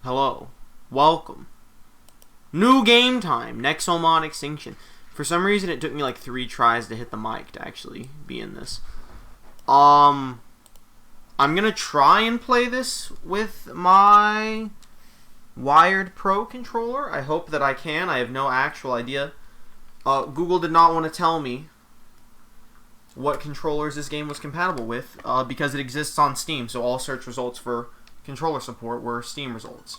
Hello. Welcome. New game time. Nexomon Extinction. For some reason, it took me like 3 tries to hit the mic to actually be in this. I'm gonna try and play this with my wired Pro controller. I hope that I can. I have no actual idea. Google did not want to tell me what controllers this game was compatible with because it exists on Steam, so all search results for controller support were Steam results.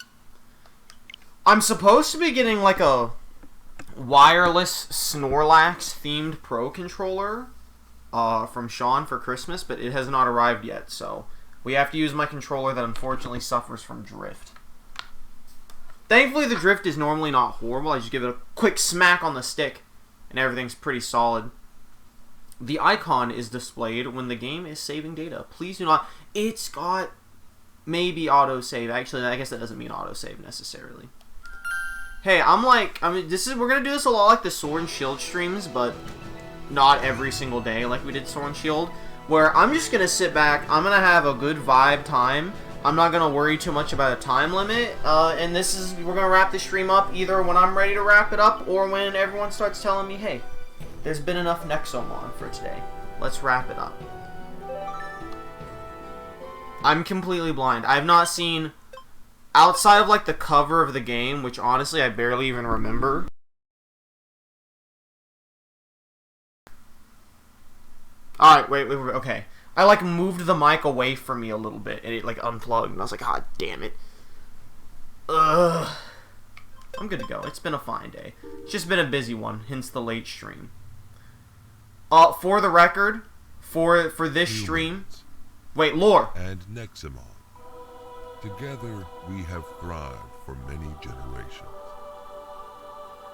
I'm supposed to be getting like a wireless Snorlax themed Pro controller from Sean for Christmas, but it has not arrived yet, so we have to use my controller that unfortunately suffers from drift. Thankfully the drift is normally not horrible. I just give it a quick smack on the stick and everything's pretty solid. The icon is displayed when the game is saving data. Please do not. It's got maybe autosave. Actually, I guess that doesn't mean autosave necessarily. Hey, we're gonna do this a lot like the Sword and Shield streams, but not every single day like we did Sword and Shield, where I'm just gonna sit back, I'm gonna have a good vibe time, I'm not gonna worry too much about a time limit, and we're gonna wrap this stream up either when I'm ready to wrap it up, or when everyone starts telling me, hey, there's been enough Nexomon for today, let's wrap it up. I'm completely blind. I have not seen, outside of like the cover of the game, which honestly I barely even remember. Alright, wait, okay. I like moved the mic away from me a little bit and it like unplugged and I was like, ah, damn it. Ugh. I'm good to go. It's been a fine day. It's just been a busy one, hence the late stream. For the record, for this stream, wait, lore. And Nexomon. Together we have thrived for many generations.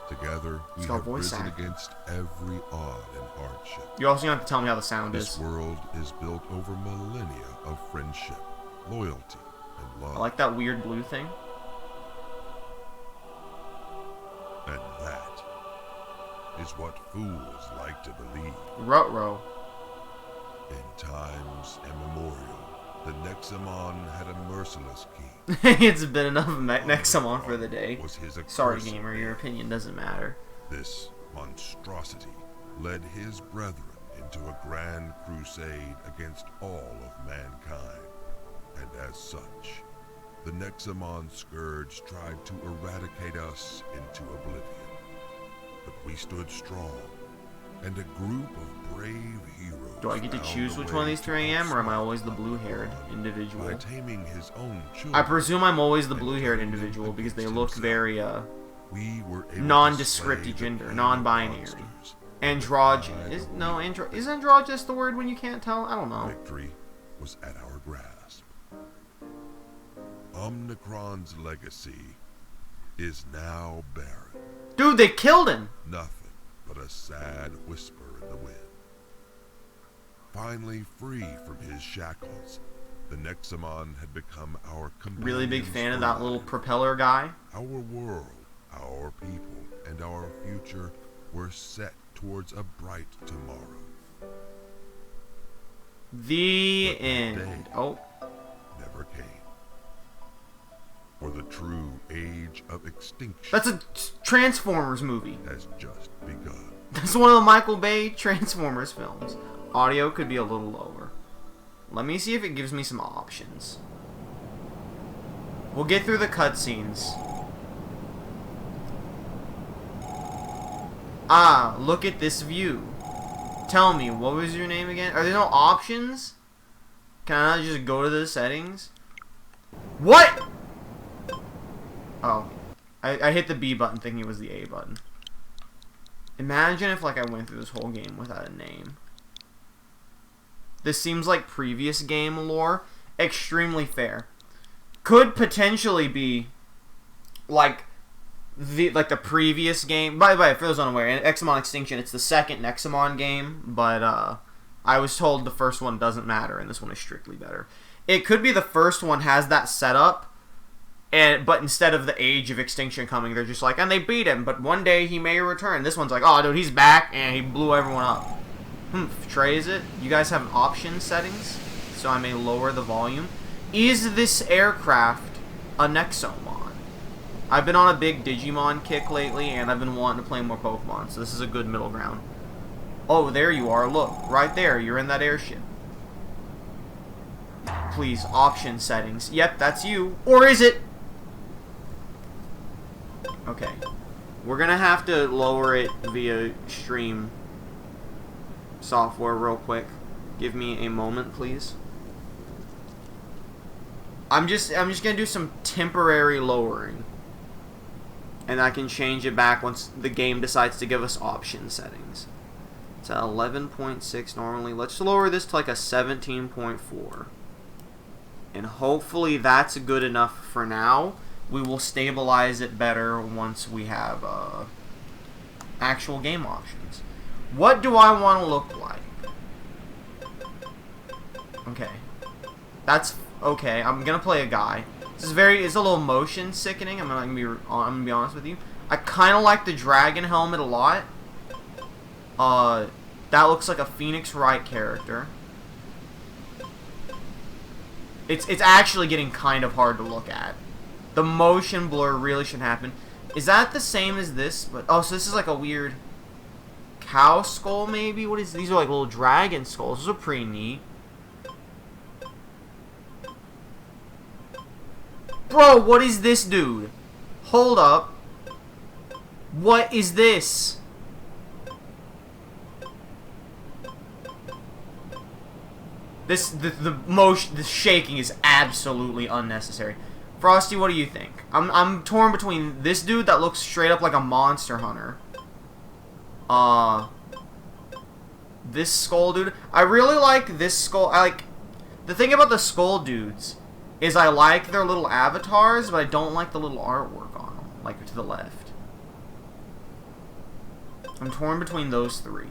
Together we have risen against every odd and hardship. You also have to tell me how the sound is. This world is built over millennia of friendship, loyalty, and love. I like that weird blue thing. And that is what fools like to believe. Ruh-roh. In times immemorial, the Nexomon had a merciless king. It's been enough Nexomon for the day. Sorry, gamer, your opinion doesn't matter. This monstrosity led his brethren into a grand crusade against all of mankind. And as such, the Nexomon scourge tried to eradicate us into oblivion. But we stood strong, and a group of brave heroes. Do I get to choose which one of these 3 I am, or am I always the blue-haired individual? By taming his own children, I presume I'm always the blue-haired individual because they look very nondescript gender, non-binary, androgynous. Is androgynous the word when you can't tell? I don't know. Victory was at our grasp. Omnicron's legacy is now barren. Dude, they killed him. Nothing but a sad whisper in the wind. Finally free from his shackles, the Nexomon had become our companion. Really big fan of that little propeller guy. Our world, our people, and our future were set towards a bright tomorrow. The end. Oh. Never came. For the true age of extinction. That's a Transformers movie. Has just begun. That's one of the Michael Bay Transformers films. Audio could be a little lower. Let me see if it gives me some options. We'll get through the cutscenes. Ah, look at this view. Tell me, what was your name again? Are there no options? Can I not just go to the settings? What? Oh. I hit the B button thinking it was the A button. Imagine if like I went through this whole game without a name. This seems like previous game lore. Extremely fair. Could potentially be like the previous game. By the way, for those unaware, in Nexomon Extinction, it's the second Nexomon game, but I was told the first one doesn't matter and this one is strictly better. It could be the first one has that setup, but instead of the age of Extinction coming, they're just like, and they beat him, but one day he may return. This one's like, oh dude, he's back and he blew everyone up. Trey, is it? You guys have option settings, so I may lower the volume. Is this aircraft a Nexomon? I've been on a big Digimon kick lately, and I've been wanting to play more Pokemon, so this is a good middle ground. Oh, there you are. Look, right there. You're in that airship. Please, option settings. Yep, that's you. Or is it? Okay. We're gonna have to lower it via stream software real quick. Give me a moment, please. I'm just gonna do some temporary lowering. And I can change it back once the game decides to give us option settings. It's at 11.6 normally. Let's lower this to like a 17.4. And hopefully that's good enough for now. We will stabilize it better once we have actual game options. What do I want to look like? Okay. That's okay. I'm gonna play a guy. It's a little motion sickening. I'm gonna be honest with you. I kind of like the dragon helmet a lot. That looks like a Phoenix Wright character. It's actually getting kind of hard to look at. The motion blur really shouldn't happen. Is that the same as this? But oh, so this is like a weird cow skull, maybe? What is these? Are like little dragon skulls. Those are pretty neat. Bro, what is this dude? Hold up. What is this? The shaking is absolutely unnecessary. Frosty, what do you think? I'm torn between this dude that looks straight up like a monster hunter. This skull dude. I really like this skull. The thing about the skull dudes is I like their little avatars, but I don't like the little artwork on them, like to the left. I'm torn between those three.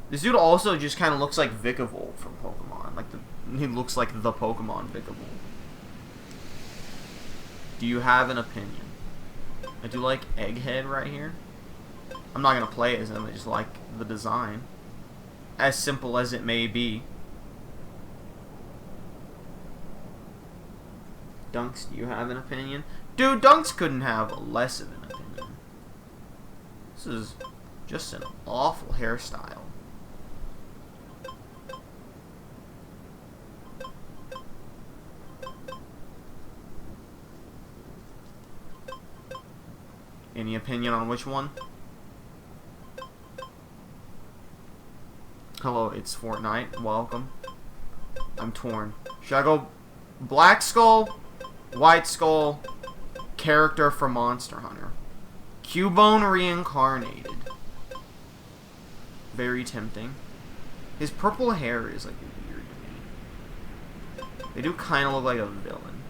This dude also just kind of looks like Vikavolt from Pokemon. He looks like the Pokemon Vikavolt. Do you have an opinion? I do like Egghead right here. I'm not going to play as him, I just like the design. As simple as it may be. Dunks, do you have an opinion? Dude, Dunks couldn't have less of an opinion. This is just an awful hairstyle. Any opinion on which one? Hello, it's Fortnite. Welcome. I'm torn. Should I go Black Skull, White Skull, character from Monster Hunter? Cubone reincarnated. Very tempting. His purple hair is like weird to me. They do kind of look like a villain.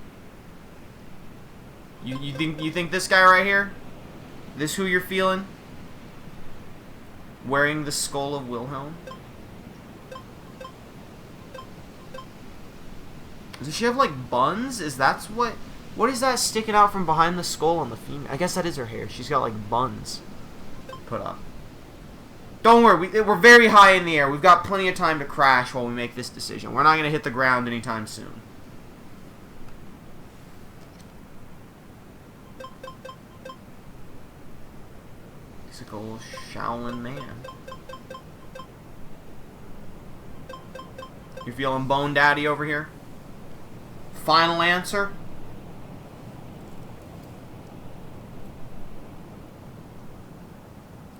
You think this guy right here? This who you're feeling? Wearing the skull of Wilhelm? Does she have like buns? Is that what is that sticking out from behind the skull on the female? I guess that is her hair. She's got like buns put up. Don't worry, we're very high in the air. We've got plenty of time to crash while we make this decision. We're not going to hit the ground anytime soon. He's like a little Shaolin man. You feeling Bone Daddy over here? Final answer?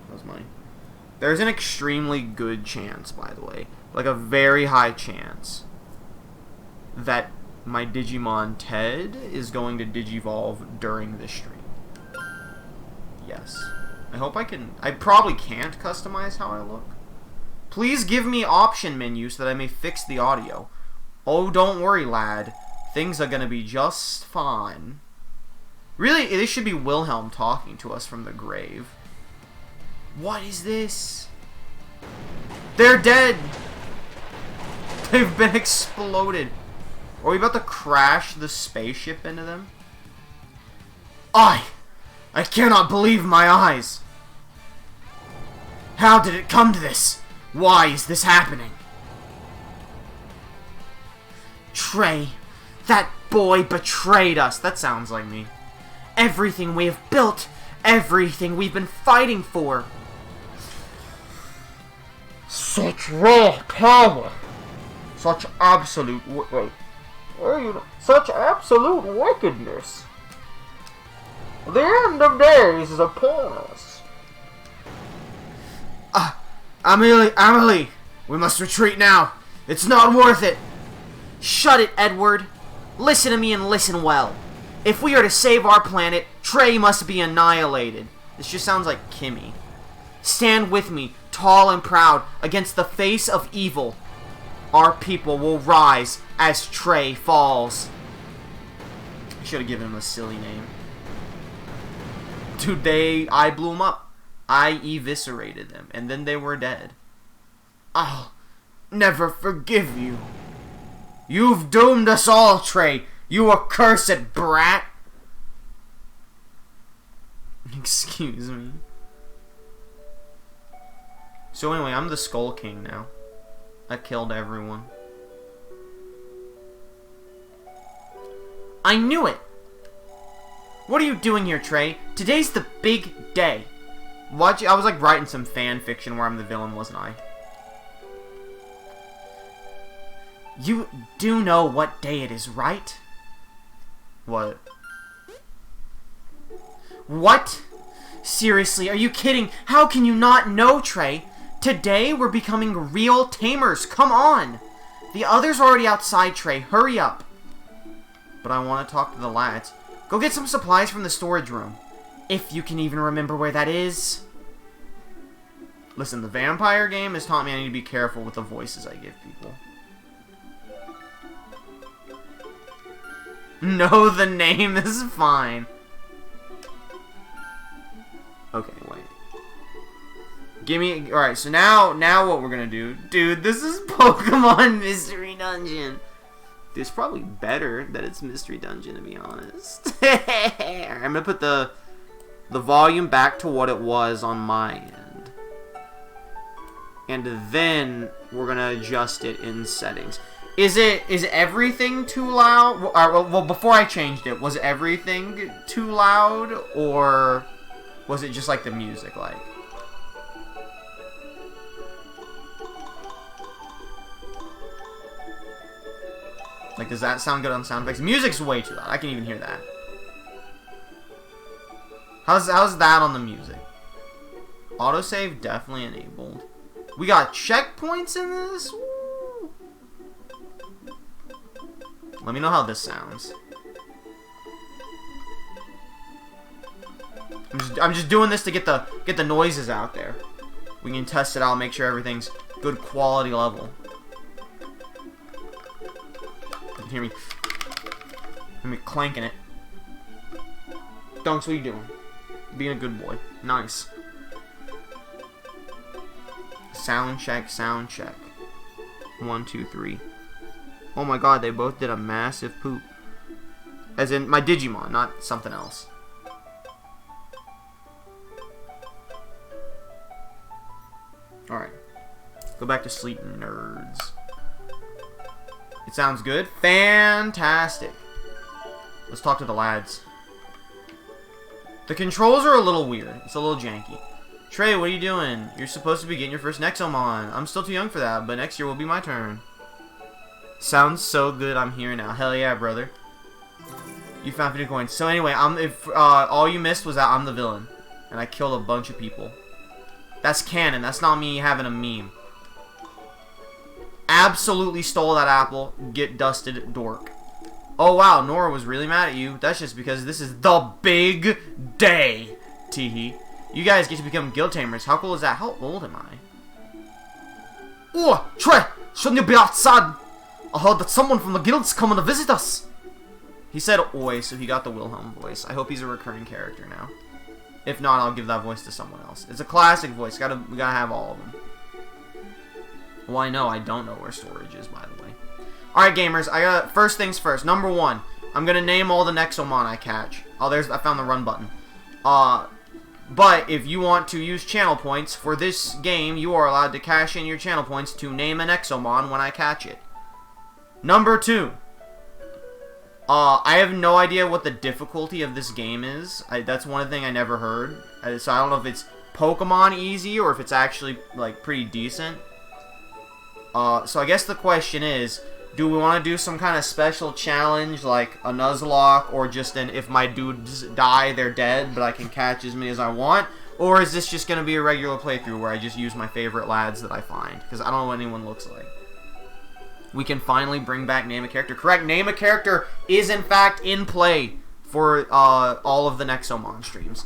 That was mine. There's an extremely good chance, by the way, like a very high chance, that my Digimon Ted is going to Digivolve during this stream. Yes. I hope I can. I probably can't customize how I look. Please give me option menus so that I may fix the audio. Oh, don't worry, lad. Things are gonna be just fine. Really, this should be Wilhelm talking to us from the grave. What is this? They're dead! They've been exploded. Are we about to crash the spaceship into them? I cannot believe my eyes! How did it come to this? Why is this happening? Trey, That boy betrayed us. That sounds like me. Everything we have built, everything we've been fighting for. Such raw power. Such absolute... Such absolute wickedness. The end of days is upon us. Amelie, we must retreat now. It's not worth it. Shut it, Edward. Listen to me and listen well. If we are to save our planet, Trey must be annihilated. This just sounds like Kimmy. Stand with me, tall and proud, against the face of evil. Our people will rise as Trey falls. I should have given him a silly name. Dude, I blew them up. I eviscerated them, and then they were dead. I'll never forgive you. You've doomed us all, Trey. You accursed brat. Excuse me. So anyway, I'm the Skull King now. I killed everyone. I knew it! What are you doing here, Trey? Today's the big day. I was like writing some fan fiction where I'm the villain, wasn't I? You do know what day it is, right? What? What? Seriously, are you kidding? How can you not know, Trey? Today, we're becoming real Tamers. Come on! The others are already outside, Trey. Hurry up. But I want to talk to the lads. Go get some supplies from the storage room. If you can even remember where that is. Listen, the vampire game has taught me I need to be careful with the voices I give people. Know the name is fine. Okay, wait. Alright, so now what we're gonna do. Dude, this is Pokemon Mystery Dungeon. It's probably better that it's Mystery Dungeon, to be honest. I'm gonna put the volume back to what it was on my end. And then we're gonna adjust it in settings. Is everything too loud? Well, before I changed it, was everything too loud, or was it just like the music, like? Like, does that sound good on sound effects? Music's way too loud. I can even hear that. How's that on the music? Autosave definitely enabled. We got checkpoints in this? Woo. Let me know how this sounds. I'm just doing this to get the noises out there. We can test it out, make sure everything's good quality level. You can hear me clanking it. Dunks, what are you doing? Being a good boy. Nice. Sound check, sound check. 1, 2, 3. Oh my god, they both did a massive poop. As in my Digimon, not something else. Alright. Go back to sleep, nerds. It sounds good? Fantastic. Let's talk to the lads. The controls are a little weird. It's a little janky. Trey, what are you doing? You're supposed to be getting your first Nexomon. I'm still too young for that, but next year will be my turn. Sounds so good, I'm here now. Hell yeah, brother. You found 50 coins. So anyway, all you missed was that I'm the villain. And I killed a bunch of people. That's canon. That's not me having a meme. Absolutely stole that apple. Get dusted, dork. Oh wow, Nora was really mad at you. That's just because this is the big day. Teehee. You guys get to become guild tamers. How cool is that? How old am I? Oh, Trey! Shouldn't you be outside? I heard that someone from the guild's coming to visit us. He said oi, so he got the Wilhelm voice. I hope he's a recurring character now. If not, I'll give that voice to someone else. It's a classic voice. We gotta have all of them. Well, I know. I don't know where storage is, by the way. Alright, gamers. First things first. Number 1. I'm gonna name all the Nexomon I catch. Oh, I found the run button. But if you want to use channel points for this game, you are allowed to cash in your channel points to name an Nexomon when I catch it. Number 2. I have no idea what the difficulty of this game is. That's one thing I never heard. So I don't know if it's Pokemon easy or if it's actually, like, pretty decent. So I guess the question is, do we want to do some kind of special challenge, like a Nuzlocke, or just an if my dudes die, they're dead, but I can catch as many as I want? Or is this just going to be a regular playthrough where I just use my favorite lads that I find? Because I don't know what anyone looks like. We can finally bring back Name a Character. Correct, Name a Character is in fact in play for all of the Nexomon streams.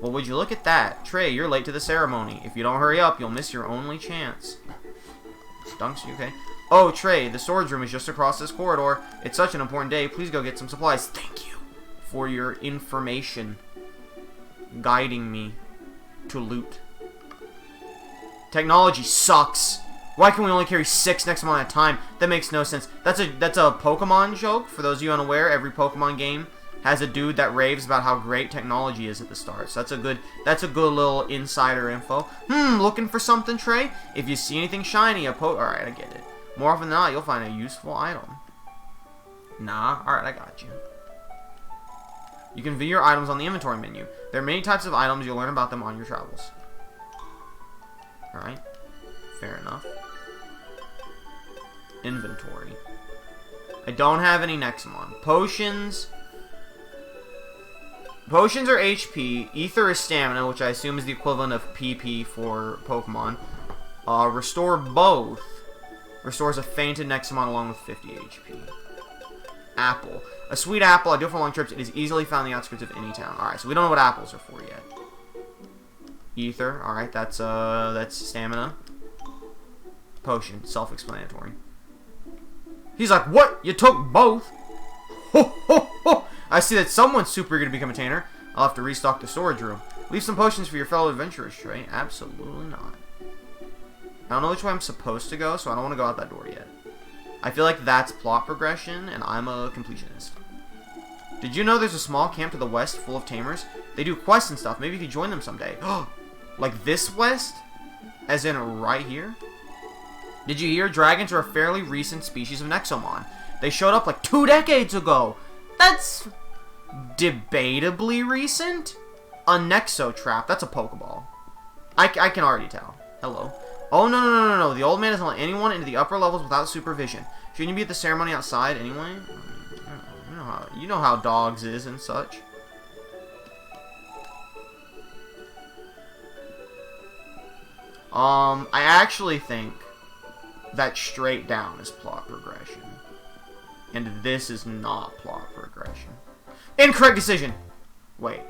Well, would you look at that? Trey, you're late to the ceremony. If you don't hurry up, you'll miss your only chance. Stunks, you okay? Oh, Trey, the storage room is just across this corridor. It's such an important day. Please go get some supplies. Thank you for your information. Guiding me to loot. Technology sucks. Why can we only carry 6 Nexomon at a time? That makes no sense. That's a Pokemon joke. For those of you unaware, every Pokemon game has a dude that raves about how great technology is at the start. So that's a good little insider info. Looking for something, Trey? If you see anything shiny, alright, I get it. More often than not, you'll find a useful item. Nah, alright, I got you. You can view your items on the inventory menu. There are many types of items. You'll learn about them on your travels. Alright. Fair enough. Inventory. I don't have any Nexomon. Potions. Potions are HP. Ether is stamina, which I assume is the equivalent of PP for Pokemon. Restore both. Restores a fainted Nexomon along with 50 HP. Apple. A sweet apple, ideal for long trips. It is easily found on the outskirts of any town. Alright, so we don't know what apples are for yet. Ether. Alright, that's stamina. Potion. Self-explanatory. He's like, what? You took both? Ho, ho, ho. I see that someone's super eager to become a tamer. I'll have to restock the storage room. Leave some potions for your fellow adventurers, Trey. Absolutely not. I don't know which way I'm supposed to go, so I don't want to go out that door yet. I feel like that's plot progression, and I'm a completionist. Did you know there's a small camp to the west full of tamers? They do quests and stuff. Maybe you could join them someday. Like this west? As in right here? Did you hear? Dragons are a fairly recent species of Nexomon. They showed up like 2 decades ago. That's debatably recent. A Nexo trap. That's a Pokeball. I can already tell. Hello. Oh, no. The old man doesn't let anyone into the upper levels without supervision. Shouldn't you be at the ceremony outside anyway? You know how dogs is and such. I actually think that straight down is plot progression. And this is not plot progression. Incorrect decision! Wait.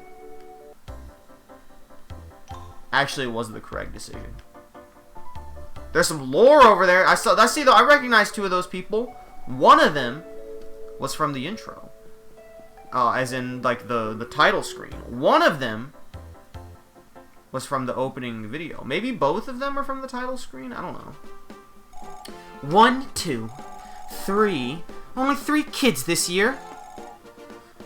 Actually, it was the correct decision. There's some lore over there. I recognize 2 of those people. One of them was from the intro. As in, like, the title screen. One of them was from the opening video. Maybe both of them are from the title screen? I don't know. 1, 2, 3. Only 3 kids this year.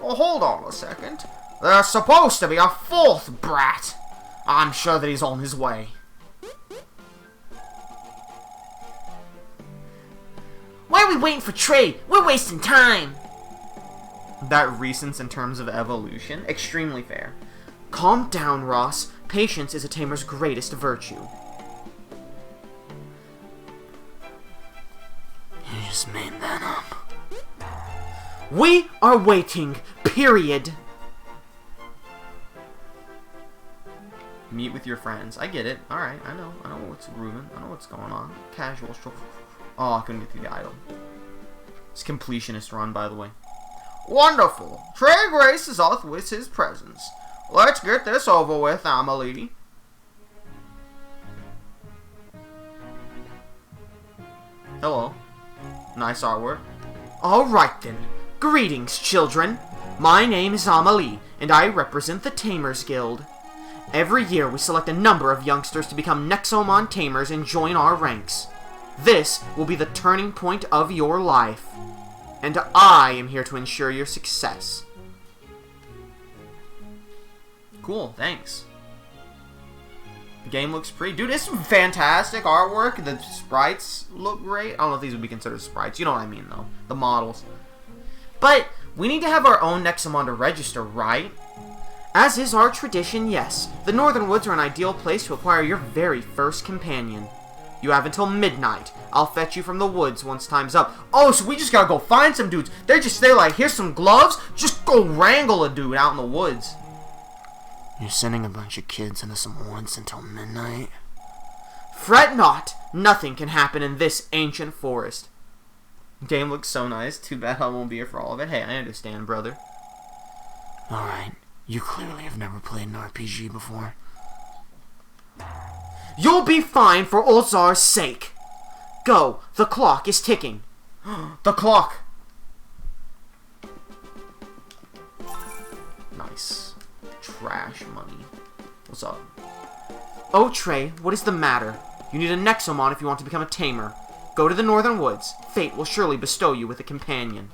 Well, hold on a second. There's supposed to be a 4th brat. I'm sure that he's on his way. Why are we waiting for Trey? We're wasting time. That recent in terms of evolution? Extremely fair. Calm down, Ross. Patience is a tamer's greatest virtue. You just made that up. We are waiting. Period. Meet with your friends. I get it. Alright, I know what's grooving. I know what's going on. Casual stroll. Oh, I couldn't get through the idol. It's completionist run, by the way. Wonderful. Trey graces us with his presence. Let's get this over with, Amelie. Hello. Nice artwork. Alright then. Greetings, children. My name is Amelie, and I represent the Tamers Guild. Every year we select a number of youngsters to become Nexomon Tamers and join our ranks. This will be the turning point of your life. And I am here to ensure your success. Cool, thanks. The game looks pretty... Dude, it's some fantastic artwork. The sprites look great. I don't know if these would be considered sprites. You know what I mean, though. The models. But We need to have our own Nexomon to register, right? As is our tradition, yes. The Northern Woods are an ideal place to acquire your very first companion. You have until midnight. I'll fetch you from the woods once time's up. Oh, so we just gotta go find some dudes. They're like, here's some gloves. Just go wrangle a dude out in the woods. You're sending a bunch of kids into some woods until midnight? Fret not. Nothing can happen in this ancient forest. Game looks so nice. Too bad I won't be here for all of it. Hey, I understand, brother. Alright. You clearly have never played an RPG before. You'll be fine for Ulzar's sake. Go. The clock is ticking. The clock. Nice. Trash money. What's up? Oh, Trey, what is the matter? You need a Nexomon if you want to become a tamer. Go to the Northern Woods. Fate will surely bestow you with a companion.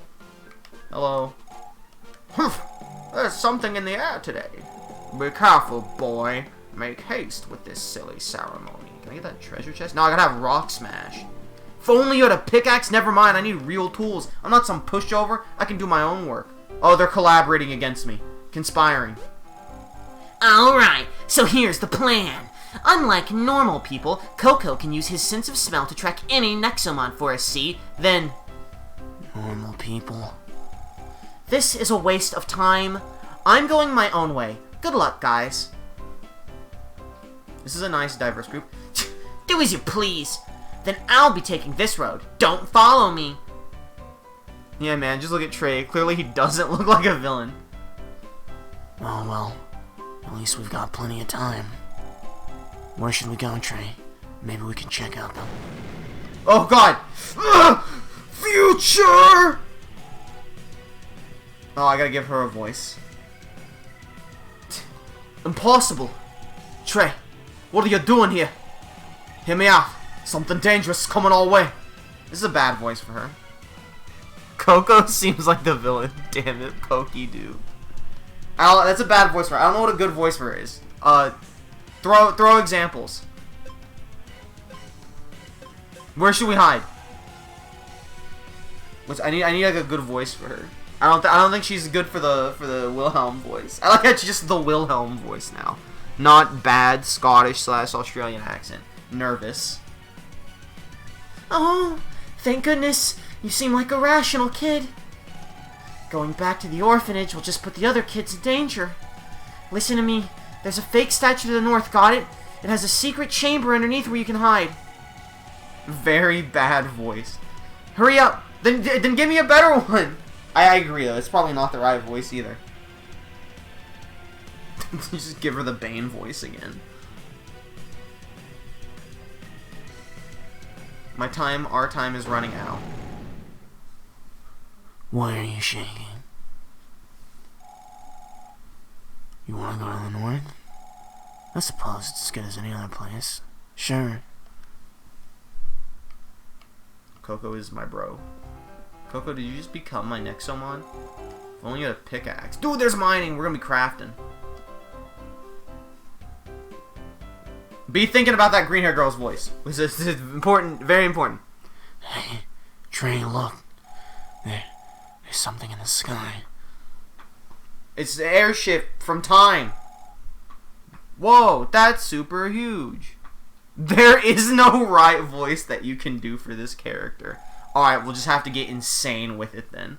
Hello. Humph. There's something in the air today. Be careful, boy. Make haste with this silly ceremony. Can I get that treasure chest? No, I gotta have rock smash. If only you had a pickaxe. Never mind, I need real tools. I'm not some pushover. I can do my own work. Oh, they're collaborating against me. Conspiring. Alright, so here's the plan. Unlike normal people, Coco can use his sense of smell to track any Nexomon for us, see? Then... Normal people? This is a waste of time. I'm going my own way. Good luck, guys. This is a nice, diverse group. Do as you please. Then I'll be taking this road. Don't follow me. Yeah, man, just look at Trey. Clearly he doesn't look like a villain. Oh, well. At least we've got plenty of time. Where should we go, Trey? Maybe we can check out them. Oh, God! Future! Oh, I gotta give her a voice. Impossible! Trey, what are you doing here? Hear me out. Something dangerous coming our way. This is a bad voice for her. Coco seems like the villain. Damn it, Pokey do. That's a bad voice for her. I don't know what a good voice for her is. Throw examples. Where should we hide? I need like a good voice for her. I don't think she's good for the Wilhelm voice. I like it's just the Wilhelm voice now, not bad Scottish / Australian accent. Nervous. Oh, thank goodness. You seem like a rational kid. Going back to the orphanage will just put the other kids in danger. Listen to me. There's a fake statue to the north, got it? It has a secret chamber underneath where you can hide. Very bad voice. Hurry up! Then give me a better one! I agree, though. It's probably not the right voice, either. Just give her the Bane voice again. Our time is running out. Why are you shaking? You want to go to the north? I suppose it's as good as any other place. Sure. Coco is my bro. Coco, did you just become my Nexomon? If only you had a pickaxe. Dude, there's mining! We're gonna be crafting. Be thinking about that green hair girl's voice. This is important, very important. Hey, Trey, look. There's something in the sky. It's the airship from Time. Whoa, that's super huge. There is no right voice that you can do for this character. Alright, we'll just have to get insane with it then.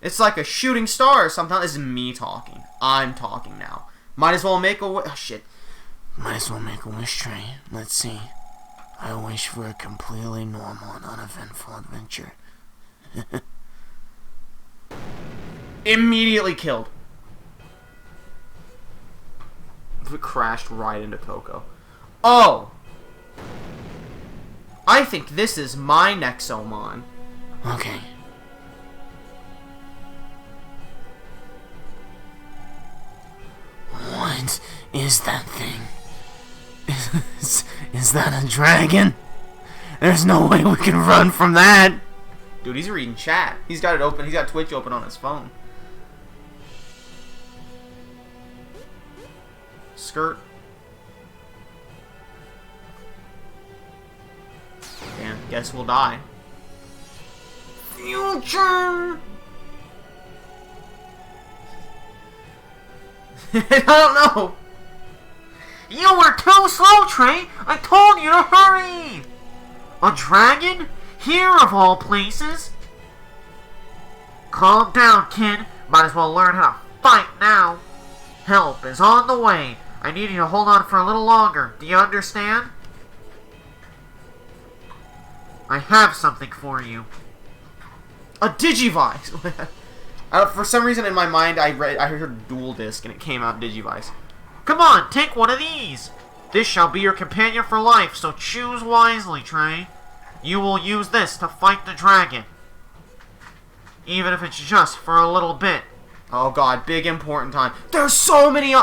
It's like a shooting star or something. This is me talking. I'm talking now. Might as well make a wish. Oh, shit. Might as well make a wish, Trey. Let's see. I wish for a completely normal and uneventful adventure. Immediately killed. It crashed right into Coco. Oh! I think this is my Nexomon. Okay. What is that thing? Is that a dragon? There's no way we can run from that. Dude, he's reading chat. He's got it open. He's got Twitch open on his phone. Skirt. Damn, guess we'll die. Future! I don't know. You were too slow, Trey. I told you to hurry. A dragon? Here of all places? Calm down, kid. Might as well learn how to fight now. Help is on the way. I need you to hold on for a little longer. Do you understand? I have something for you. A Digivice! For some reason in my mind I heard Dual Disc and it came out Digivice. Come on, take one of these! This shall be your companion for life, so choose wisely, Trey. You will use this to fight the dragon. Even if it's just for a little bit. Oh god, big important time. There's so many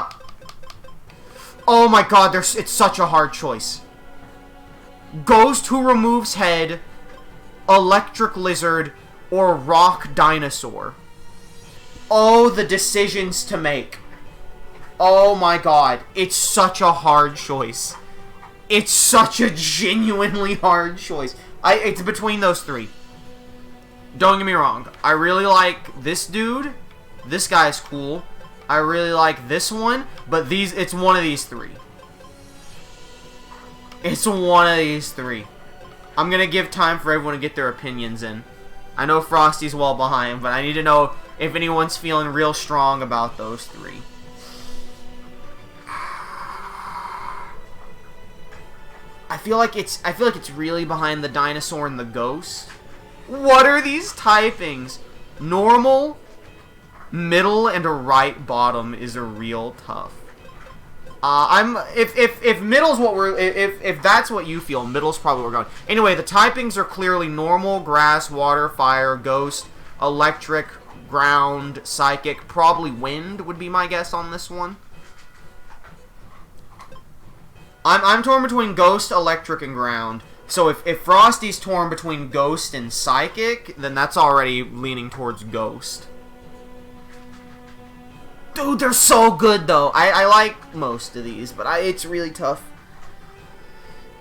Oh my god, it's such a hard choice. Ghost who removes head, electric lizard, or rock dinosaur. Oh, the decisions to make. Oh my god, it's such a hard choice. It's such a genuinely hard choice. It's between those three. Don't get me wrong. I really like this dude. This guy's cool. I really like this one. But it's one of these three. It's one of these three. I'm going to give time for everyone to get their opinions in. I know Frosty's well behind, but I need to know if anyone's feeling real strong about those three. I feel like it's really behind the dinosaur and the ghost. What are these typings? Normal, middle, and a right bottom is a real tough. If middle's what if that's what you feel, middle's probably where we're going. Anyway, the typings are clearly normal, grass, water, fire, ghost, electric, ground, psychic, probably wind would be my guess on this one. I'm torn between ghost, electric, and ground. So if Frosty's torn between ghost and psychic, then that's already leaning towards ghost. Dude, they're so good though. I like most of these, but it's really tough.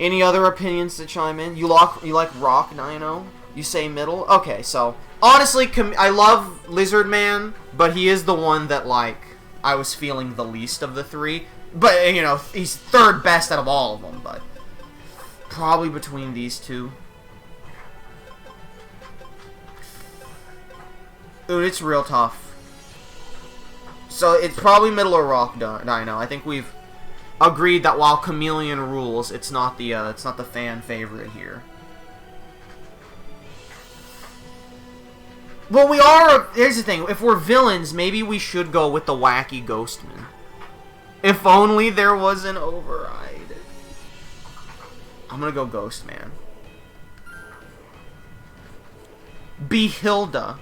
Any other opinions to chime in? You like Rock Dino? You say middle? Okay, so honestly, I love Lizard Man, but he is the one that I was feeling the least of the three. But, you know, he's third best out of all of them, but probably between these two. Dude, it's real tough. So, it's probably middle or Rock Dino. I think we've agreed that while Chameleon rules, it's not the fan favorite here. Well, here's the thing. If we're villains, maybe we should go with the wacky Ghostman. If only there was an override. I'm gonna go Ghost Man. Behilda.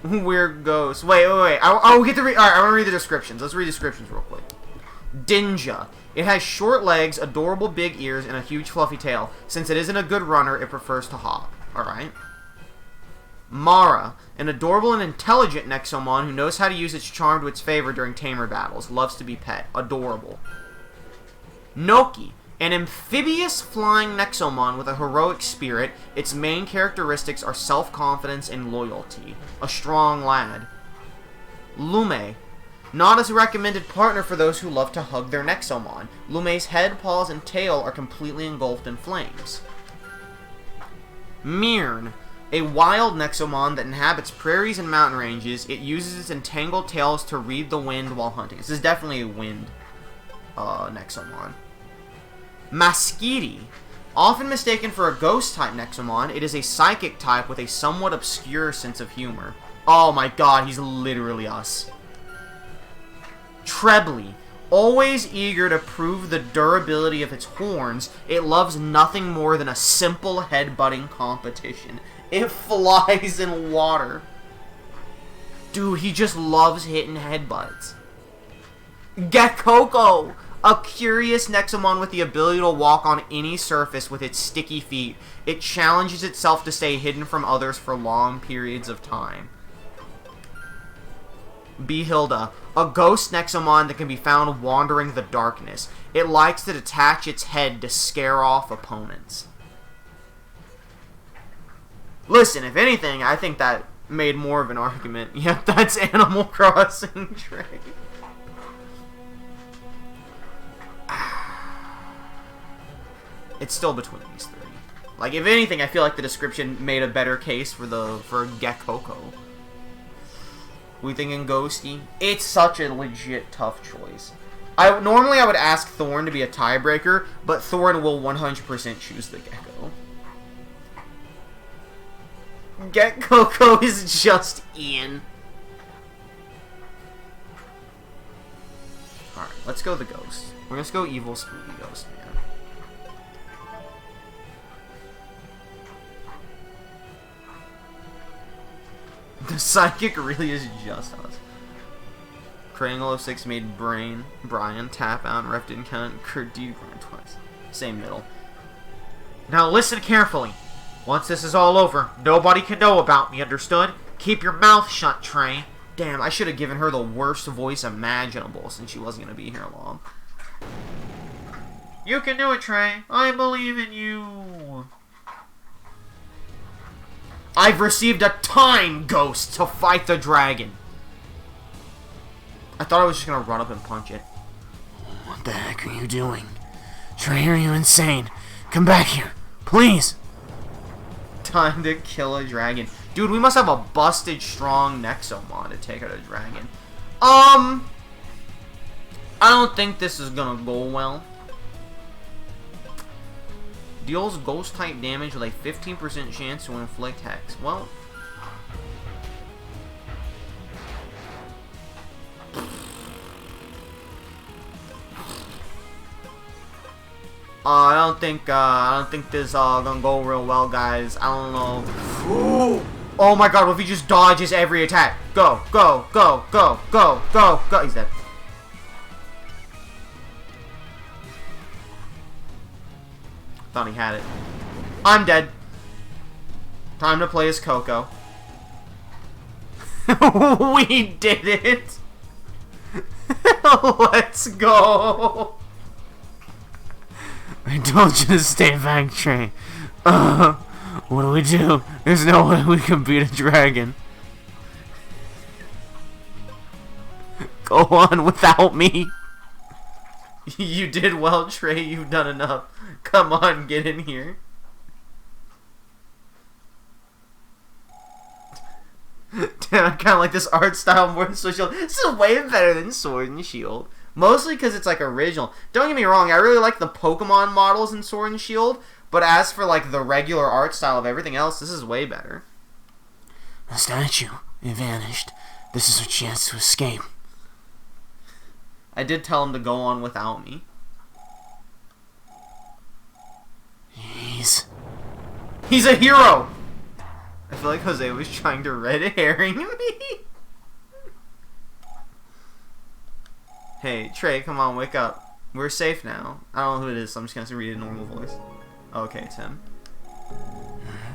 Weird ghost. Wait. I'll get to read. Alright, I want to read the descriptions. Let's read descriptions real quick. Dinja. It has short legs, adorable big ears, and a huge fluffy tail. Since it isn't a good runner, it prefers to hop. Alright. Mara, an adorable and intelligent Nexomon who knows how to use its charm to its favor during tamer battles. Loves to be pet. Adorable. Noki, an amphibious flying Nexomon with a heroic spirit. Its main characteristics are self-confidence and loyalty. A strong lad. Lume, not as a recommended partner for those who love to hug their Nexomon. Lume's head, paws, and tail are completely engulfed in flames. Mirn, a wild Nexomon that inhabits prairies and mountain ranges. It uses its entangled tails to read the wind while hunting. This is definitely a wind Nexomon. Maskiri, often mistaken for a ghost-type Nexomon, it is a psychic type with a somewhat obscure sense of humor. Oh my god, he's literally us. Trebly, always eager to prove the durability of its horns, it loves nothing more than a simple headbutting competition. It flies in water. Dude, he just loves hitting headbutts. Gekoko, a curious Nexomon with the ability to walk on any surface with its sticky feet. It challenges itself to stay hidden from others for long periods of time. Behilda, a ghost Nexomon that can be found wandering the darkness. It likes to detach its head to scare off opponents. Listen, if anything, I think that made more of an argument. Yep, that's Animal Crossing, Trey. It's still between these three. Like, if anything, I feel like the description made a better case for Gekoko. We thinking Ghosty? It's such a legit tough choice. Normally I would ask Thorn to be a tiebreaker, but Thorn will 100% choose the Gecko. Gekoko is just Ian. Alright, let's go the Ghost. We're gonna go evil spooky Ghost, man. The psychic really is just us. Triangle of 6 made Brian tap out, and Ref didn't count, Kurt D grind twice. Same middle. Now listen carefully. Once this is all over, nobody can know about me, understood? Keep your mouth shut, Trey. Damn, I should have given her the worst voice imaginable since she wasn't going to be here long. You can do it, Trey. I believe in you. I've received a time ghost to fight the dragon. I thought I was just going to run up and punch it. What the heck are you doing? Trey, are you insane? Come back here, please. Time to kill a dragon. Dude, we must have a busted strong Nexomon to take out a dragon. I don't think this is gonna go well. Deals ghost type damage with a 15% chance to inflict hex. Well, I don't think this gonna go real well, guys. I don't know. Ooh. Oh my god, what if he just dodges every attack? Go, go, go, go, go, go, go. He's dead. Thought he had it. I'm dead. Time to play as Coco. We did it. Let's go. I told you to stay back, Trey. What do we do? There's no way we can beat a dragon. Go on without me. You did well, Trey. You've done enough. Come on, get in here. Damn, I kind of like this art style more than Sword and Shield. This is way better than Sword and Shield. Mostly because it's like original. Don't get me wrong, I really like the Pokemon models in Sword and Shield, but as for like the regular art style of everything else, this is way better. The statue, it vanished. This is our chance to escape. I did tell him to go on without me. He's a hero! I feel like Jose was trying to red herring me. Hey, Trey, come on, wake up. We're safe now. I don't know who it is, so I'm just gonna read a normal voice. Okay, it's him.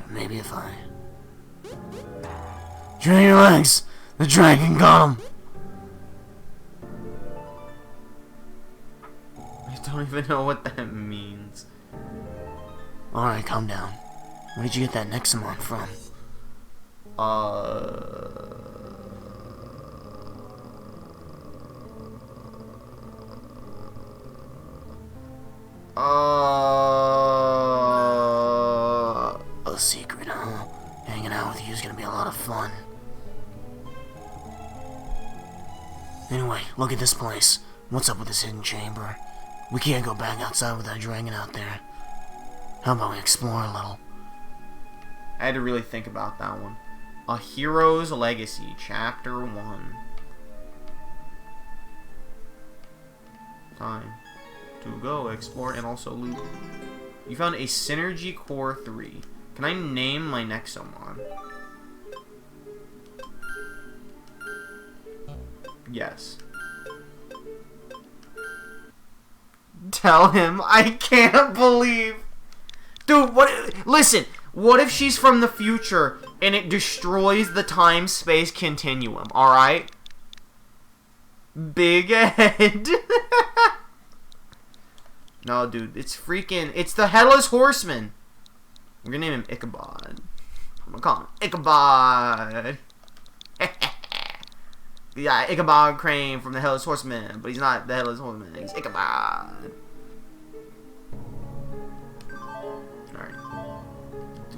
Maybe if I... Drain your legs! The dragon got him! I don't even know what that means. Alright, calm down. Where did you get that Nexomon from? A secret, huh? Hanging out with you is gonna be a lot of fun. Anyway, look at this place. What's up with this hidden chamber? We can't go back outside with that dragon out there. How about we explore a little? I had to really think about that one. A Hero's Legacy, Chapter 1. Time to go explore and also loot. You found a Synergy Core 3. Can I name my Nexomon? Yes. Tell him I can't believe. Dude, what? Listen, what if she's from the future and it destroys the time-space continuum, alright? Big head. No, dude, it's the Headless Horseman. We're gonna name him Ichabod. I'm gonna call him Ichabod. Yeah, Ichabod Crane from the Headless Horseman, but he's not the Headless Horseman. He's Ichabod. Alright.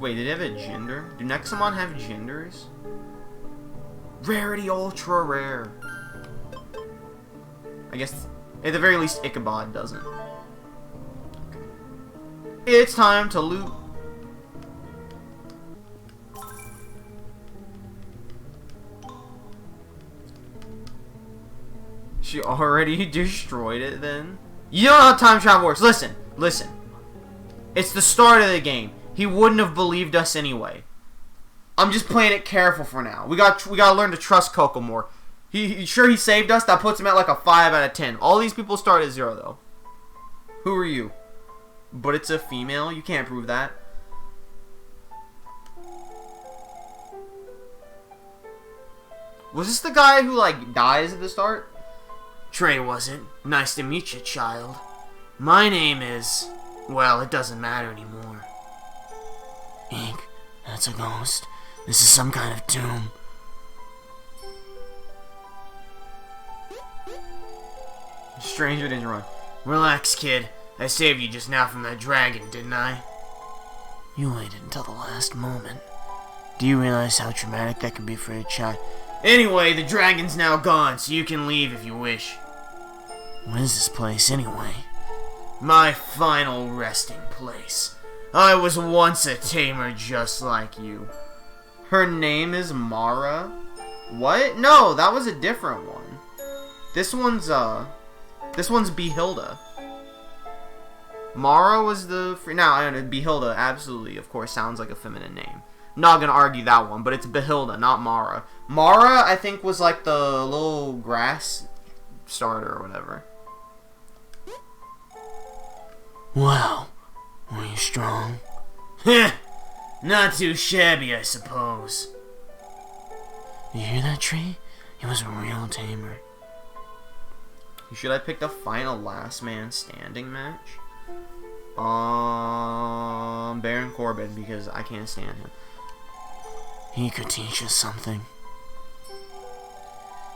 Wait, did it have a gender? Do Nexomon have genders? Rarity ultra rare. I guess, at the very least, Ichabod doesn't. Okay. It's time to loot. She already destroyed it then? You don't know how time travel works. Listen, listen. It's the start of the game. He wouldn't have believed us anyway. I'm just playing it careful for now. We gotta learn to trust Coco more. He saved us. That puts him at like a 5 out of 10. All these people start at 0 though. Who are you? But it's a female. You can't prove that. Was this the guy who like dies at the start? Trey, was it? Nice to meet you, child. My name is... well, it doesn't matter anymore. Ink, that's a ghost. This is some kind of tomb. Stranger danger run. Relax, kid. I saved you just now from that dragon, didn't I? You waited until the last moment. Do you realize how traumatic that can be for a child? Anyway, the dragon's now gone, so you can leave if you wish. What is this place, anyway? My final resting place. I was once a tamer just like you. Her name is Mara? What? No, that was a different one. This one's Behilda. Mara was the... Now, I don't know, Behilda, absolutely, of course, sounds like a feminine name. Not gonna argue that one, but it's Behilda, not Mara. Mara, I think, was like the little grass starter or whatever. Wow. Were you strong? Heh! Not too shabby, I suppose. You hear that, Tree? He was a real tamer. Should I pick the final last man standing match? Baron Corbin, because I can't stand him. He could teach us something.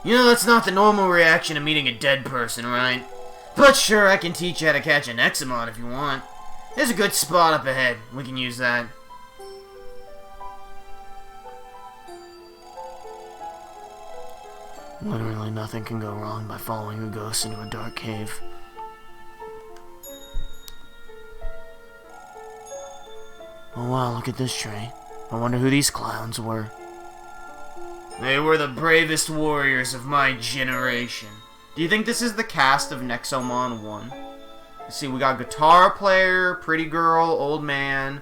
You know, that's not the normal reaction to meeting a dead person, right? But sure, I can teach you how to catch an Nexomon if you want. There's a good spot up ahead. We can use that. Literally nothing can go wrong by following a ghost into a dark cave. Oh wow, look at this tree. I wonder who these clowns were. They were the bravest warriors of my generation. Do you think this is the cast of Nexomon 1? Let's see, we got guitar player, pretty girl, old man,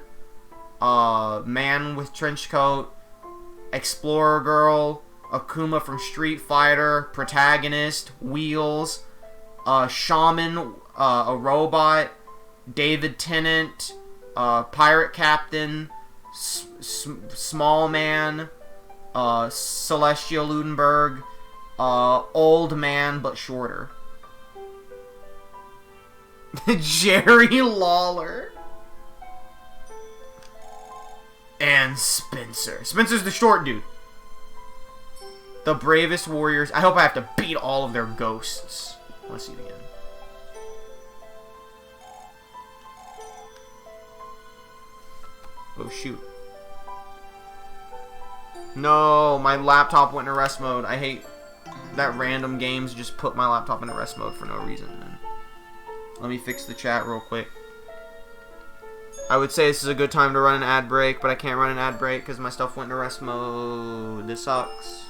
man with trench coat, explorer girl, Akuma from Street Fighter, protagonist, Wheels, shaman, a robot, David Tennant, pirate captain, small man, Celestia Ludenberg, old man but shorter. Jerry Lawler. And Spencer. Spencer's the short dude. The bravest warriors. I hope I have to beat all of their ghosts. Let's see it again. Oh shoot. No, my laptop went in rest mode. I hate that random games just put my laptop in rest mode for no reason. Let me fix the chat real quick. I would say this is a good time to run an ad break, but I can't run an ad break because my stuff went into rest mode. This sucks.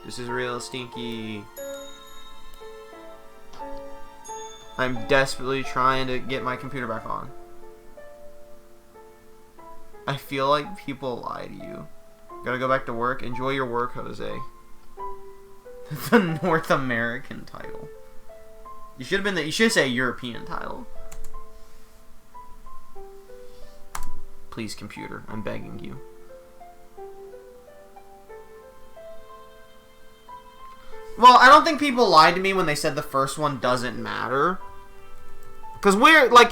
This is real stinky. I'm desperately trying to get my computer back on. I feel like people lie to you. Gotta go back to work. Enjoy your work, Jose. The North American title. You should have been you should say European title. Please, computer, I'm begging you. Well, I don't think people lied to me when they said the first one doesn't matter. Because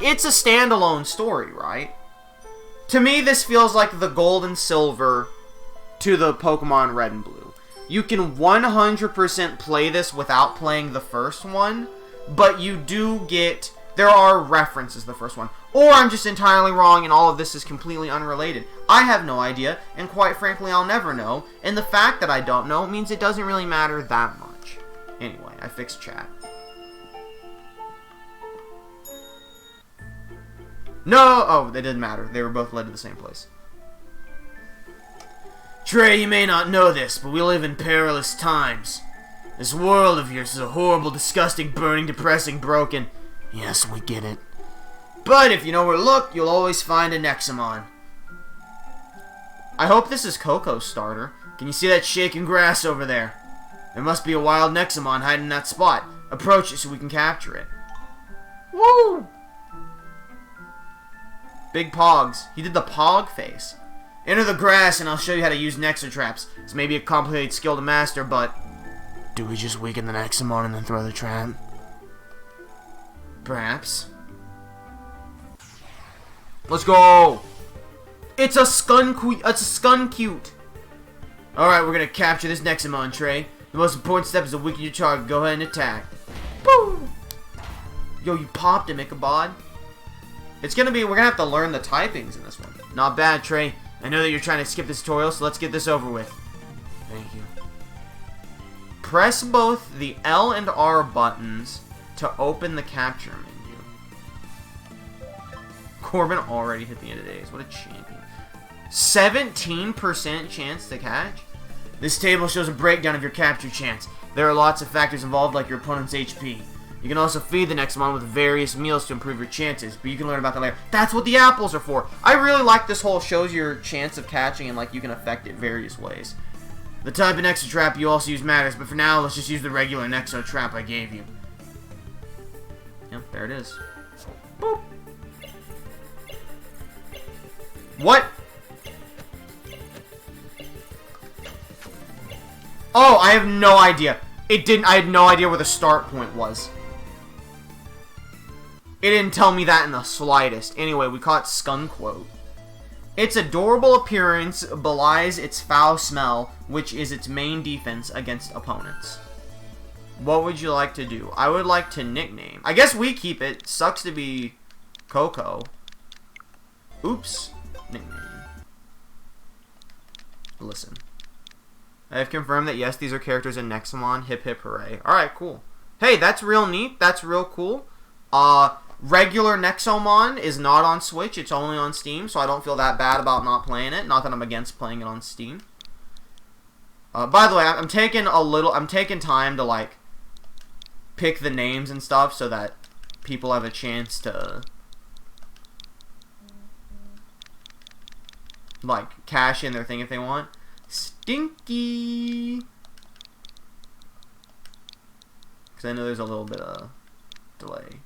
it's a standalone story, right? To me, this feels like the gold and silver to the Pokemon Red and Blue. You can 100% play this without playing the first one, but you do get... There are references to the first one. Or I'm just entirely wrong and all of this is completely unrelated. I have no idea, and quite frankly, I'll never know. And the fact that I don't know means it doesn't really matter that much. Anyway, I fixed chat. No! Oh, it didn't matter. They were both led to the same place. Trey, you may not know this, but we live in perilous times. This world of yours is a horrible, disgusting, burning, depressing, broken... Yes, we get it. But if you know where to look, you'll always find a Nexomon. I hope this is Coco's starter. Can you see that shaking grass over there? There must be a wild Nexomon hiding in that spot. Approach it so we can capture it. Woo! Big Pogs. He did the Pog face. Enter the grass and I'll show you how to use Nexo traps. It's maybe a complicated skill to master, but... Do we just weaken the Nexomon and then throw the trap? Perhaps. Let's go! It's a Skunkute. Alright, we're gonna capture this Nexomon, Trey. The most important step is to weaken your target. Go ahead and attack. Boom! Yo, you popped him, Ichabod. We're gonna have to learn the typings in this one. Not bad, Trey. I know that you're trying to skip this tutorial, so let's get this over with. Thank you. Press both the L and R buttons to open the capture menu. Corbin already hit the end of days. What a champion. 17% chance to catch? This table shows a breakdown of your capture chance. There are lots of factors involved, like your opponent's HP. You can also feed the Nexomon with various meals to improve your chances, but you can learn about that later. That's what the apples are for. I really like this whole shows your chance of catching and like you can affect it various ways. The type of Nexo trap you also use matters, but for now, let's just use the regular Nexo trap I gave you. Yep, there it is. Boop. What? Oh, I have no idea. I had no idea where the start point was. It didn't tell me that in the slightest. Anyway, we caught Skunkquote. Its adorable appearance belies its foul smell, which is its main defense against opponents. What would you like to do? I would like to nickname. I guess we keep it. Sucks to be Coco. Oops. Nickname. Listen. I have confirmed that yes, these are characters in Nexomon. Hip hip hooray. Alright, cool. Hey, that's real neat. That's real cool. Regular Nexomon is not on Switch. It's only on Steam, so I don't feel that bad about not playing it. Not that I'm against playing it on Steam. By the way, I'm taking time to, like, pick the names and stuff so that people have a chance to, like, cash in their thing if they want. Stinky! Because I know there's a little bit of delay.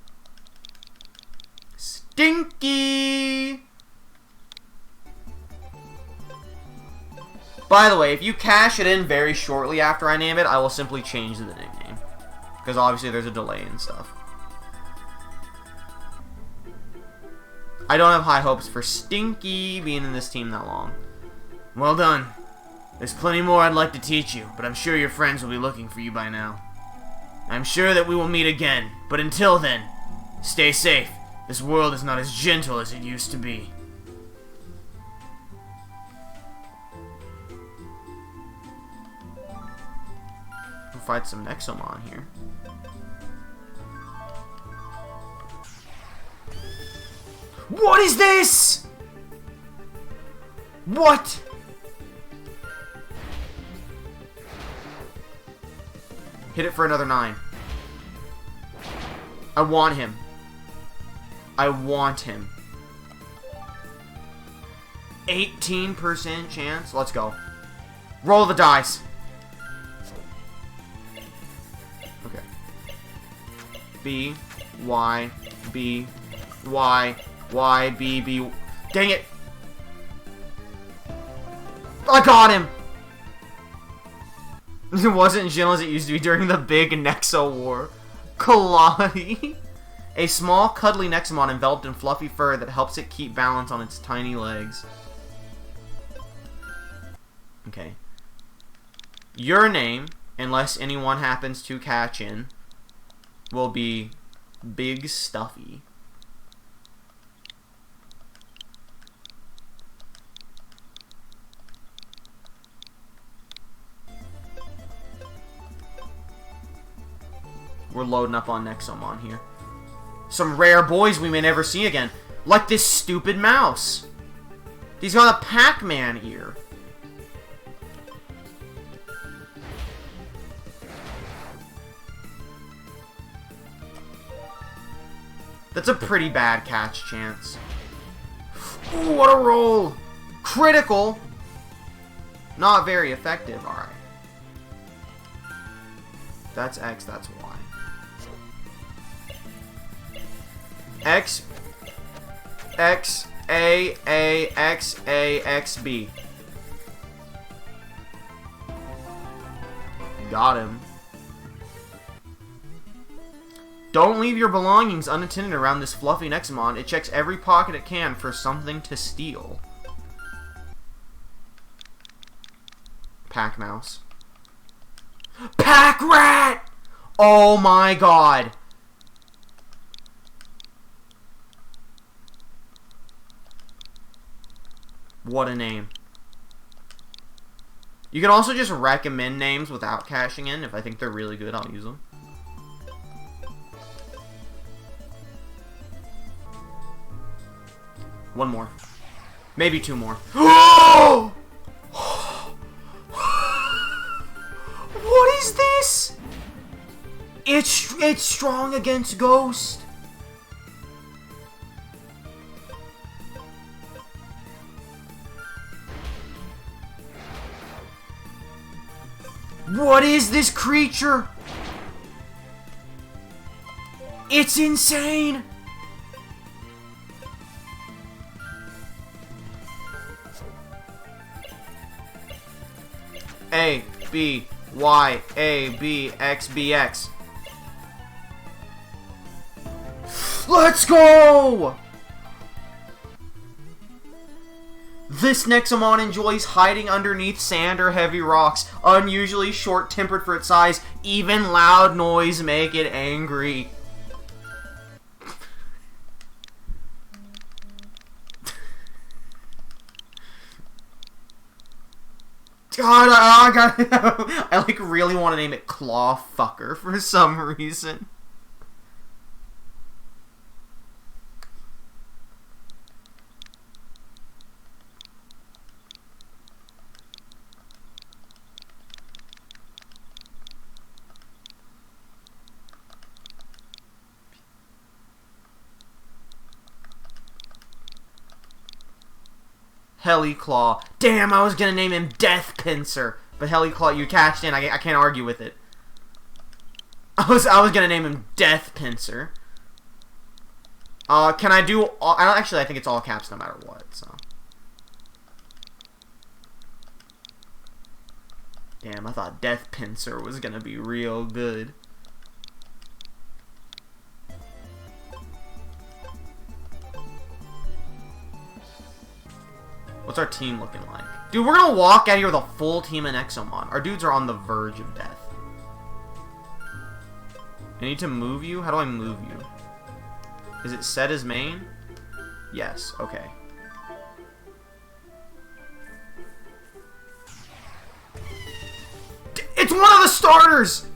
Stinky! By the way, if you cash it in very shortly after I name it, I will simply change the nickname. Because obviously there's a delay and stuff. I don't have high hopes for Stinky being in this team that long. Well done. There's plenty more I'd like to teach you, but I'm sure your friends will be looking for you by now. I'm sure that we will meet again, but until then, stay safe. This world is not as gentle as it used to be. We'll fight some Nexomon here. What is this? What? Hit it for another 9. I want him. I want him. 18% chance. Let's go. Roll the dice. Okay. B, Y, B, Y, Y, B, B. Dang it. I got him. It wasn't as gentle as it used to be during the big Nexo War. Kalani. A small, cuddly Nexomon enveloped in fluffy fur that helps it keep balance on its tiny legs. Okay. Your name, unless anyone happens to catch in, will be Big Stuffy. We're loading up on Nexomon here. Some rare boys we may never see again. Like this stupid mouse. He's got a Pac-Man ear. That's a pretty bad catch chance. Ooh, what a roll! Critical! Not very effective, alright. That's X, that's Y. X, X, A, X, A, X, B. Got him. Don't leave your belongings unattended around this fluffy Nexomon. It checks every pocket it can for something to steal. Pack mouse. Pack rat! Oh my god. What a name. You can also just recommend names without cashing in. If I think they're really good, I'll use them. One more. Maybe two more. Oh! What is this? It's strong against Ghost. What is this creature? It's insane. A, B, Y, A, B, X, B, X. Let's go! This Nexomon enjoys hiding underneath sand or heavy rocks. Unusually short-tempered for its size. Even loud noise make it angry. God, I like really want to name it Claw Fucker for some reason. Heliclaw. Damn, I was gonna name him Death Pincer. But Heliclaw, you cashed in. I can't argue with it. I was gonna name him Death Pincer. Can I do all, I think it's all caps no matter what, so. Damn, I thought Death Pincer was gonna be real good. What's our team looking like? Dude, we're gonna walk out here with a full team of Nexomon. Our dudes are on the verge of death. I need to move you? How do I move you? Is it set as main? Yes, okay. It's one of the starters!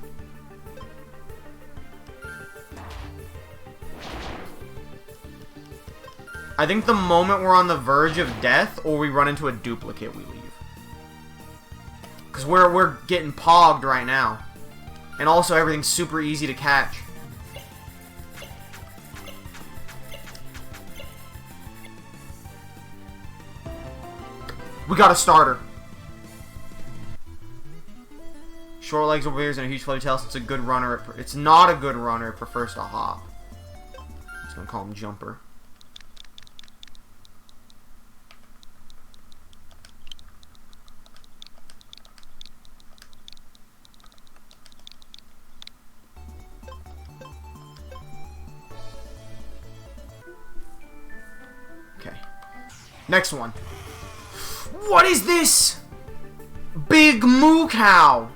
I think the moment we're on the verge of death or we run into a duplicate, we leave. Because we're getting pogged right now. And also everything's super easy to catch. We got a starter. Short legs over here and a huge floaty tail. So it's a good runner. It's not a good runner. It prefers to hop. I'm just gonna call him Jumper. Okay. Next one. What is this? big moo cow.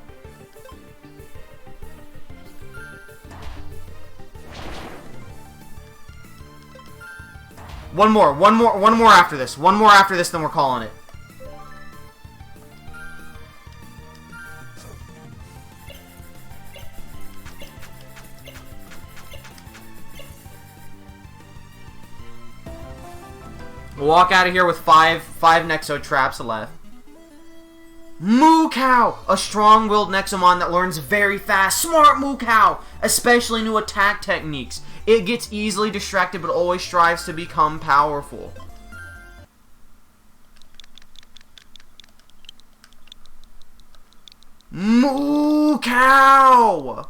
One more after this. One more after this, then we're calling it. We'll walk out of here with five Nexo traps left. Moo Cow! A strong-willed Nexomon that learns very fast. Smart Moo Cow! Especially new attack techniques. It gets easily distracted but always strives to become powerful. Moo Cow!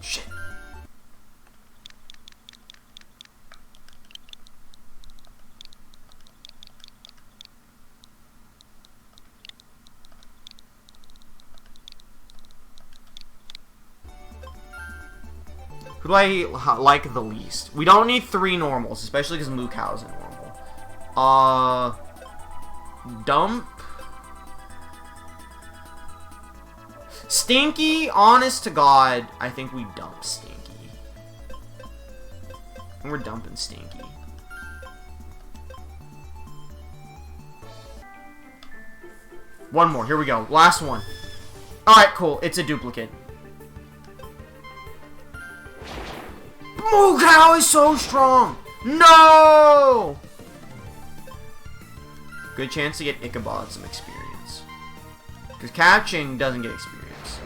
Shit. Who do I like the least? We don't need 3 normals, especially because Moo Cow's a normal. Dump? Stinky? Honest to God, I think we dump Stinky. And we're dumping Stinky. One more, here we go. Last one. Alright, cool. It's a duplicate. Moo Cow is so strong! No! Good chance to get Ichabod some experience. Because catching doesn't get experience.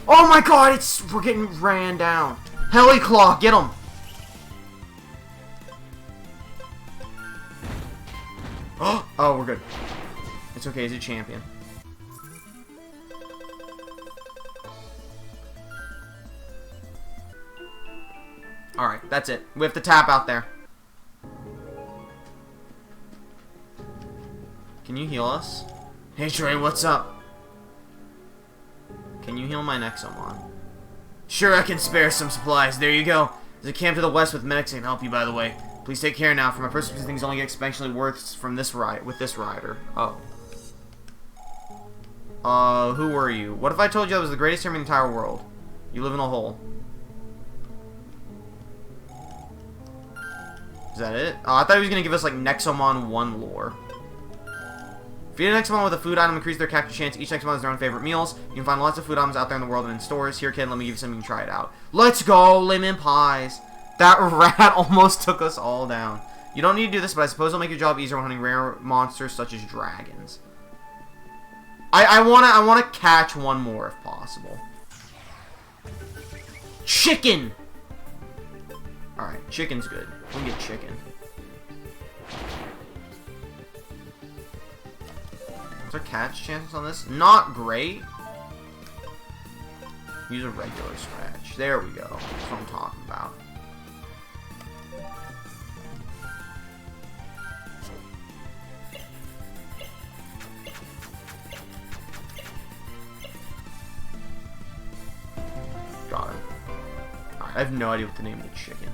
Oh my god, we're getting ran down. Heliclaw, get him! Oh, we're good. It's okay, he's a champion. Alright, that's it. We have to tap out there. Can you heal us? Hey Trey, what's up? Can you heal my Nexomon? Sure, I can spare some supplies. There you go. There's a camp to the west with medics that can help you, by the way. Please take care now. For my personal things only get exponentially worse from this ride with this rider. Oh. Who were you? What if I told you I was the greatest tamer in the entire world? You live in a hole. Is that it? Oh, I thought he was gonna give us like Nexomon 1 lore. Feed a Nexomon with a food item, increase their capture chance. Each Nexomon has their own favorite meals. You can find lots of food items out there in the world and in stores. Here, kid, let me give you something you can try it out. Let's go, lemon pies. That rat almost took us all down. You don't need to do this, but I suppose it'll make your job easier when hunting rare monsters such as dragons. I wanna catch one more if possible. Chicken. All right, chicken's good. We can get chicken. What's our catch chances on this? Not great. Use a regular scratch. There we go. That's what I'm talking about. Got him. Alright, I have no idea what the name of the chicken.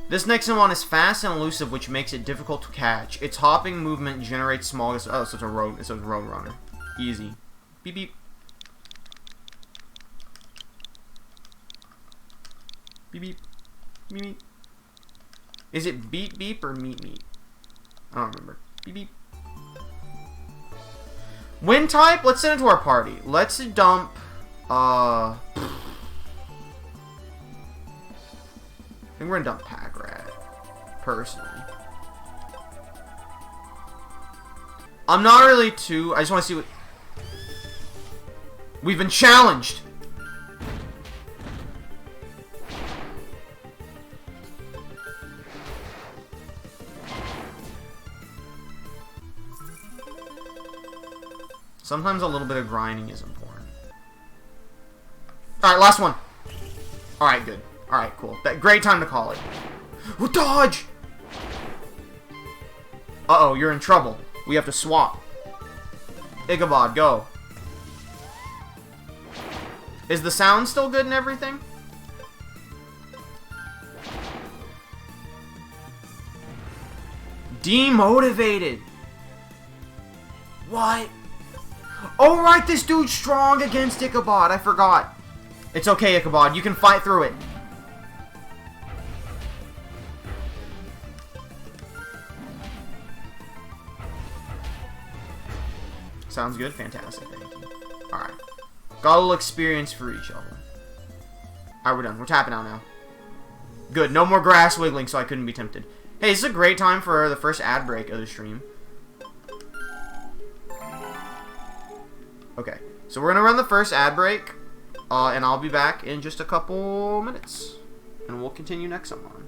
This Nexomon is fast and elusive, which makes it difficult to catch. Its hopping movement generates small... Oh, so it's a road runner. Easy. Beep beep. Beep beep. Beep beep. Is it beep beep or meep meep? I don't remember. Beep beep. Wind type? Let's send it to our party. Let's dump... I think we're gonna dump Packrat, personally. I'm not really too... I just want to see what... We've been challenged! Sometimes a little bit of grinding is important. Alright, last one! Alright, good. Alright, cool. Great time to call it. Oh, dodge! Uh-oh, you're in trouble. We have to swap. Ichabod, go. Is the sound still good and everything? Demotivated. What? Oh, right, this dude's strong against Ichabod. I forgot. It's okay, Ichabod. You can fight through it. Sounds good. Fantastic. Thank you. Alright. Got a little experience for each of them. Alright, we're done. We're tapping out now. Good. No more grass wiggling, so I couldn't be tempted. Hey, this is a great time for the first ad break of the stream. Okay. So we're going to run the first ad break. And I'll be back in just a couple minutes. And we'll continue Nexomon.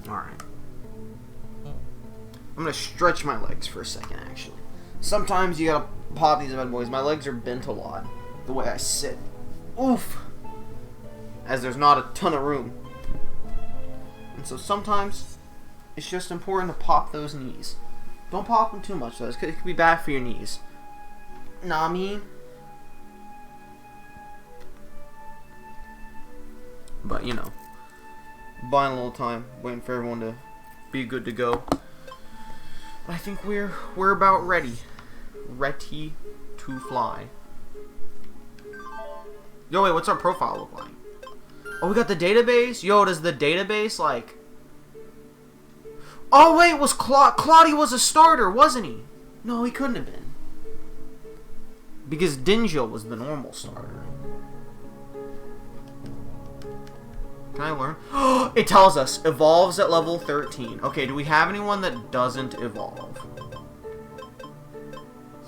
Alright. I'm gonna stretch my legs for a second, actually. Sometimes you gotta pop these bad boys. My legs are bent a lot. The way I sit. Oof! As there's not a ton of room. And so sometimes it's just important to pop those knees. Don't pop them too much, though. It could be bad for your knees. Nah, I mean. But, you know. Buying a little time, waiting for everyone to be good to go. But I think we're about ready. Ready to fly. Yo, wait, what's our profile look like? Oh, we got the database? Yo, does the database, like... Oh, wait, was Claudia was a starter, wasn't he? No, he couldn't have been. Because Dingil was the normal starter. Can I learn? It tells us, evolves at level 13. Okay, do we have anyone that doesn't evolve?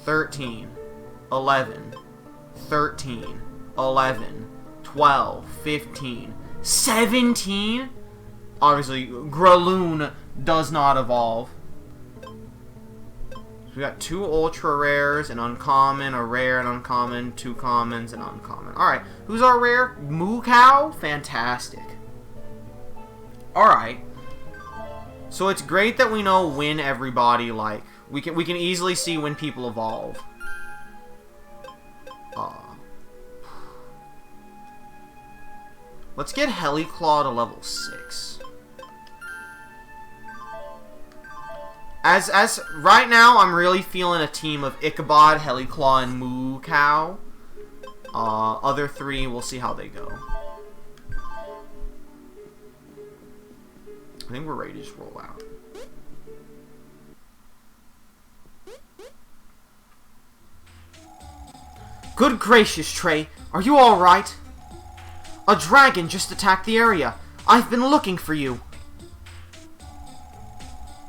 13, 11, 13, 11, 12, 15, 17? Obviously, Graloon does not evolve. So we got 2 ultra rares, an uncommon, a rare, an uncommon, 2 commons, an uncommon. Alright, who's our rare? Moo Cow? Fantastic. Alright. So it's great that we know when everybody, like, we can easily see when people evolve. Let's get Heliclaw to level 6. As right now, I'm really feeling a team of Ichabod, Heliclaw, and Moo Cow. Other 3, we'll see how they go. I think we're ready to just roll out. Good gracious, Trey. Are you alright? A dragon just attacked the area. I've been looking for you.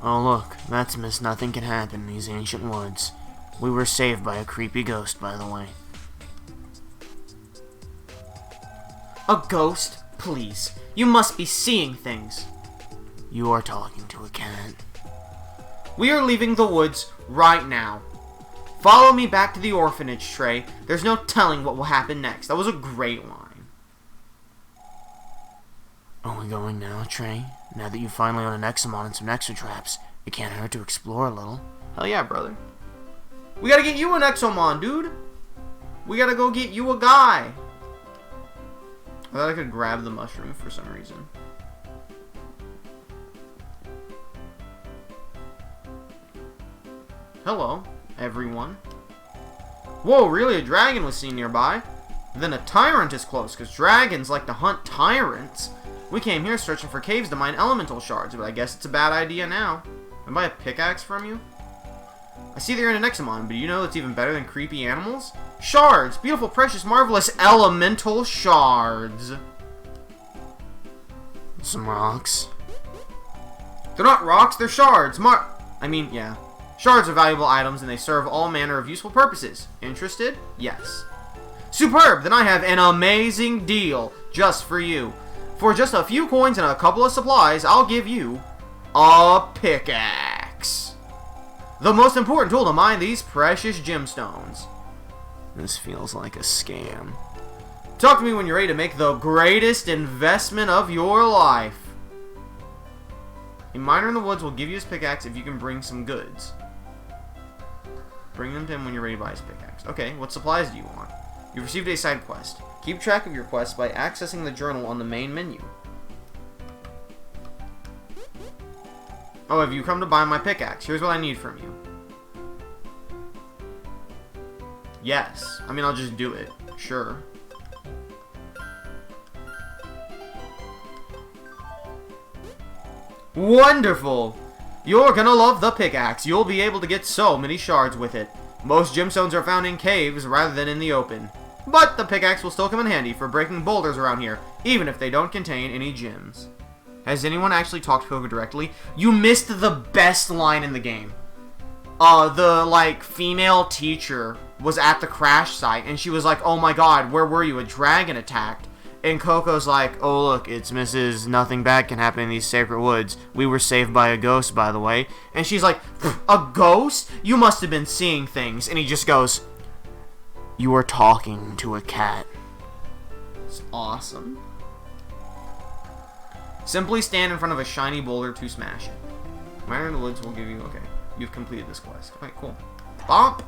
Oh look, that's Miss Nothing Can Happen in these ancient woods. We were saved by a creepy ghost, by the way. A ghost? Please. You must be seeing things. You are talking to a cat. We are leaving the woods right now. Follow me back to the orphanage, Trey. There's no telling what will happen next. That was a great line. Are we going now, Trey? Now that you finally own a Nexomon and some Nexotraps, it can't hurt to explore a little. Hell yeah, brother. We gotta get you a Nexomon, dude. We gotta go get you a guy. I thought I could grab the mushroom for some reason. Hello, everyone. Whoa, really? A dragon was seen nearby? Then a tyrant is close, because dragons like to hunt tyrants. We came here searching for caves to mine elemental shards, but I guess it's a bad idea now. Can I buy a pickaxe from you? I see that you're in a Nexomon, but do you know it's even better than creepy animals? Shards! Beautiful, precious, marvelous elemental shards! Some rocks. They're not rocks, they're shards! Yeah. Shards are valuable items, and they serve all manner of useful purposes. Interested? Yes. Superb! Then I have an amazing deal just for you. For just a few coins and a couple of supplies, I'll give you a pickaxe. The most important tool to mine these precious gemstones. This feels like a scam. Talk to me when you're ready to make the greatest investment of your life. A miner in the woods will give you his pickaxe if you can bring some goods. Bring them to him when you're ready to buy his pickaxe. Okay, what supplies do you want? You've received a side quest. Keep track of your quests by accessing the journal on the main menu. Oh, have you come to buy my pickaxe? Here's what I need from you. Yes. I mean, I'll just do it. Sure. Wonderful! You're gonna love the pickaxe. You'll be able to get so many shards with it. Most gemstones are found in caves rather than in the open. But the pickaxe will still come in handy for breaking boulders around here, even if they don't contain any gems. Has anyone actually talked to Coco directly? You missed the best line in the game. The, like, female teacher was at the crash site, and she was like, oh my god, where were you? A dragon attacked. And Coco's like, oh look, it's Mrs. Nothing Bad Can Happen in These Sacred Woods. We were saved by a ghost, by the way. And she's like, a ghost? You must have been seeing things. And he just goes, you were talking to a cat. It's awesome. Simply stand in front of a shiny boulder to smash it. Miner in the Woods will give you... Okay, you've completed this quest. Okay, cool. Bump!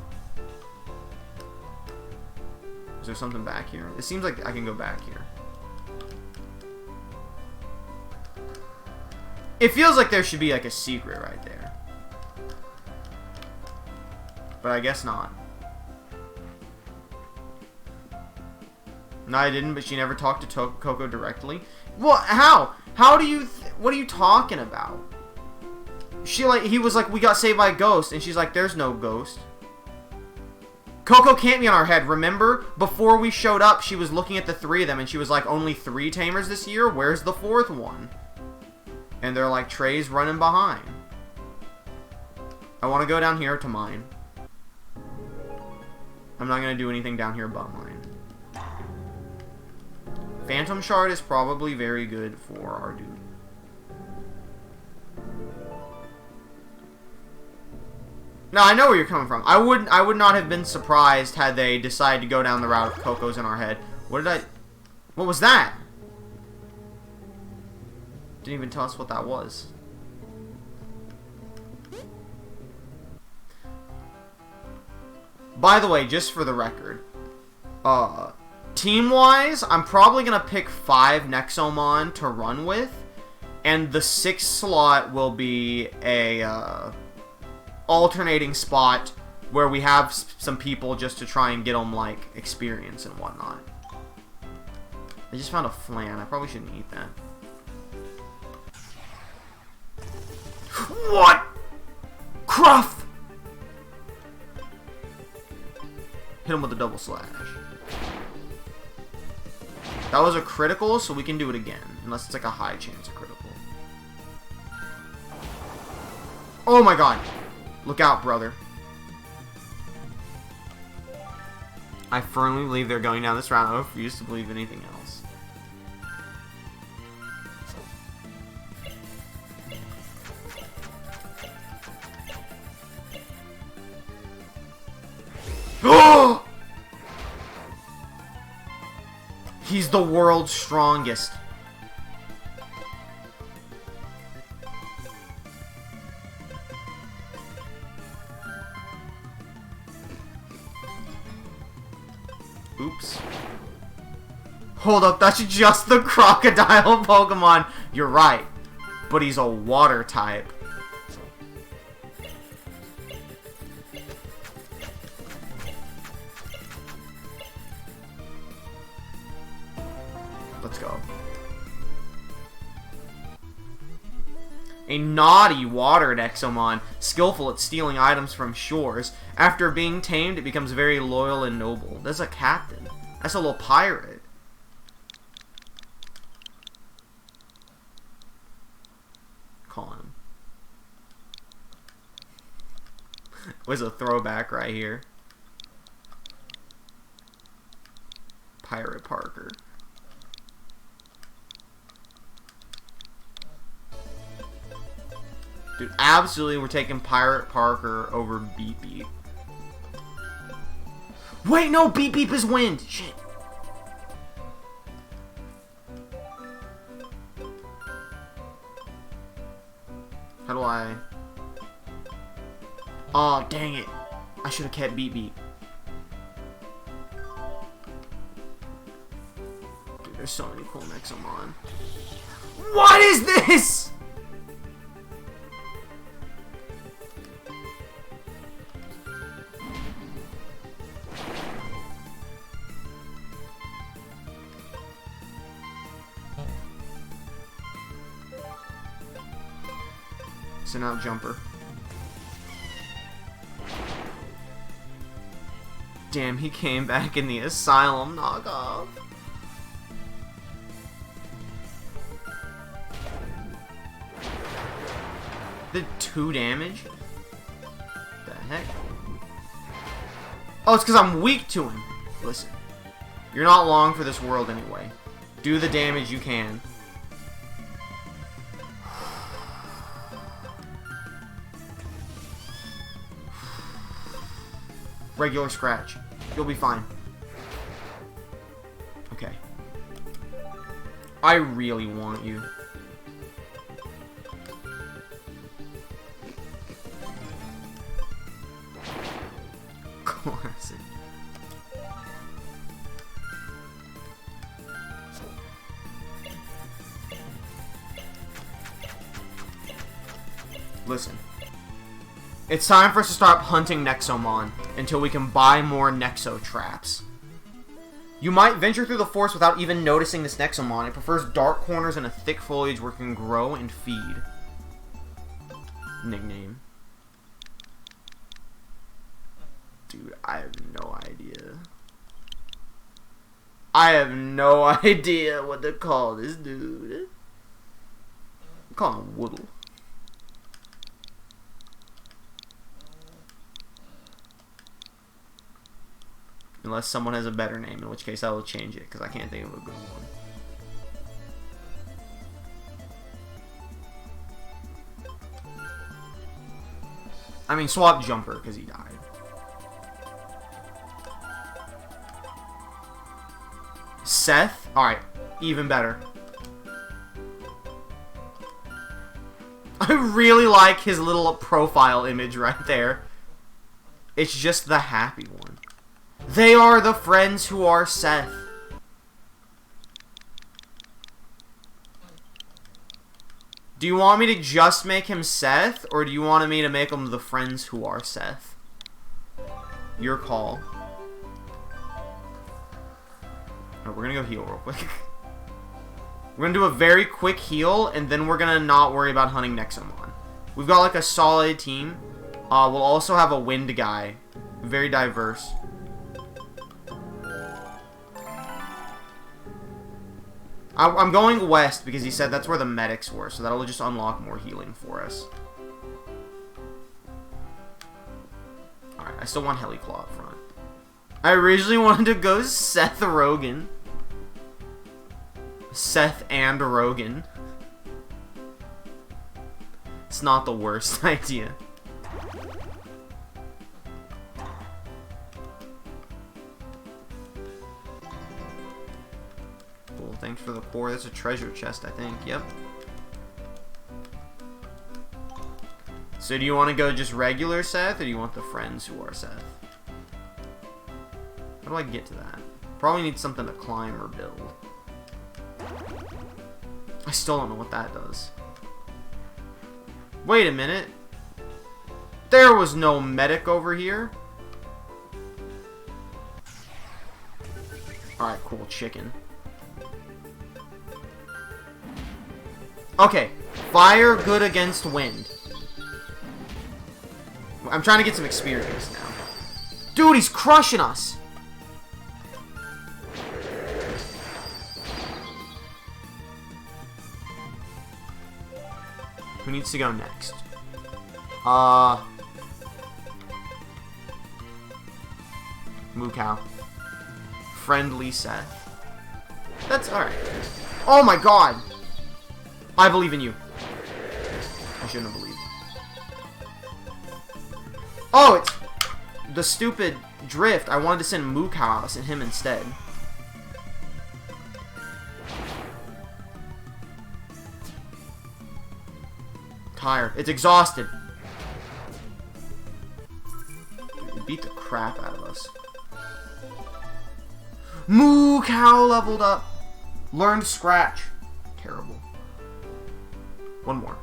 Is there something back here? It seems like I can go back here. It feels like there should be like a secret right there. But I guess not. No, I didn't, but she never talked to Coco directly. Well, how? How do you... what are you talking about? She like... He was like, we got saved by a ghost. And she's like, there's no ghost. Coco can't be on our head. Remember? Before we showed up, she was looking at the three of them. And she was like, only 3 tamers this year? Where's the 4th one? And they're like, Trey's running behind. I want to go down here to mine. I'm not going to do anything down here but mine. Phantom Shard is probably very good for our dude. No, I know where you're coming from. I would not have been surprised had they decided to go down the route of Coco's in our head. What was that? Didn't even tell us what that was. By the way, just for the record, team-wise, I'm probably going to pick 5 Nexomon to run with, and the 6th slot will be a alternating spot where we have some people just to try and get them, like, experience and whatnot. I just found a flan. I probably shouldn't eat that. What? Cruff! Hit him with a double slash. That was a critical, so we can do it again. Unless it's like a high chance of critical. Oh my god. Look out, brother. I firmly believe they're going down this route. I refuse to believe anything else. Oh! He's the world's strongest. Oops. Hold up, that's just the crocodile Pokemon. You're right. But he's a water type. Let's go. A naughty water Nexomon, skillful at stealing items from shores. After being tamed, it becomes very loyal and noble. That's a captain. That's a little pirate. Call him. Was a throwback right here. Pirate Parker. Dude, absolutely, we're taking Pirate Parker over Beep Beep. Wait, no, Beep Beep is wind. Shit. How do I... Oh, dang it. I should have kept Beep Beep. There's so many cool Nexomon. What is this? So now Jumper. Damn, he came back in the asylum knockoff. Did 2 damage? The heck? Oh, it's because I'm weak to him. Listen, you're not long for this world anyway. Do the damage you can. Regular scratch. You'll be fine. Okay. I really want you. Classic. Listen. It's time for us to start hunting Nexomon until we can buy more Nexo traps. You might venture through the forest without even noticing this Nexomon. It prefers dark corners and a thick foliage where it can grow and feed. Nickname. Dude, I have no idea. I have no idea what to call this dude. I'm calling him Woodle. Unless someone has a better name, in which case I will change it, because I can't think of a good one. I mean, swap Jumper, because he died. Seth? Alright, even better. I really like his little profile image right there. It's just the happy one. They are the friends who are Seth. Do you want me to just make him Seth, or do you want me to make him the friends who are Seth? Your call. Oh, we're gonna go heal real quick. We're gonna do a very quick heal, and then we're gonna not worry about hunting Nexomon. We've got like a solid team. We'll also have a wind guy. Very diverse. I'm going west because he said that's where the medics were, so that'll just unlock more healing for us. Alright, I still want Heliclaw up front. I originally wanted to go Seth Rogen. Seth and Rogen. It's not the worst idea. Cool, thanks for the core. That's a treasure chest, I think. Yep. So do you want to go just regular Seth, or do you want the friends who are Seth? How do I get to that? Probably need something to climb or build. I still don't know what that does. Wait a minute. There was no medic over here. Alright, cool. Chicken. Okay. Fire good against wind. I'm trying to get some experience now. Dude, he's crushing us! Who needs to go next? Moo Cow. Friendly Seth. That's alright. Oh my god! I believe in you. I shouldn't have believed. Oh, it's the stupid drift. I wanted to send Moo Cow. I sent him instead. Tired. It's exhausted. It beat the crap out of us. Moo Cow leveled up. Learned Scratch. Terrible. One more.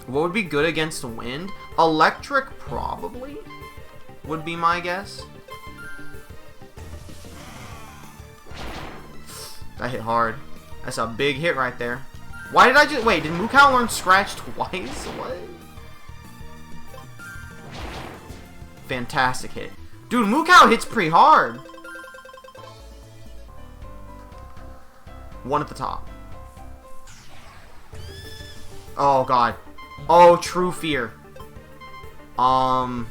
What would be good against wind? Electric, probably, would be my guess. That hit hard. That's a big hit right there. Why did I just... Wait, did Mukau learn Scratch twice? What? Fantastic hit. Dude, Mukau hits pretty hard. One at the top. Oh, God. Oh, true fear. You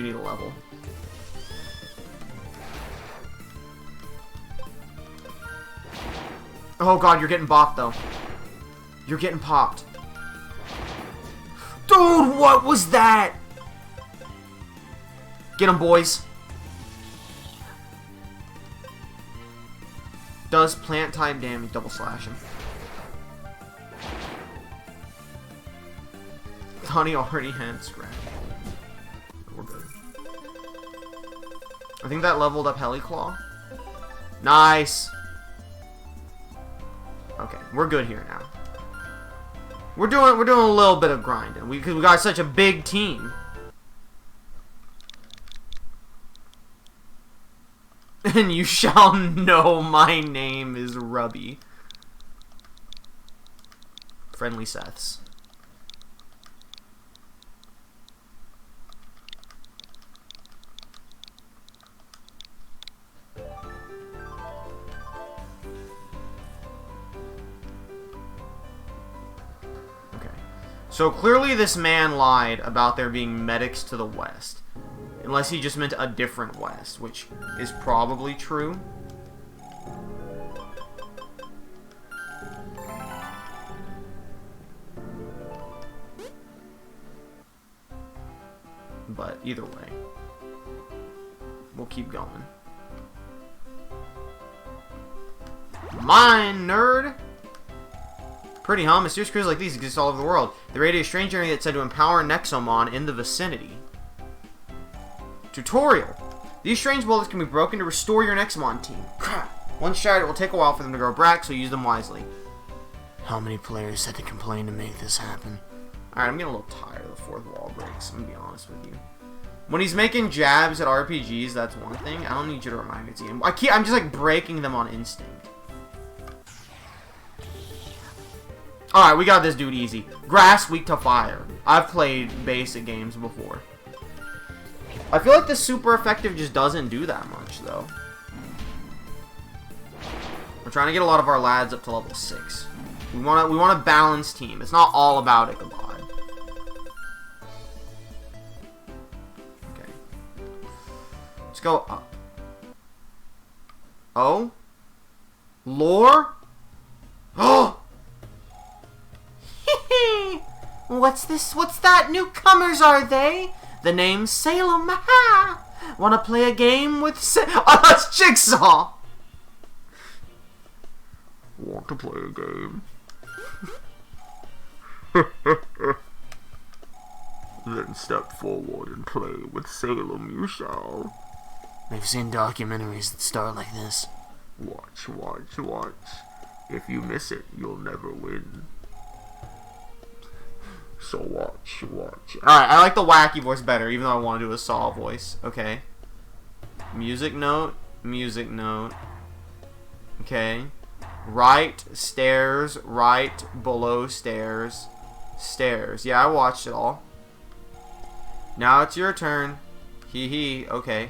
need a level. Oh, God, you're getting bopped, though. You're getting popped. Dude, what was that? Get him, boys. Does plant type damage. Double slash him. Thought he already had Scratch. We're good. I think that leveled up Heliclaw. Nice. Okay, we're good here now. We're doing a little bit of grinding because we got such a big team. And you shall know my name is Rubby. Friendly Seths. So clearly this man lied about there being medics to the west. Unless he just meant a different west, which is probably true. But either way, we'll keep going. Mine, nerd! Pretty, huh? Mysterious creatures like these exist all over the world. They radiate a strange energy that's said to empower Nexomon in the vicinity. Tutorial. These strange bullets can be broken to restore your Nexomon team. Once shattered, it will take a while for them to grow back, so use them wisely. How many players had to complain to make this happen? Alright, I'm getting a little tired of the fourth wall breaks, I'm gonna be honest with you. When he's making jabs at RPGs, that's one thing. I don't need you to remind me to him. I'm just like breaking them on instinct. Alright, we got this dude easy. Grass, weak to fire. I've played basic games before. I feel like the super effective just doesn't do that much, though. We're trying to get a lot of our lads up to level 6. We want a balanced team. It's not all about Ichabod. Okay. Let's go up. Oh? Lore? Oh! What's this? What's that? Newcomers, are they? The name's Salem. Ha! Wanna play a game with Oh, that's Jigsaw! Want to play a game? Then step forward and play with Salem you shall. I've seen documentaries that start like this. Watch, watch, watch. If you miss it, you'll never win. So watch, watch. Alright, I like the wacky voice better, even though I want to do a Saw voice. Okay. Music note. Music note. Okay. Right, stairs, right, below stairs, stairs. Yeah, I watched it all. Now it's your turn. Hee hee, okay.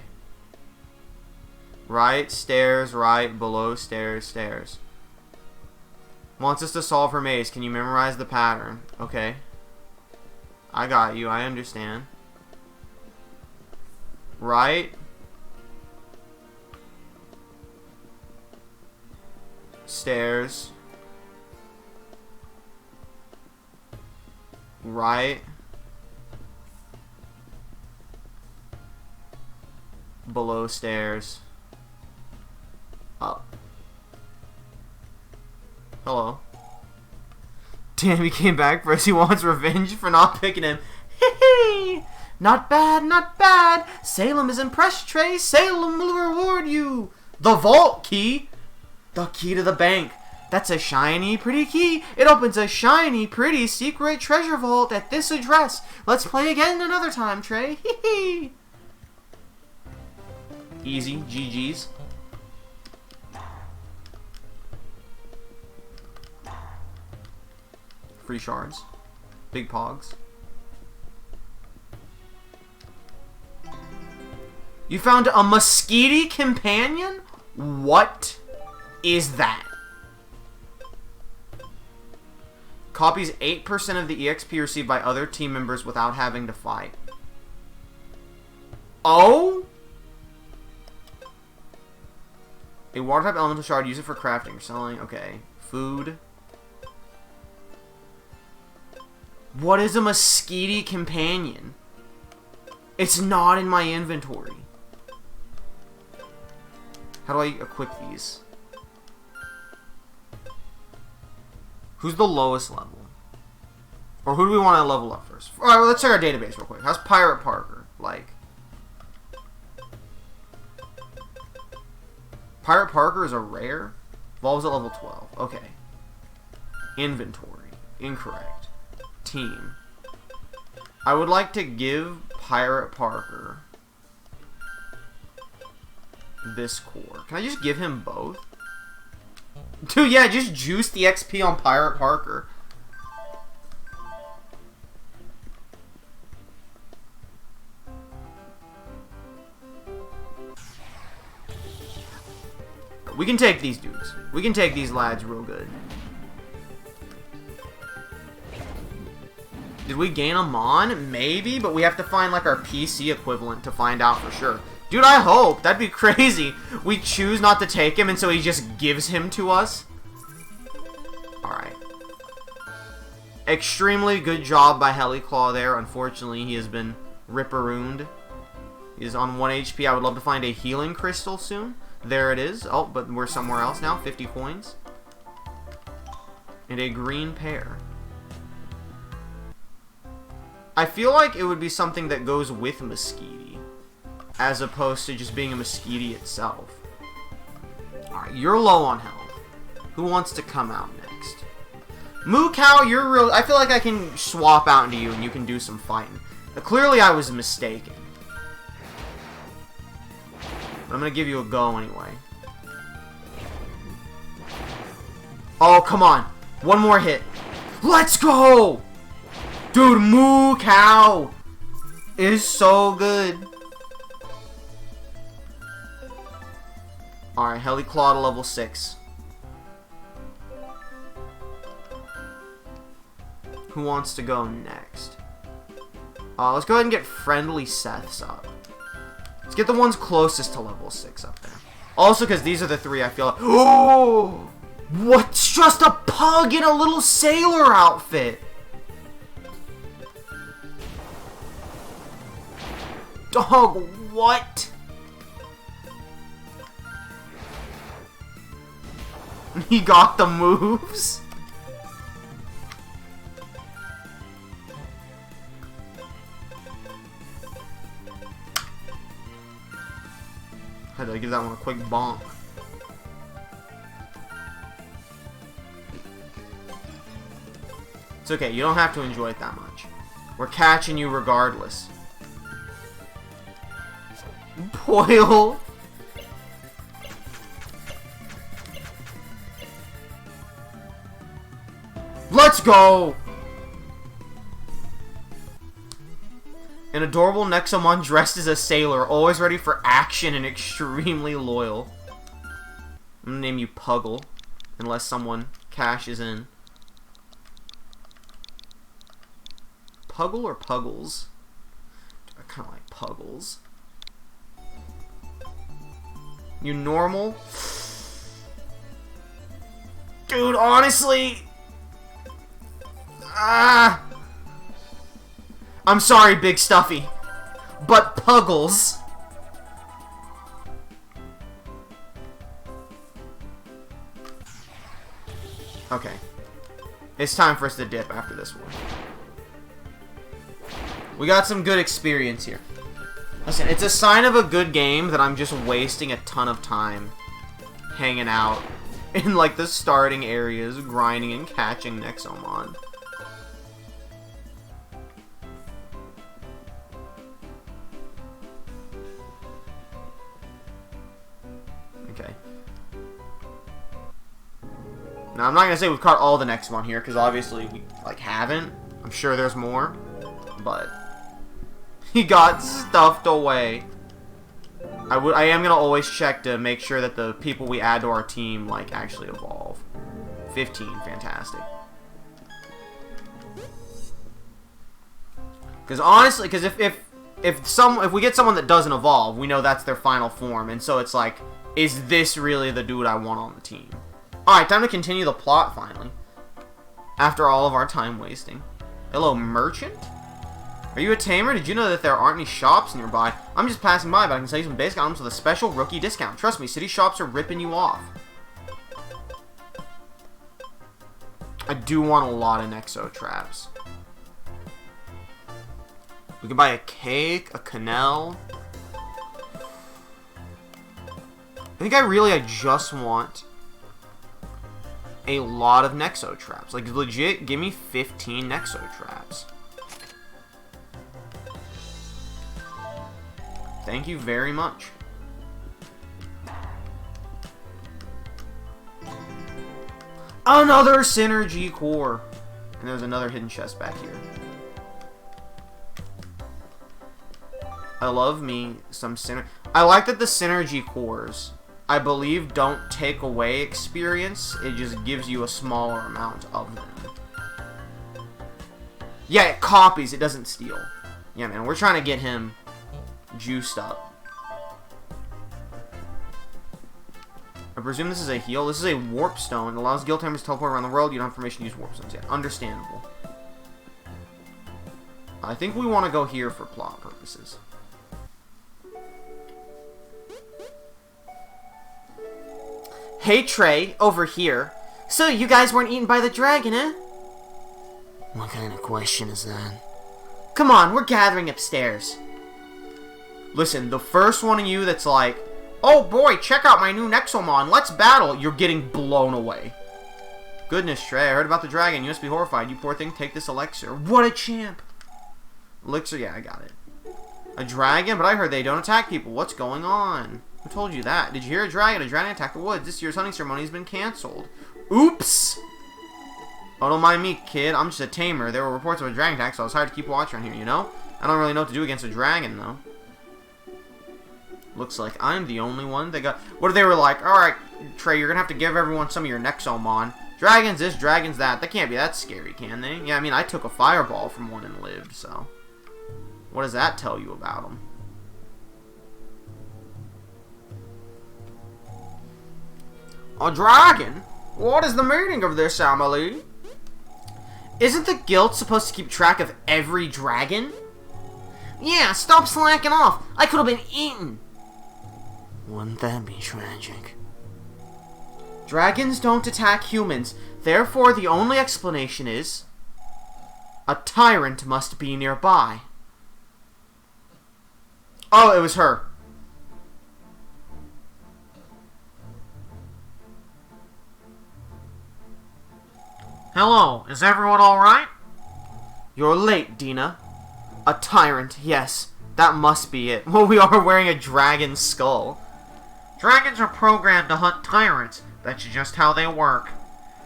Right, stairs, right, below stairs, stairs. Wants us to solve her maze. Can you memorize the pattern? Okay. I got you, I understand. Right. Stairs. Right. Below stairs. Up. Hello. Damn, he came back for us. He wants revenge for not picking him. Hee Not bad, not bad. Salem is impressed, Trey. Salem will reward you. The vault key. The key to the bank. That's a shiny, pretty key. It opens a shiny, pretty secret treasure vault at this address. Let's play again another time, Trey. Hee Easy, GG's. Free shards. Big pogs. You found a Mosquito companion? What is that? Copies 8% of the EXP received by other team members without having to fight. Oh? A water type elemental shard, use it for crafting or selling. Okay. Food. What is a Mosquito companion? It's not in my inventory. How do I equip these? Who's the lowest level? Or who do we want to level up first? Alright, well, let's check our database real quick. How's Pirate Parker? Like... Pirate Parker is a rare? Evolves at level 12. Okay. Inventory. Incorrect. Team. I would like to give Pirate Parker this core. Can I just give him both? Dude, yeah, just juice the XP on Pirate Parker. We can take these dudes. We can take these lads real good. Did we gain a Mon? Maybe, but we have to find like our PC equivalent to find out for sure. Dude, I hope. That'd be crazy. We choose not to take him, and so he just gives him to us. Alright. Extremely good job by Heliclaw there. Unfortunately, he has been ripperooned. He is on 1 HP. I would love to find a healing crystal soon. There it is. Oh, but we're somewhere else now. 50 coins. And a green pear. I feel like it would be something that goes with Mosquito, as opposed to just being a Mosquito itself. Alright, you're low on health. Who wants to come out next? Moo Cow, you're real... I feel like I can swap out into you and you can do some fighting. But clearly I was mistaken. But I'm gonna give you a go anyway. Oh, come on. One more hit. Let's go! Dude, Moo Cow is so good. Alright, Heliclaw to level 6. Who wants to go next? Let's go ahead and get Friendly Seth's up. Let's get the ones closest to level 6 up there. Also, because these are the 3 I feel like... Oh! What's just a pug in a little sailor outfit? Dog, what? He got the moves? Had to give that one a quick bonk. It's okay, you don't have to enjoy it that much. We're catching you regardless. Boil. Let's go! An adorable Nexomon dressed as a sailor, always ready for action and extremely loyal. I'm gonna name you Puggle, unless someone cashes in. Puggle or Puggles? I kinda like Puggles. You normal? Dude, honestly... I'm sorry, Big Stuffy, but Puggles. Okay. It's time for us to dip after this one. We got some good experience here. Listen, it's a sign of a good game that I'm just wasting a ton of time hanging out in, like, the starting areas, grinding and catching Nexomon. Okay. Now, I'm not gonna say we've caught all the Nexomon here, because obviously we, like, haven't. I'm sure there's more, but he got stuffed away. I am gonna always check to make sure that the people we add to our team, like, actually evolve. 15, fantastic. Because honestly, because if we get someone that doesn't evolve, we know that's their final form, and so it's like, is this really the dude I want on the team? Alright, time to continue the plot, finally. After all of our time wasting. Hello, merchant? Are you a tamer? Did you know that there aren't any shops nearby? I'm just passing by, but I can sell you some basic items with a special rookie discount. Trust me, city shops are ripping you off. I do want a lot of Nexo traps. We can buy a cake, a canal. I think I just want a lot of Nexo traps. Like, legit, give me 15 Nexo traps. Thank you very much. Another synergy core. And there's another hidden chest back here. I love me some synergy. I like that the synergy cores, I believe, don't take away experience. It just gives you a smaller amount of them. Yeah, it copies. It doesn't steal. Yeah, man. We're trying to get him juiced up. I presume this is a heal. This is a warp stone. It allows guild timers to teleport around the world. You don't have permission to use warp stones yet. Understandable. I think we want to go here for plot purposes. Hey Trey, over here. So you guys weren't eaten by the dragon, eh? What kind of question is that? Come on, we're gathering upstairs. Listen, the first one of you that's like, oh boy, check out my new Nexomon, let's battle, you're getting blown away. Goodness, Trey, I heard about the dragon. You must be horrified. You poor thing, take this elixir. What a champ. Elixir, yeah, I got it. A dragon? But I heard they don't attack people. What's going on? Who told you that? Did you hear a dragon? A dragon attacked the woods. This year's hunting ceremony has been cancelled. Oops! Oh, don't mind me, kid. I'm just a tamer. There were reports of a dragon attack, so I was hired to keep watch around here, you know? I don't really know what to do against a dragon, though. Looks like I'm the only one that got... What if they were like, alright, Trey, you're gonna have to give everyone some of your Nexomon. Dragons this, dragons that. They can't be that scary, can they? Yeah, I mean, I took a fireball from one and lived, so... What does that tell you about them? A dragon? What is the meaning of this, Amelie? Isn't the guild supposed to keep track of every dragon? Yeah, stop slacking off. I could have been eaten. Wouldn't that be tragic? Dragons don't attack humans. Therefore, the only explanation is... a tyrant must be nearby. Oh, it was her. Hello, is everyone alright? You're late, Dina. A tyrant, yes. That must be it. Well, we are wearing a dragon skull. Dragons are programmed to hunt tyrants. That's just how they work.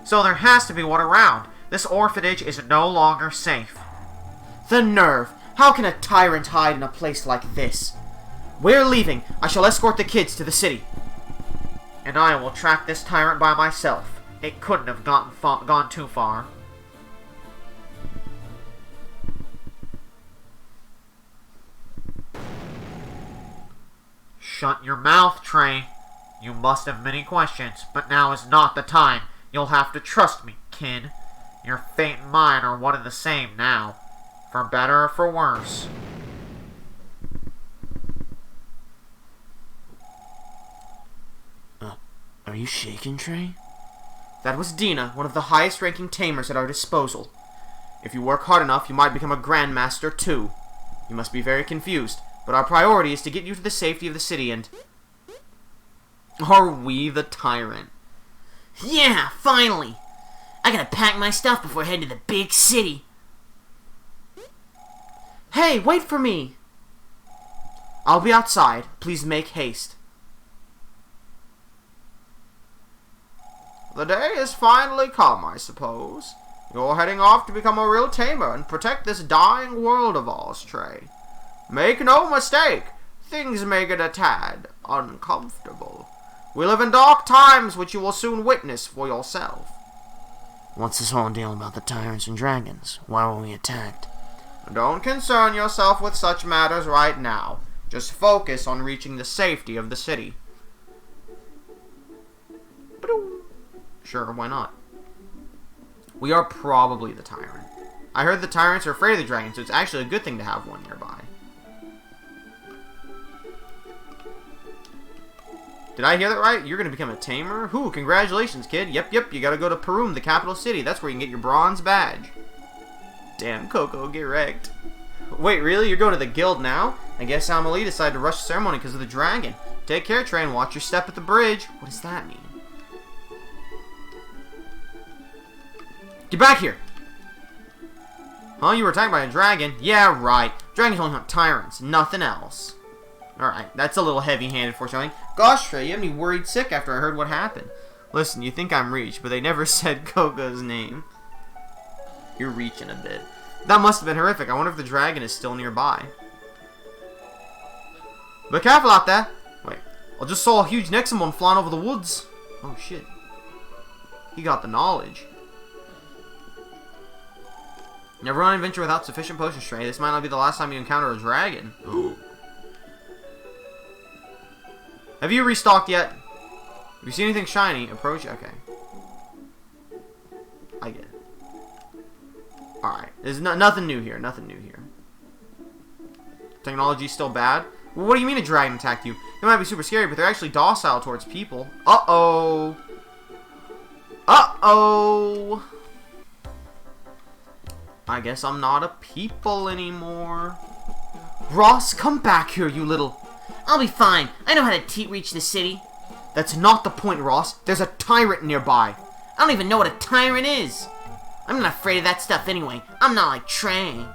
So there has to be one around. This orphanage is no longer safe. The nerve! How can a tyrant hide in a place like this? We're leaving. I shall escort the kids to the city. And I will track this tyrant by myself. It couldn't have gone too far. Shut your mouth, Trey. You must have many questions, but now is not the time. You'll have to trust me, kid. Your fate and mine are one and the same now. For better or for worse. Are you shaking, Trey? That was Dina, one of the highest ranking tamers at our disposal. If you work hard enough, you might become a grandmaster too. You must be very confused, but our priority is to get you to the safety of the city and... Are we the tyrant? Yeah, finally! I gotta pack my stuff before heading to the big city. Hey, wait for me! I'll be outside. Please make haste. The day is finally come, I suppose. You're heading off to become a real tamer and protect this dying world of ours, Trey. Make no mistake, things may get a tad uncomfortable. We live in dark times, which you will soon witness for yourself. What's this whole deal about the tyrants and dragons? Why were we attacked? Don't concern yourself with such matters right now. Just focus on reaching the safety of the city. Sure, why not? We are probably the tyrant. I heard the tyrants are afraid of the dragon, so it's actually a good thing to have one nearby. Did I hear that right? You're going to become a tamer? Whoo, congratulations, kid. Yep, you got to go to Perum, the capital city. That's where you can get your bronze badge. Damn, Coco, get wrecked. Wait, really? You're going to the guild now? I guess Amelie decided to rush the ceremony because of the dragon. Take care, Trey, and watch your step at the bridge. What does that mean? Get back here! Huh? You were attacked by a dragon? Yeah, right. Dragons only hunt tyrants, nothing else. Alright, that's a little heavy-handed foreshadowing. Gosh, Trey, you had me worried sick after I heard what happened. Listen, you think I'm Reach, but they never said Coco's name. You're reaching a bit. That must have been horrific. I wonder if the dragon is still nearby. Be careful out there! Wait, I just saw a huge Nexomon flying over the woods. Oh, shit. He got the knowledge. Never run an adventure without sufficient potions, Trey. This might not be the last time you encounter a dragon. Have you restocked yet? Have you seen anything shiny? Approach? Okay. I get it. Alright. There's nothing new here. Nothing new here. Technology's still bad? Well, what do you mean a dragon attacked you? They might be super scary, but they're actually docile towards people. Uh-oh. Uh-oh. I guess I'm not a people anymore. Ross, come back here, you little... I'll be fine. I know how to reach the city. That's not the point, Ross. There's a tyrant nearby. I don't even know what a tyrant is. I'm not afraid of that stuff anyway. I'm not like Trey.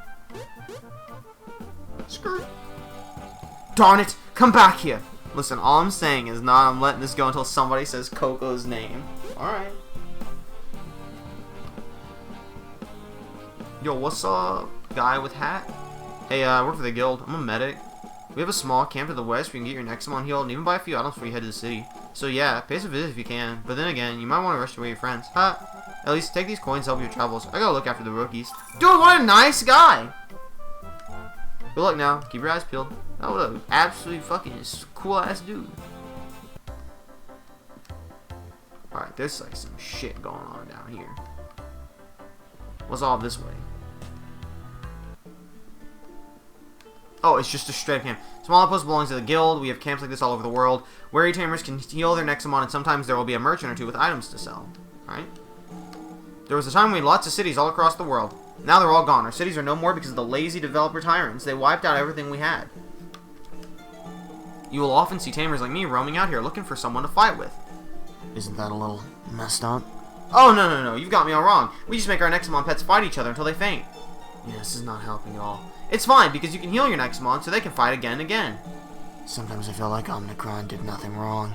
Skirt. Darn it. Come back here. Listen, all I'm saying is I'm letting this go until somebody says Coco's name. Alright. Yo, what's up, guy with hat? Hey, I work for the guild. I'm a medic. We have a small camp to the west where you can get your Nexomon healed and even buy a few items before you head to the city. So yeah, pay us a visit if you can. But then again, you might want to rush away your friends. Ha! At least take these coins to help your travels. I gotta look after the rookies. Dude, what a nice guy! Good luck now. Keep your eyes peeled. Oh, what a absolutely fucking cool-ass dude. Alright, there's like some shit going on down here. What's all this way? Oh, it's just a straight camp. Small outpost belongs to the guild. We have camps like this all over the world. Wary tamers can heal their Nexomon, and sometimes there will be a merchant or two with items to sell. Alright? There was a time we had lots of cities all across the world. Now they're all gone. Our cities are no more because of the lazy developer tyrants. They wiped out everything we had. You will often see tamers like me roaming out here looking for someone to fight with. Isn't that a little messed up? Oh, no. You've got me all wrong. We just make our Nexomon pets fight each other until they faint. Yeah, this is not helping at all. It's fine, because you can heal your Nexomon so they can fight again and again. Sometimes I feel like Omnicron did nothing wrong.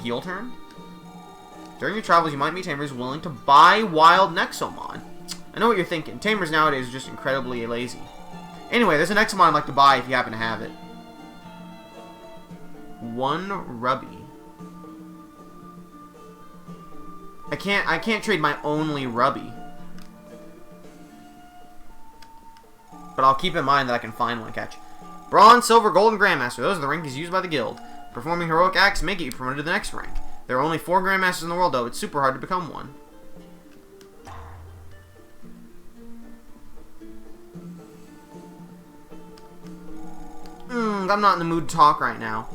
Heal turn? During your travels, you might meet tamers willing to buy wild Nexomon. I know what you're thinking. Tamers nowadays are just incredibly lazy. Anyway, there's a Nexomon I'd like to buy if you happen to have it. 1 Rubby. I can't trade my only Rubby. But I'll keep in mind that I can find one catch. Bronze, Silver, Gold, and Grandmaster. Those are the rankings used by the guild. Performing heroic acts may get you promoted to the next rank. There are only 4 Grandmasters in the world, though. It's super hard to become one. I'm not in the mood to talk right now.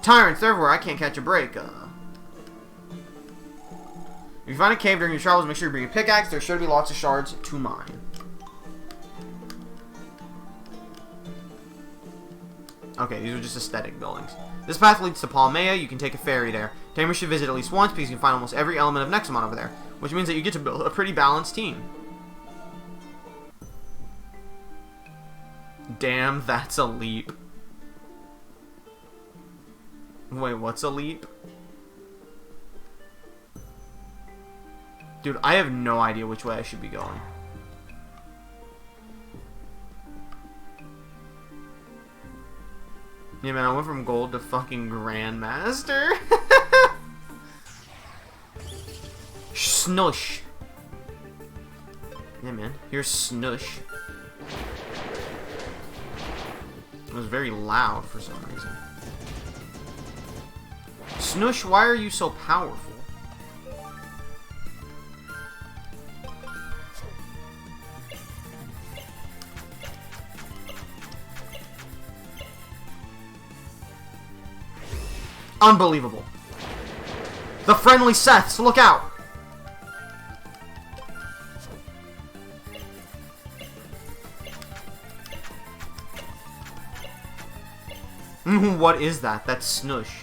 Tyrants, they're everywhere. I can't catch a break. If you find a cave during your travels, make sure you bring a pickaxe. There should be lots of shards to mine. Okay, these are just aesthetic buildings. This path leads to Palmea. You can take a ferry there. Tamers should visit at least once because you can find almost every element of Nexomon over there, which means that you get to build a pretty balanced team. Damn, that's a leap. Wait, what's a leap? Dude, I have no idea which way I should be going. Yeah, man, I went from gold to fucking Grandmaster. Snush. Yeah, man, here's Snush. It was very loud for some reason. Snush, why are you so powerful? Unbelievable. The friendly Seths, look out! What is that? That's Snush.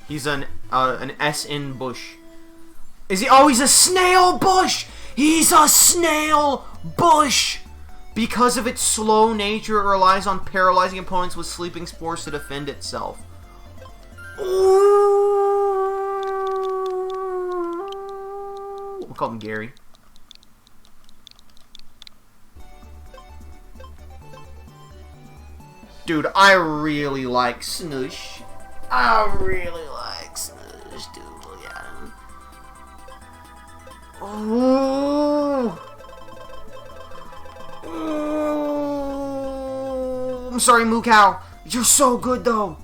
He's an S in bush. Is he? Oh, he's a snail bush! He's a snail bush! Because of its slow nature, it relies on paralyzing opponents with sleeping spores to defend itself. Ooh. We'll call him Gary. Dude, I really like Snush. I really like Snush, dude. Look at him. Ooh. I'm sorry, Moo Cow. You're so good, though.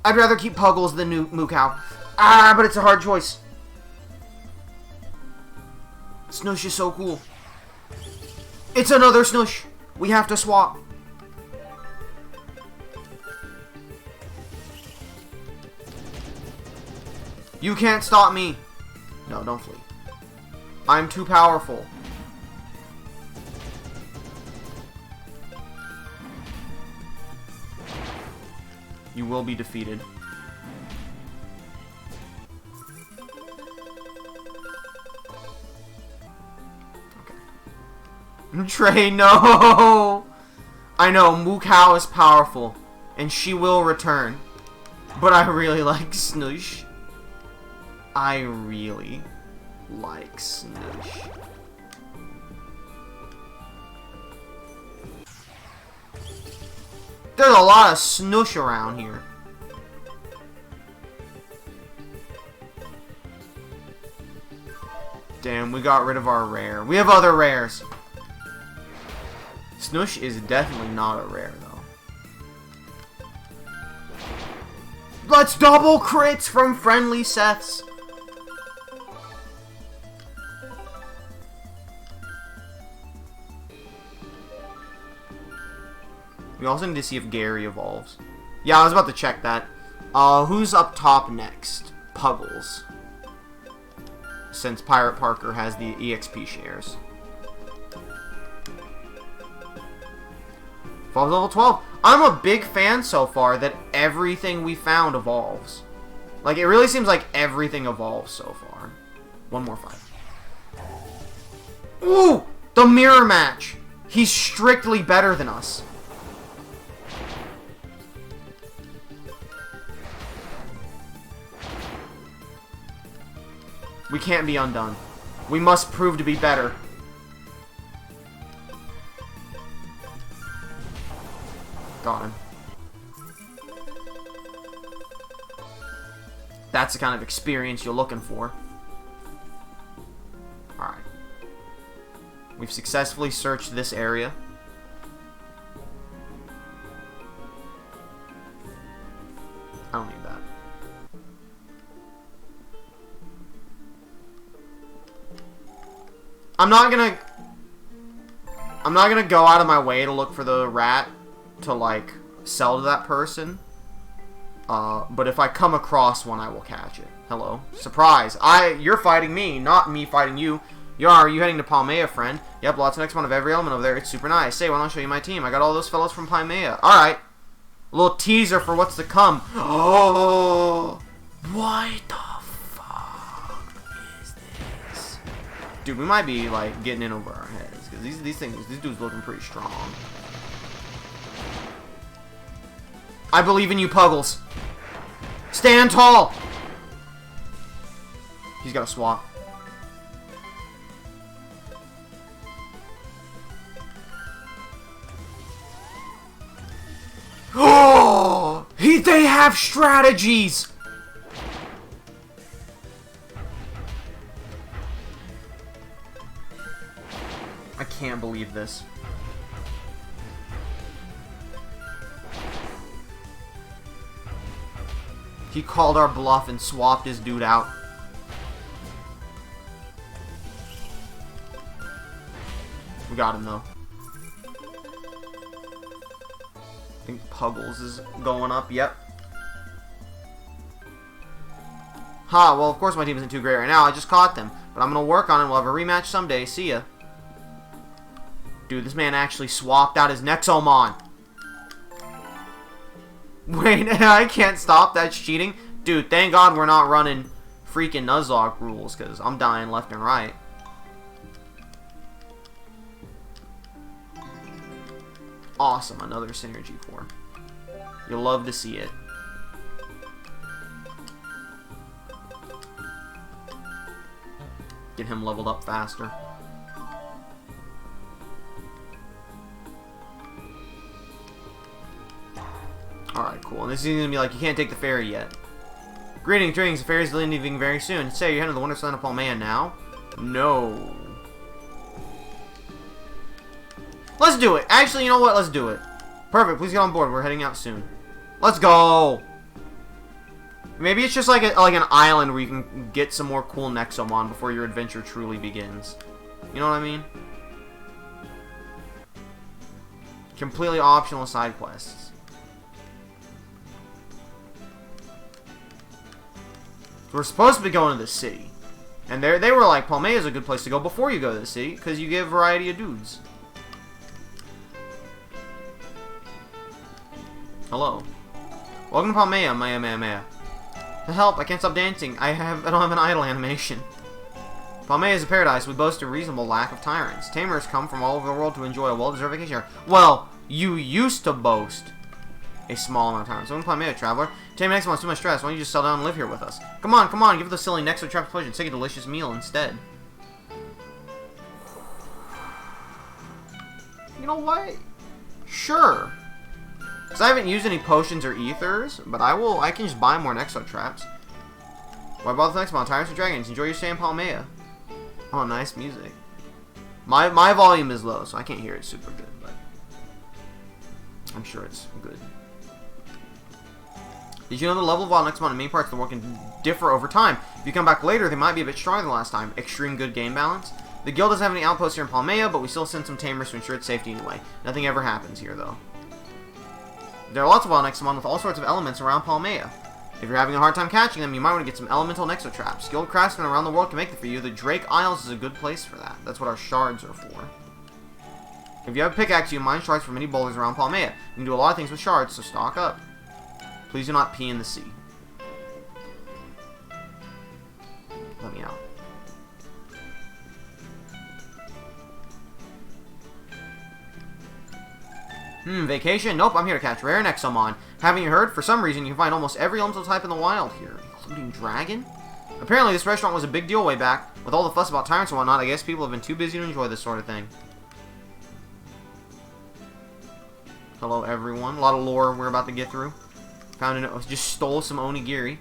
I'd rather keep Puggles than Moo Cow. Ah, but it's a hard choice. Snush is so cool. It's another Snush. We have to swap. You can't stop me. No, don't flee. I'm too powerful. You will be defeated. Okay. Trey, no! I know, Moo Cow is powerful, and she will return. But I really like Snush. I really like Snush. There's a lot of Snush around here. Damn, we got rid of our rare. We have other rares. Snush is definitely not a rare, though. Let's double crits from friendly Seths. We also need to see if Gary evolves. Yeah, I was about to check that. Who's up top next? Puggles. Since Pirate Parker has the EXP shares. Evolves level 12. I'm a big fan so far that everything we found evolves. Like, it really seems like everything evolves so far. One more fight. Ooh! The mirror match! He's strictly better than us. We can't be undone. We must prove to be better. Got him. That's the kind of experience you're looking for. Alright. We've successfully searched this area. I don't need that. I'm not gonna go out of my way to look for the rat to, like, sell to that person. But if I come across one, I will catch it. Hello. Surprise. You're fighting me, not me fighting you. Are you heading to Palmea, friend? Yep, lots of Nexomon of every element over there. It's super nice. Say, why don't I show you my team? I got all those fellows from Palmea. Alright. A little teaser for what's to come. Oh! What the fuck is this? Dude, we might be, like, getting in over our heads. Because these dudes looking pretty strong. I believe in you, Puggles. Stand tall! He's got a swap. Oh! They have strategies! I can't believe this. He called our bluff and swapped his dude out. We got him though. I think Puggles is going up. Yep. Ha, well of course my team isn't too great right now. I just caught them. But I'm going to work on it. We'll have a rematch someday. See ya. Dude, this man actually swapped out his Nexomon. Wait, I can't stop. That's cheating. Dude, thank God we're not running freaking Nuzlocke rules, because I'm dying left and right. Awesome, another synergy core. You'll love to see it. Get him leveled up faster. Alright, cool. And this is gonna be like, you can't take the ferry yet. Greetings, the ferry's leaving very soon. Say, you're heading to the Wonderland of Palmea now? No. Let's do it. Actually, you know what? Let's do it. Perfect. Please get on board. We're heading out soon. Let's go. Maybe it's just like an island where you can get some more cool Nexomon before your adventure truly begins. You know what I mean? Completely optional side quests. We're supposed to be going to the city. And they were like, Palmea is a good place to go before you go to the city, because you get a variety of dudes. Hello. Welcome to Palmea, Maya. To help, I can't stop dancing. I don't have an idle animation. Palmea is a paradise. We boast a reasonable lack of tyrants. Tamers come from all over the world to enjoy a well-deserved vacation here. Well, you used to boast a small amount of tyrants. So in Palmea, traveler. Tame Nexomon's too much stress. Why don't you just settle down and live here with us? Come on. Give the silly Nexo Trap potion. Take a delicious meal instead. You know what? Sure. Because I haven't used any potions or ethers, but I can just buy more Nexo Traps. Why bother with Nexomon? Tyrants and Dragons. Enjoy your stay in Palmea. Oh, nice music. My volume is low, so I can't hear it super good, but I'm sure it's good. Did you know the level of wild Nexomon in many parts of the world can differ over time? If you come back later, they might be a bit stronger than last time. Extreme good game balance. The guild doesn't have any outposts here in Palmea, but we still send some tamers to ensure its safety anyway. Nothing ever happens here, though. There are lots of wild Nexomon with all sorts of elements around Palmea. If you're having a hard time catching them, you might want to get some elemental Nexo Traps. Skilled craftsmen around the world can make them for you. The Drake Isles is a good place for that. That's what our shards are for. If you have a pickaxe, you mine shards from many boulders around Palmea. You can do a lot of things with shards, so stock up. Please do not pee in the sea. Let me out. Vacation? Nope, I'm here to catch rare Nexomon. Haven't you heard? For some reason, you can find almost every elemental type in the wild here, including dragon? Apparently, this restaurant was a big deal way back. With all the fuss about tyrants and whatnot, I guess people have been too busy to enjoy this sort of thing. Hello, everyone. A lot of lore we're about to get through. Just stole some onigiri.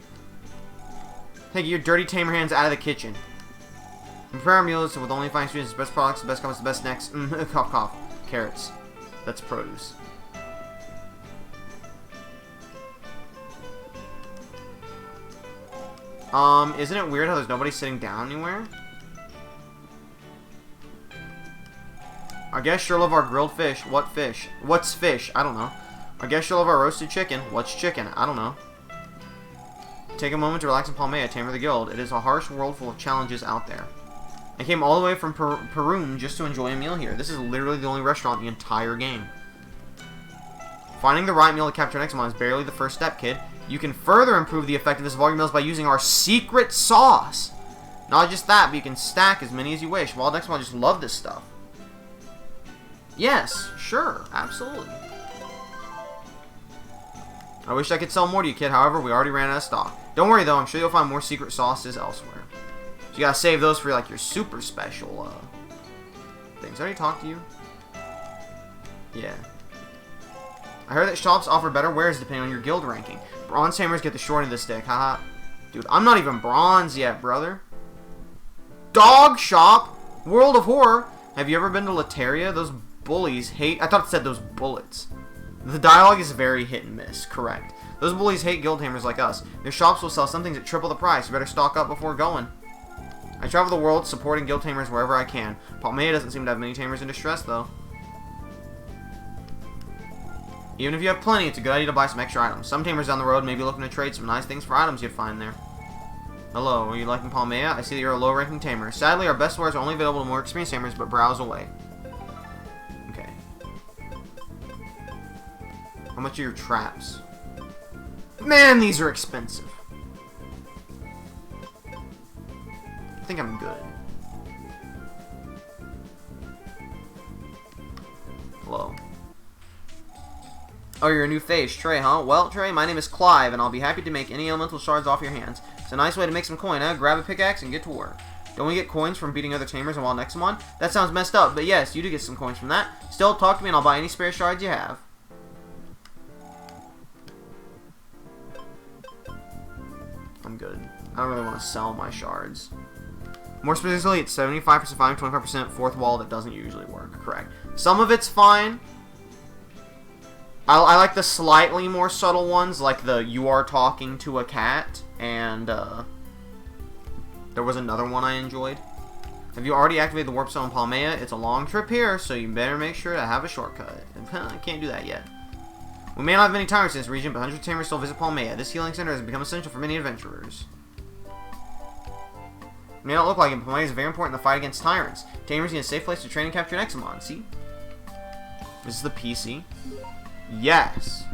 Take your dirty tamer hands out of the kitchen. Prepare meals with only fine ingredients, the best products, the best comments, the best snacks. Cough, cough. Carrots. That's produce. Isn't it weird how there's nobody sitting down anywhere? Our guests sure love our grilled fish. What fish? What's fish? I don't know. Our guests sure love our roasted chicken. What's chicken? I don't know. Take a moment to relax in Palmea, Tamer the Guild. It is a harsh world full of challenges out there. I came all the way from Perun just to enjoy a meal here. This is literally the only restaurant in the entire game. Finding the right meal to capture Nexomon is barely the first step, kid. You can further improve the effectiveness of all your meals by using our secret sauce. Not just that, but you can stack as many as you wish. Wild Nexomon just love this stuff. Yes, sure, absolutely. I wish I could sell more to you, kid. However, we already ran out of stock. Don't worry, though. I'm sure you'll find more secret sauces elsewhere. So you gotta save those for, like, your super special, things. Did I already talk to you? Yeah. I heard that shops offer better wares depending on your guild ranking. Bronze Tamers get the short end of the stick. Haha. Dude, I'm not even bronze yet, brother. Dog shop! World of Horror! Have you ever been to Lateria? Those bullies hate... I thought it said those bullets. The dialogue is very hit and miss. Correct. Those bullies hate guild tamers like us. Their shops will sell some things at triple the price. You better stock up before going. I travel the world supporting guild tamers wherever I can. Palmea doesn't seem to have many tamers in distress, though. Even if you have plenty, it's a good idea to buy some extra items. Some tamers down the road may be looking to trade some nice things for items you'd find there. Hello, are you liking Palmea? I see that you're a low-ranking tamer. Sadly, our best wares are only available to more experienced tamers, but browse away. Okay. How much are your traps? Man, these are expensive. I think I'm good. Hello. Oh, you're a new face. Trey, huh? Well, Trey, my name is Clive, and I'll be happy to make any elemental shards off your hands. It's a nice way to make some coin, huh? Grab a pickaxe and get to work. Don't we get coins from beating other tamers in Wild Nexomon? That sounds messed up, but yes, you do get some coins from that. Still, talk to me and I'll buy any spare shards you have. I'm good. I don't really want to sell my shards. More specifically, it's 75% fine, 25% fourth wall that doesn't usually work. Correct. Some of it's fine. I like the slightly more subtle ones, like the you are talking to a cat, and there was another one I enjoyed. Have you already activated the warp cell in Palmea? It's a long trip here, so you better make sure to have a shortcut. I can't do that yet. We may not have many timers in this region, but hundreds of tamers still visit Palmea. This healing center has become essential for many adventurers. It may not look like it, but Palmea is very important in the fight against tyrants. Tamers need a safe place to train and capture Nexomon. See? This is the PC. Yes.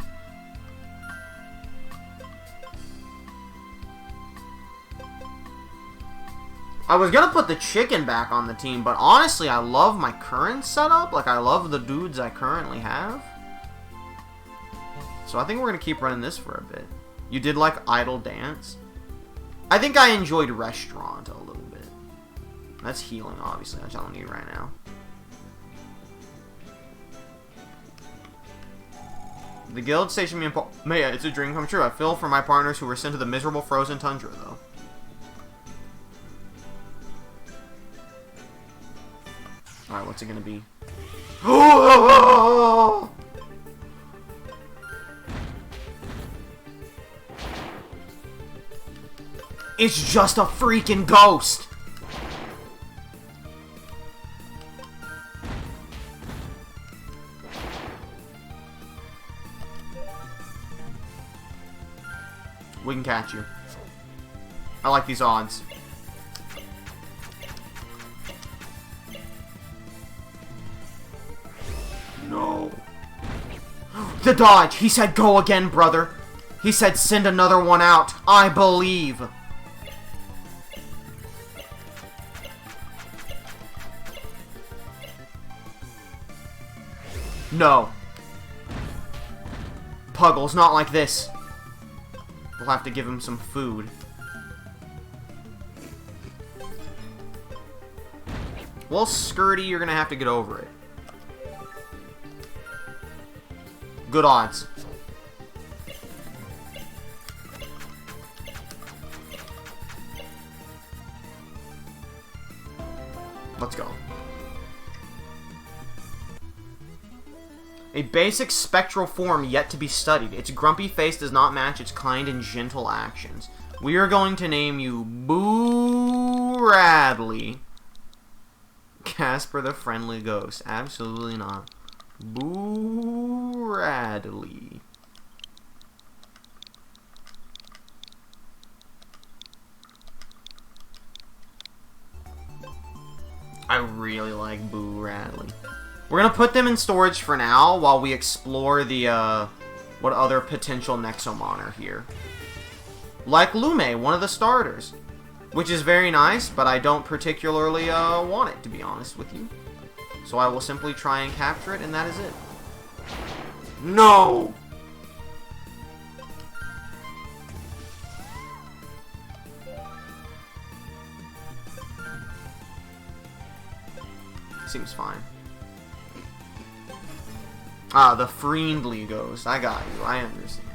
I was gonna put the chicken back on the team, but honestly, I love my current setup. Like, I love the dudes I currently have. So I think we're gonna keep running this for a bit. You did like Idle Dance? I think I enjoyed Restaurant a little bit. That's healing, obviously, which I don't need right now. The guild stationed me in Palmea. It's a dream come true. I feel for my partners who were sent to the miserable frozen tundra, though. Alright, what's it gonna be? It's just a freaking ghost! We can catch you. I like these odds. No. The dodge! He said go again, brother. He said send another one out. I believe. No. Puggles, not like this. We'll have to give him some food. Well, Skirty, you're gonna have to get over it. Good odds. Let's go. A basic spectral form yet to be studied. Its grumpy face does not match its kind and gentle actions. We are going to name you Boo Radley. Casper the Friendly Ghost. Absolutely not. Boo Radley. really like Boo Radley. We're gonna put them in storage for now while we explore the, what other potential Nexomon are here. Like Lume, one of the starters. Which is very nice, but I don't particularly, want it, to be honest with you. So I will simply try and capture it, and that is it. No! Seems fine. Ah, the friendly ghost. I got you. I understand.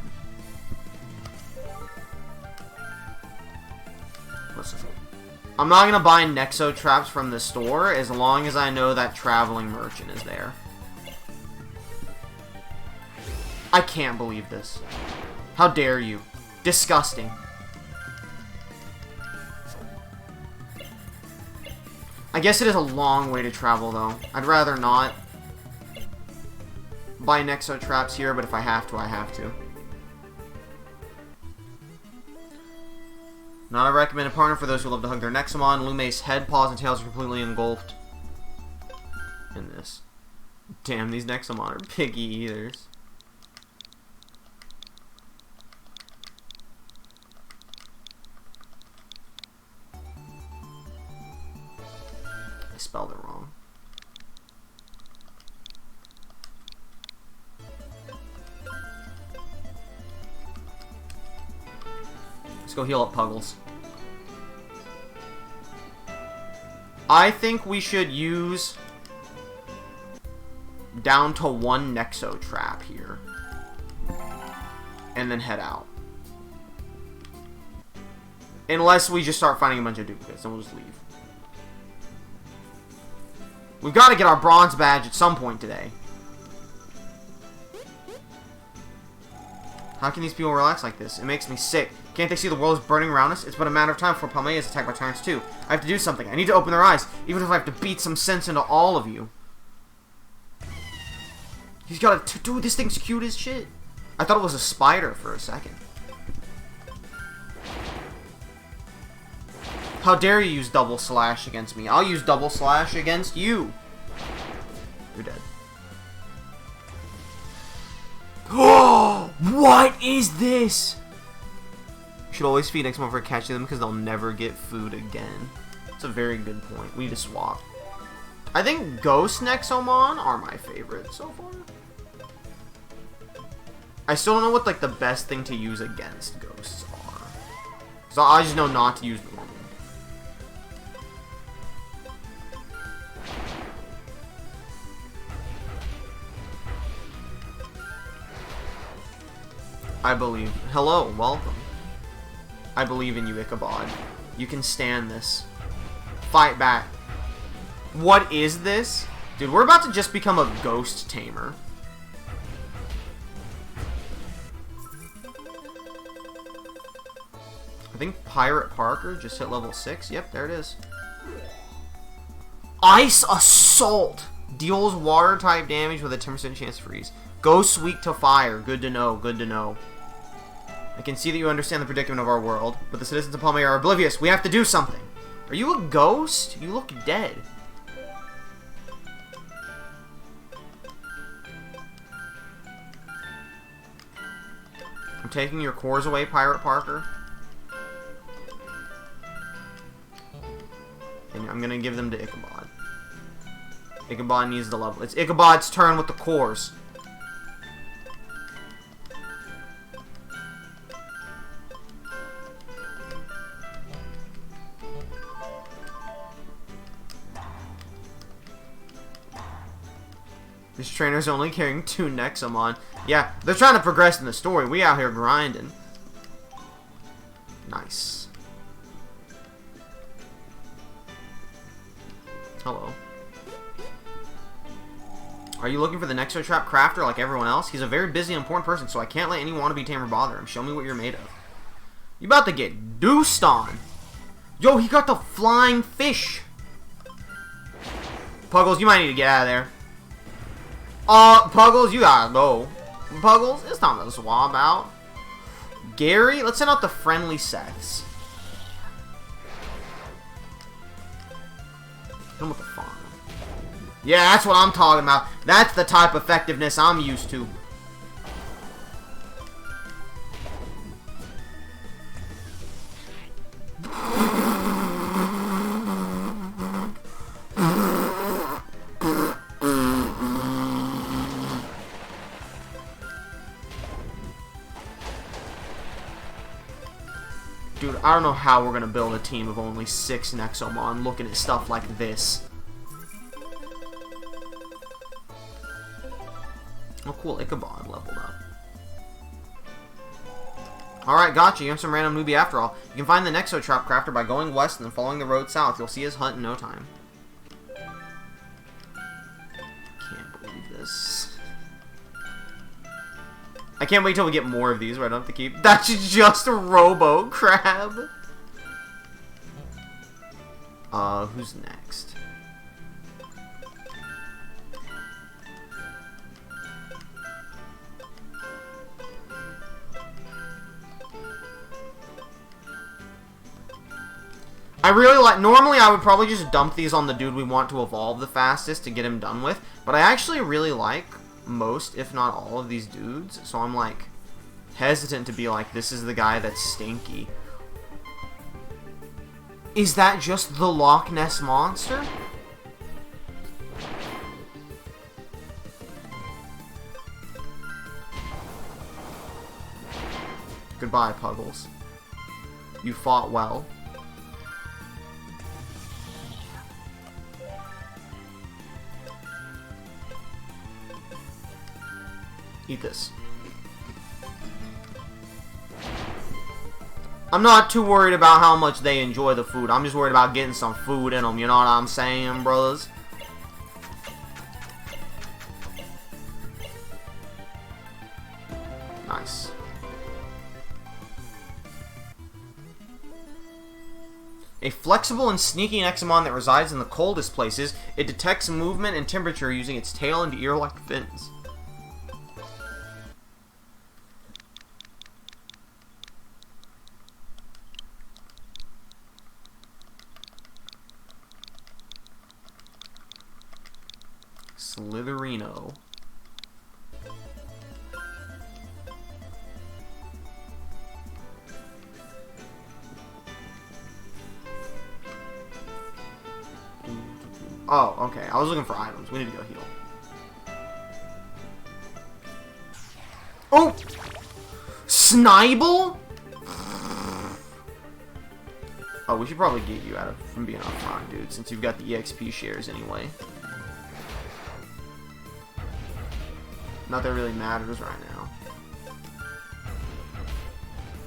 Listen. I'm not gonna buy Nexo traps from the store as long as I know that traveling merchant is there. I can't believe this. How dare you? Disgusting. I guess it is a long way to travel, though. I'd rather not buy Nexo traps here, but if I have to, I have to. Not a recommended partner for those who love to hug their Nexomon. Lume's head, paws, and tails are completely engulfed in this. Damn, these Nexomon are piggy eaters. I spelled it wrong. Let's go heal up Puggles. I think we should use down to one Nexo trap here. And then head out. Unless we just start finding a bunch of duplicates, then we'll just leave. We've got to get our bronze badge at some point today. How can these people relax like this? It makes me sick. Can't they see the world is burning around us? It's but a matter of time before Palmea is attacked by tyrants too. I have to do something. I need to open their eyes, even if I have to beat some sense into all of you. He's got to... Dude, this thing's cute as shit. I thought it was a spider for a second. How dare you use double slash against me? I'll use double slash against you. You're dead. Oh, what is this? You should always feed Nexomon for catching them because they'll never get food again. That's a very good point. We need to swap. I think Ghost Nexomon are my favorite so far. I still don't know what like the best thing to use against ghosts are. So I just know not to use normal. I believe. Hello, welcome. I believe in you, Ichabod. You can stand this. Fight back. What is this? Dude, we're about to just become a ghost tamer. I think Pirate Parker just hit level 6. Yep, there it is. Ice Assault! Deals water type damage with a 10% chance to freeze. Ghosts weak to fire. Good to know, good to know. I can see that you understand the predicament of our world, but the citizens of Palmea are oblivious. We have to do something. Are you a ghost? You look dead. I'm taking your cores away, Pirate Parker. And I'm gonna give them to Ichabod. Ichabod needs the level. It's Ichabod's turn with the cores. This trainer's only carrying 2 Nexomon. Yeah, they're trying to progress in the story. We out here grinding. Nice. Hello. Are you looking for the Nexo Trap Crafter like everyone else? He's a very busy and important person, so I can't let any wannabe tamer bother him. Show me what you're made of. You about to get deuced on. Yo, he got the flying fish. Puggles, you might need to get out of there. Puggles, you gotta go. Puggles, it's time to swap out. Gary, let's send out the friendly Seths. Hit him with the farm. Yeah, that's what I'm talking about. That's the type of effectiveness I'm used to. Dude, I don't know how we're gonna build a team of only 6 Nexomon looking at stuff like this. Oh, cool. Ichabod leveled up. Alright, gotcha. You're some random newbie after all. You can find the Nexo Trap Crafter by going west and then following the road south. You'll see his hut in no time. Can't believe this. I can't wait till we get more of these where I don't have to keep... That's just a Robo Crab! Who's next? I really like... Normally, I would probably just dump these on the dude we want to evolve the fastest to get him done with. But I actually really like most, if not all, of these dudes. So I'm, like, hesitant to be like, this is the guy that's stinky. Is that just the Loch Ness Monster? Goodbye, Puggles. You fought well. Eat this. I'm not too worried about how much they enjoy the food. I'm just worried about getting some food in them, you know what I'm saying, brothers? Nice. A flexible and sneaky Nexomon that resides in the coldest places, it detects movement and temperature using its tail and ear-like fins. Slitherino. Oh, okay. I was looking for items. We need to go heal. Oh! Snibble? Oh, we should probably get you out of from being up front, dude, since you've got the EXP shares anyway. Not that it really matters right now.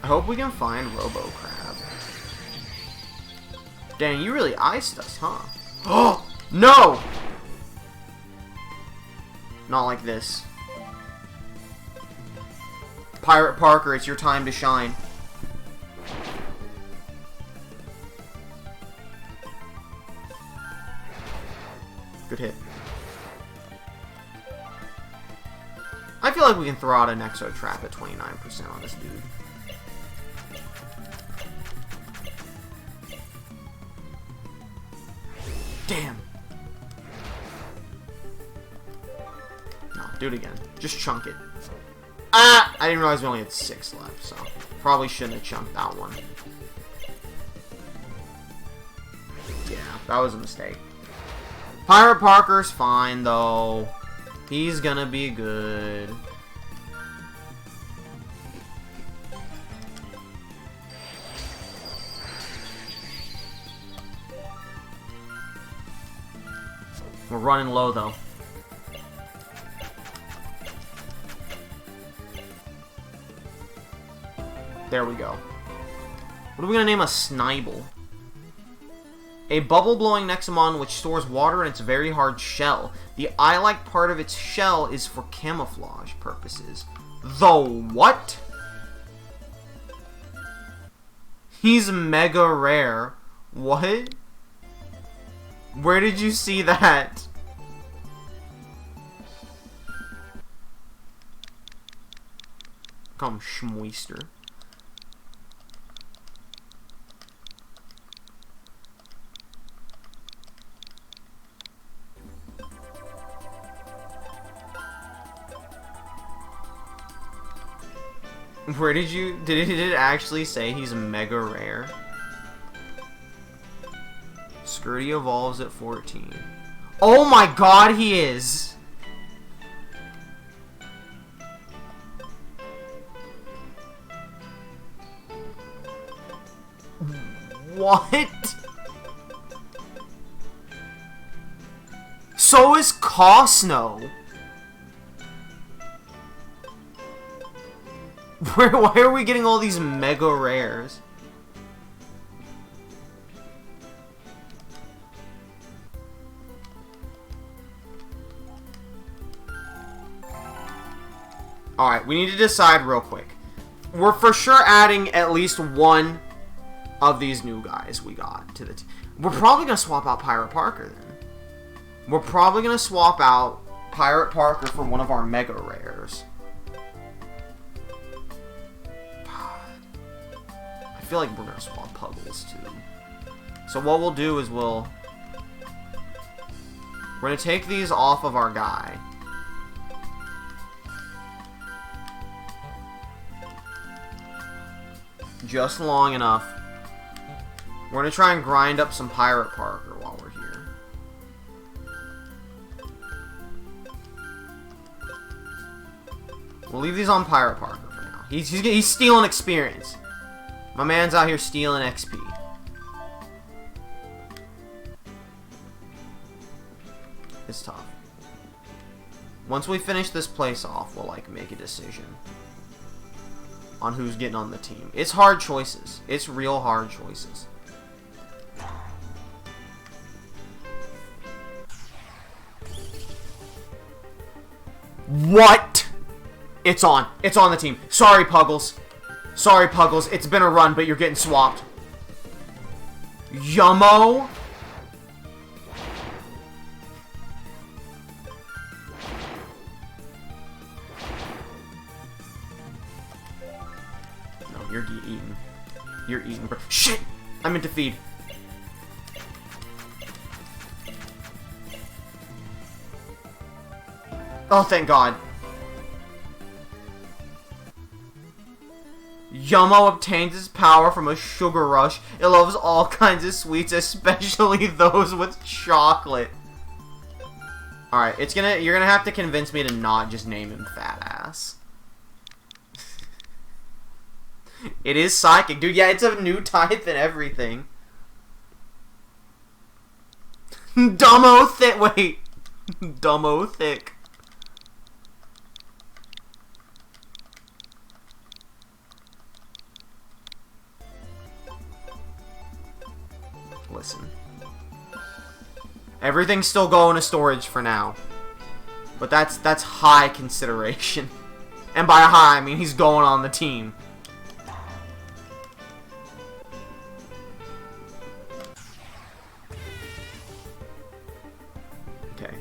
I hope we can find Robo Crab. Dang, you really iced us, huh? Oh! No! Not like this. Pirate Parker, it's your time to shine. Good hit. I feel like we can throw out a Nexo Trap at 29% on this dude. Damn. No, do it again. Just chunk it. Ah! I didn't realize we only had 6 left, so probably shouldn't have chunked that one. Yeah, that was a mistake. Pirate Parker's fine, though. He's gonna be good. We're running low, though. There we go. What are we gonna name a Snibble? A bubble-blowing Nexomon which stores water in its very hard shell. The eye-like part of its shell is for camouflage purposes. The what? He's mega rare. What? Where did you see that? Come Schmoister. Where did it actually say he's mega rare? Skirty evolves at 14. Oh my god, he is! What? So is Cosno. Why are we getting all these mega rares? Alright, we need to decide real quick. We're for sure adding at least one of these new guys we got to the team. We're probably going to swap out Pirate Parker then. We're probably going to swap out Pirate Parker for one of our mega rares. I feel like we're going to swap Puggles too. So what we'll do is we're going to take these off of our guy. Just long enough. We're going to try and grind up some Pirate Parker while we're here. We'll leave these on Pirate Parker for now. He's stealing experience. My man's out here stealing XP. It's tough. Once we finish this place off, we'll like make a decision on who's getting on the team. It's hard choices. It's real hard choices. What? It's on. It's on the team. Sorry, Puggles. Sorry, Puggles. It's been a run, but you're getting swapped. Yummo? No, you're eating. You're eating, bro. Shit! I meant to feed. Oh, thank God. Yummo obtains its power from a sugar rush. It loves all kinds of sweets, especially those with chocolate. Alright, you're gonna have to convince me to not just name him Fat Ass. It is psychic. Dude, yeah, it's a new type and everything. Dumbo thick. Wait. Dumbo thick. Listen. Everything's still going to storage for now. But that's high consideration. And by high, I mean he's going on the team. Okay.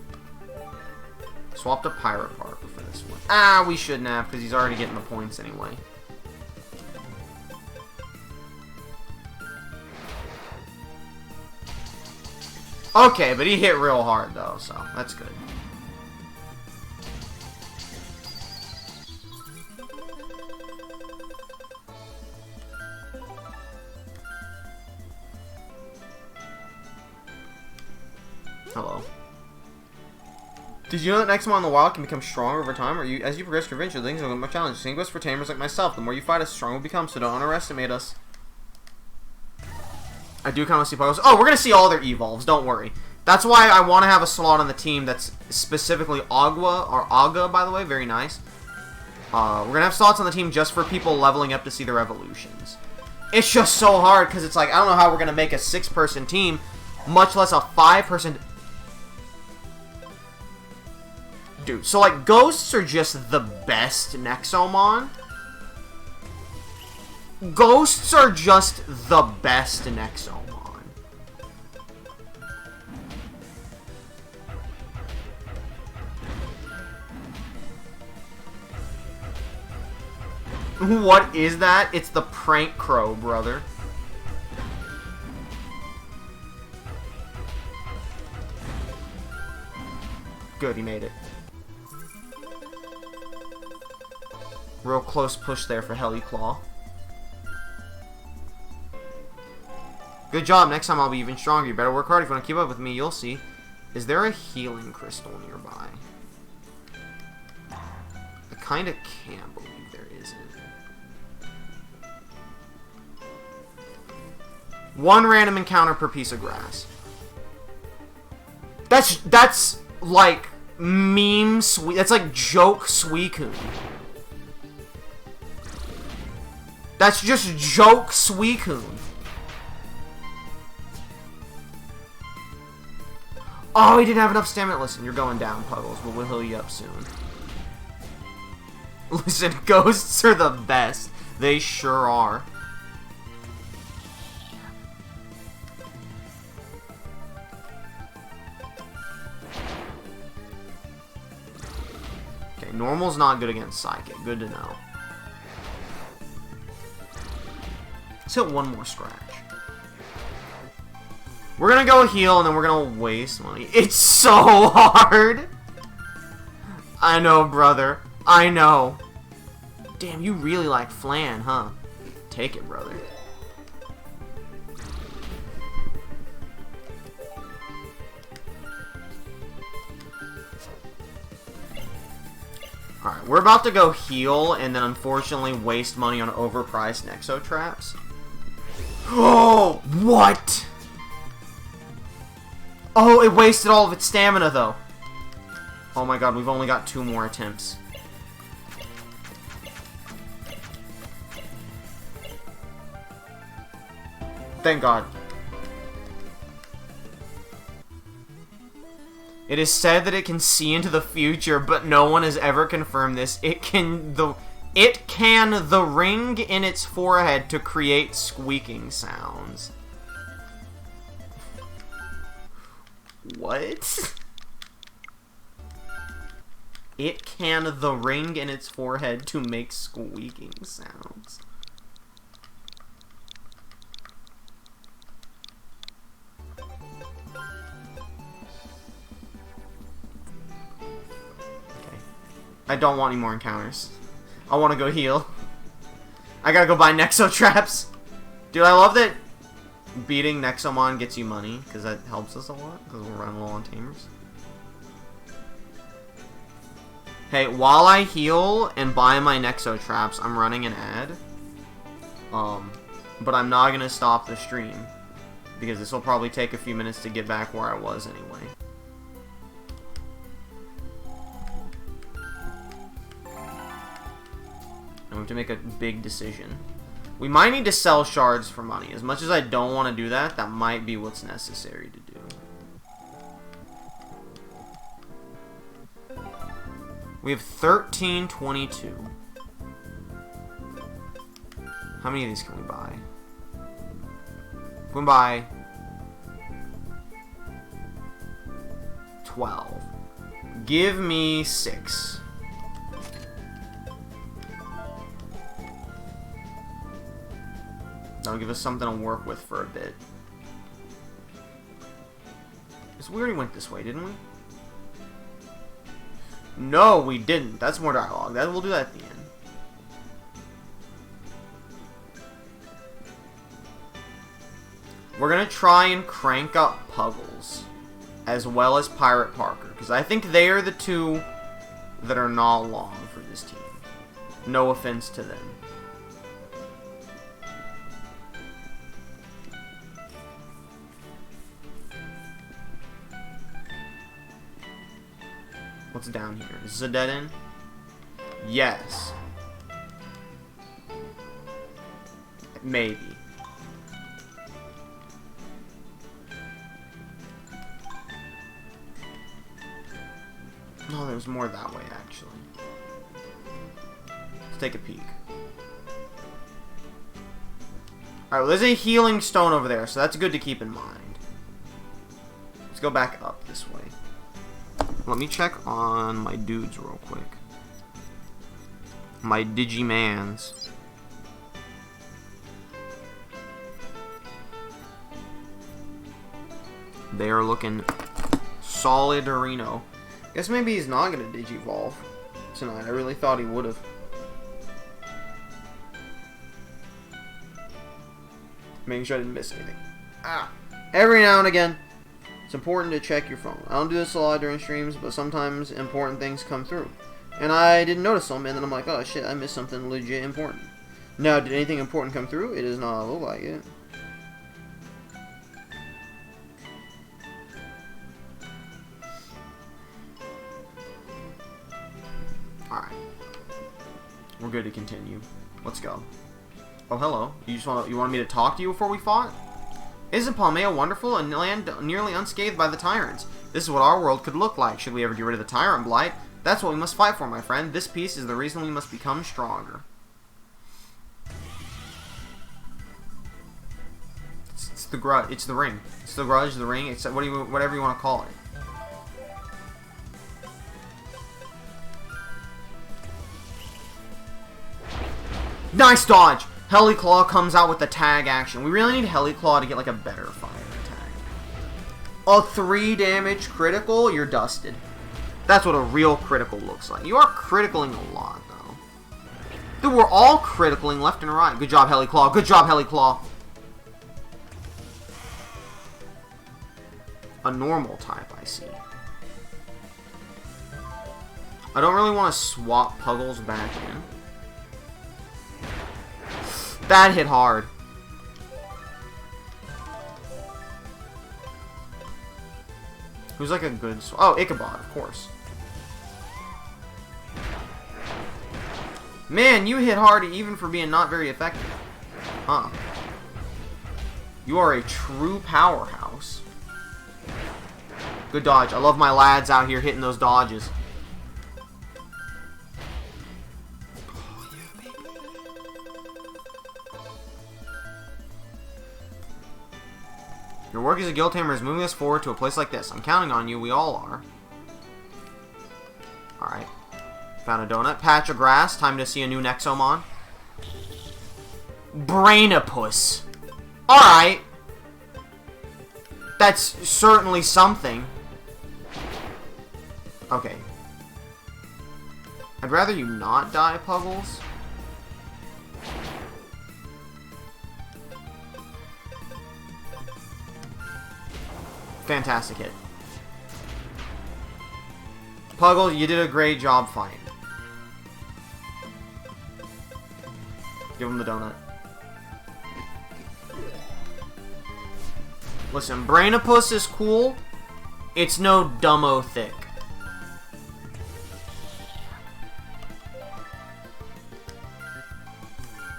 Swap to Pirate Parker for this one. Ah, we shouldn't have, because he's already getting the points anyway. Okay, but he hit real hard, though, so that's good. Hello. Did you know that Nexomon in the wild can become stronger over time? As you progress your adventure, things will become more challenging. Same goes for tamers like myself. The more you fight us, the stronger we become, so don't underestimate us. I do kind of see Puggles. Oh, we're going to see all their evolves, don't worry. That's why I want to have a slot on the team that's specifically Agua, or Aga, by the way, very nice. We're going to have slots on the team just for people leveling up to see their evolutions. It's just so hard, because it's like, I don't know how we're going to make a 6-person team, much less a 5-person... Dude, so like, ghosts are just the best Nexomon. Ghosts are just the best Nexomon. What is that? It's the Prank Crow, brother. Good, he made it. Real close push there for Heliclaw. Good job. Next time I'll be even stronger. You better work hard if you want to keep up with me. You'll see. Is there a healing crystal nearby? I kind of can't believe there isn't. One random encounter per piece of grass. That's like meme sweet. That's like joke Suicune. That's just joke Suicune. Oh, he didn't have enough stamina. Listen, you're going down, Puddles, but we'll heal you up soon. Listen, ghosts are the best. They sure are. Okay, normal's not good against Psychic. Good to know. Let's hit one more scratch. We're gonna go heal, and then we're gonna waste money. It's so hard! I know, brother. I know. Damn, you really like flan, huh? Take it, brother. Alright, we're about to go heal, and then unfortunately waste money on overpriced Nexo traps. Oh, what? Oh, it wasted all of its stamina, though. Oh my god, we've only got 2 more attempts. Thank god. It is said that it can see into the future, but no one has ever confirmed this. It can the ring in its forehead to create squeaking sounds. What? It can the ring in its forehead to make squeaking sounds. Okay. I don't want any more encounters. I want to go heal. I gotta go buy Nexo traps. Dude, I love that beating Nexomon gets you money, because that helps us a lot, because we're running low on Tamers. Hey, while I heal and buy my Nexo traps, I'm running an ad. But I'm not going to stop the stream, because this will probably take a few minutes to get back where I was anyway. And we have to make a big decision. We might need to sell shards for money. As much as I don't want to do that, that might be what's necessary to do. We have 1322. How many of these can we buy? We can buy 12. Give me 6. That'll give us something to work with for a bit. We already went this way, didn't we? No, we didn't. That's more dialogue. We'll do that at the end. We're gonna try and crank up Puggles, as well as Pirate Parker, because I think they are the two that are not long for this team. No offense to them. What's down here? Is this a dead end? Yes. Maybe. No, there's more that way, actually. Let's take a peek. Alright, well, there's a healing stone over there, so that's good to keep in mind. Let's go back up this way. Let me check on my dudes real quick. My Digimans. They are looking solid Areno. Guess maybe he's not gonna Digivolve tonight. I really thought he would have. Making sure I didn't miss anything. Every now and again, it's important to check your phone. I don't do this a lot during streams, but sometimes important things come through. And I didn't notice them, and then I'm like, oh shit, I missed something legit important. Now, did anything important come through? It does not look like it. Alright. We're good to continue. Let's go. Oh, hello. You want me to talk to you before we fought? Isn't Palmea wonderful, and land nearly unscathed by the tyrants? This is what our world could look like, should we ever get rid of the tyrant blight. That's what we must fight for, my friend. This peace is the reason we must become stronger. It's the grudge. It's the ring. It's the grudge, the ring. It's whatever you want to call it. Nice dodge! Heliclaw comes out with the tag action. We really need Heliclaw to get like a better fire attack. A 3 damage critical? You're dusted. That's what a real critical looks like. You are criticaling a lot, though. Dude, we're all criticaling left and right. Good job, Heliclaw. Good job, Heliclaw. A normal type, I see. I don't really want to swap Puggles back in. That hit hard. Who's like a good... Oh, Ichabod, of course. Man, you hit hard even for being not very effective. Huh. You are a true powerhouse. Good dodge. I love my lads out here hitting those dodges. Your work as a guild tamer is moving us forward to a place like this. I'm counting on you. We all are. Alright. Found a donut. Patch of grass. Time to see a new Nexomon. Brainopus. Alright. That's certainly something. Okay. I'd rather you not die, Puggles. Fantastic hit. Puggles, you did a great job fighting. Give him the donut. Listen, Brainopus is cool. It's no dumbo thick.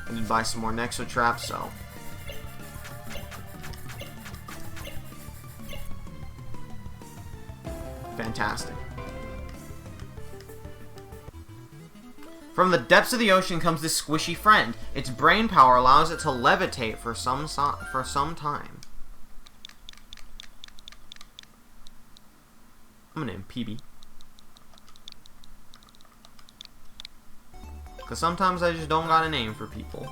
I did buy some more Nexo traps, so... Fantastic. From the depths of the ocean comes this squishy friend. Its brain power allows it to levitate for some time. I'm gonna name PB. Because sometimes I just don't got a name for people.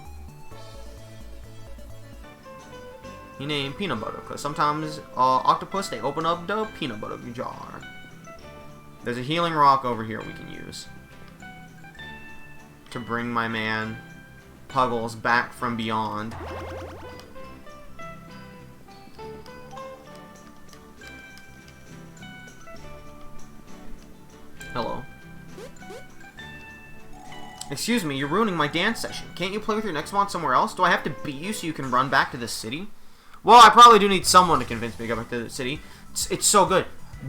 He named Peanut Butter, because sometimes octopus, they open up the peanut butter jar. There's a healing rock over here we can use to bring my man Puggles back from beyond. Hello. Excuse me, you're ruining my dance session. Can't you play with your Nexomon somewhere else? Do I have to beat you so you can run back to this city? Well, I probably do need someone to convince me to go back to the city. It's so good.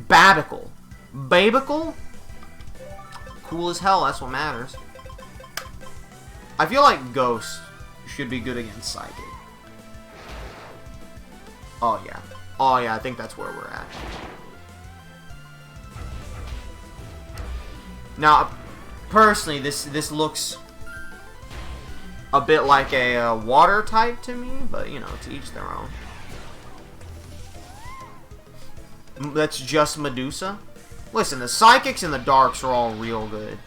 Babicle. Babicle? Cool as hell, that's what matters. I feel like Ghost should be good against Psychic. Oh, yeah. Oh, yeah, I think that's where we're at. Now, personally, this looks a bit like a water type to me, but, you know, to each their own. That's just Medusa. Listen, the Psychics and the Darks are all real good.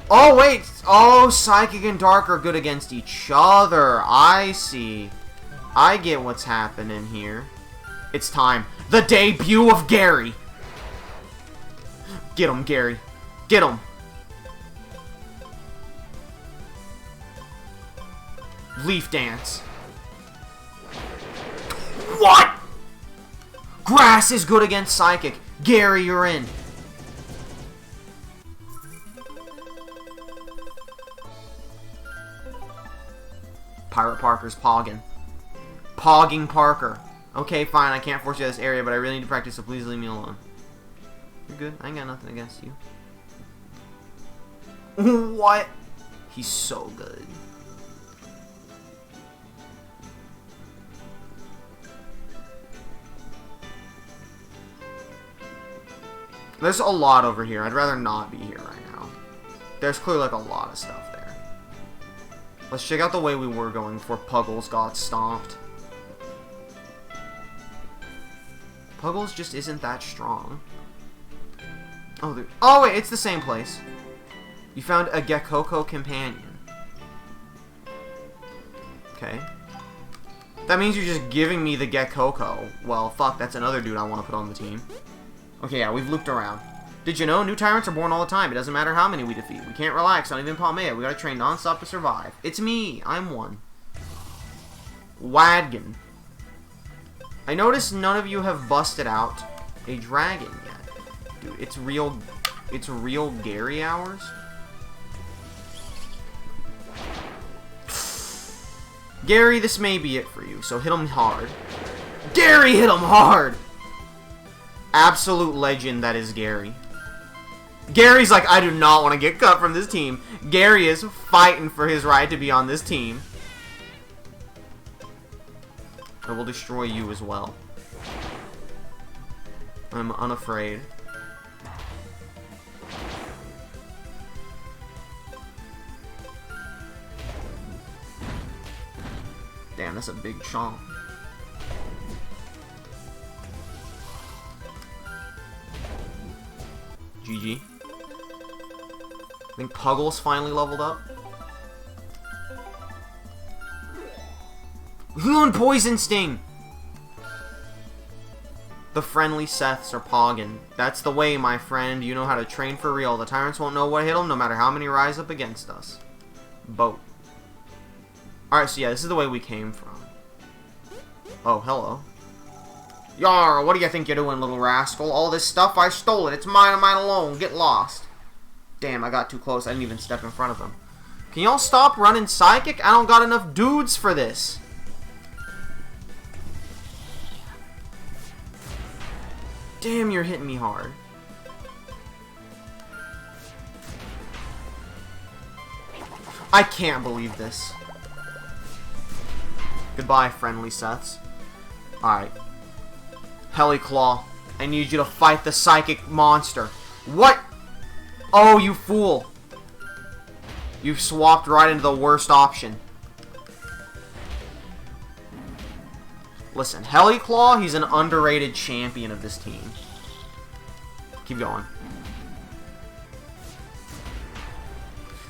Oh, wait! Oh, Psychic and Dark are good against each other. I see. I get what's happening here. It's time. The debut of Gary! Get him, Gary. Get him! Leaf Dance. What? Grass is good against Psychic. Gary, you're in. Pirate Parker's pogging. Pogging Parker. Okay, fine, I can't force you out of this area, but I really need to practice, so please leave me alone. You're good. I ain't got nothing against you. What? He's so good. There's a lot over here. I'd rather not be here right now. There's clearly like a lot of stuff there. Let's check out the way we were going before Puggles got stomped. Puggles just isn't that strong. Oh, wait, it's the same place. You found a Gekoko companion. Okay. That means you're just giving me the Gekoko. Well, fuck, that's another dude I want to put on the team. Okay, yeah, we've looped around. Did you know? New tyrants are born all the time. It doesn't matter how many we defeat. We can't relax, not even Palmea. We gotta train non-stop to survive. It's me. I'm one. Wadgen. I noticed none of you have busted out a dragon yet. Dude, it's real Gary hours. Gary, this may be it for you, so hit him hard. Gary, hit him hard! Absolute legend that is Gary. Gary's like, I do not want to get cut from this team. Gary is fighting for his right to be on this team. I will destroy you as well. I'm unafraid. Damn, that's a big chomp. GG. I think Puggles finally leveled up. Loon Poison Sting! The friendly Seths are pogging. That's the way, my friend. You know how to train for real. The tyrants won't know what hit them, no matter how many rise up against us. Boat. Alright, so yeah, this is the way we came from. Oh, hello. Yar, what do you think you're doing, little rascal? All this stuff, I stole it. It's mine and mine alone. Get lost. Damn, I got too close. I didn't even step in front of them. Can y'all stop running Psychic? I don't got enough dudes for this. Damn, you're hitting me hard. I can't believe this. Goodbye, friendly Seths. Alright. Heliclaw, I need you to fight the psychic monster. What? Oh, you fool. You've swapped right into the worst option. Listen, Heliclaw, he's an underrated champion of this team. Keep going.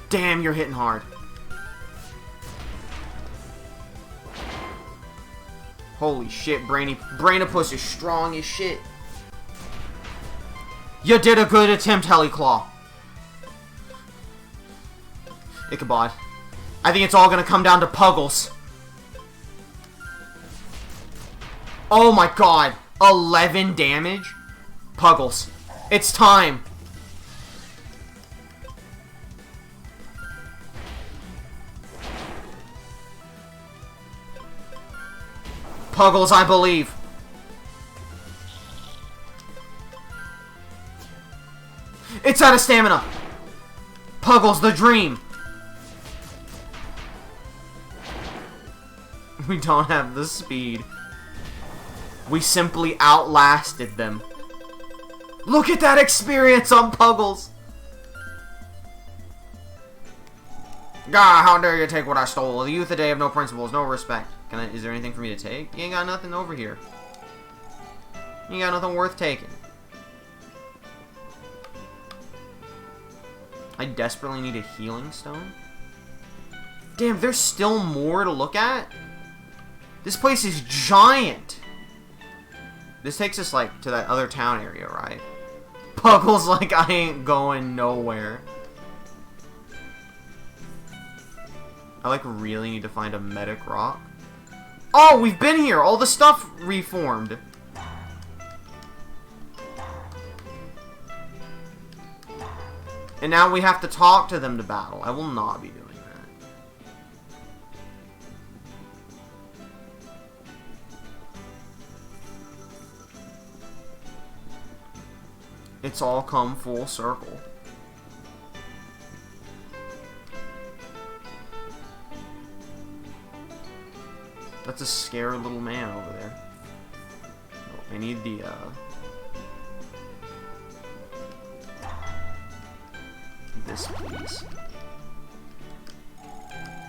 Damn, you're hitting hard. Holy shit, Brainopus is strong as shit. You did a good attempt, Heliclaw. Ichabod. I think it's all gonna come down to Puggles. Oh my god. 11 damage? Puggles. It's time. Puggles, I believe. It's out of stamina. Puggles, the dream. We don't have the speed. We simply outlasted them. Look at that experience on Puggles. God, how dare you take what I stole? The youth today have no principles, no respect. Is there anything for me to take? You ain't got nothing over here. You ain't got nothing worth taking. I desperately need a healing stone. Damn, there's still more to look at? This place is giant. This takes us, like, to that other town area, right? Puggles, like, I ain't going nowhere. I, like, really need to find a medic rock. Oh, we've been here! All the stuff reformed. And now we have to talk to them to battle. I will not be doing that. It's all come full circle. That's a scary little man over there. Oh, I need the, this, please.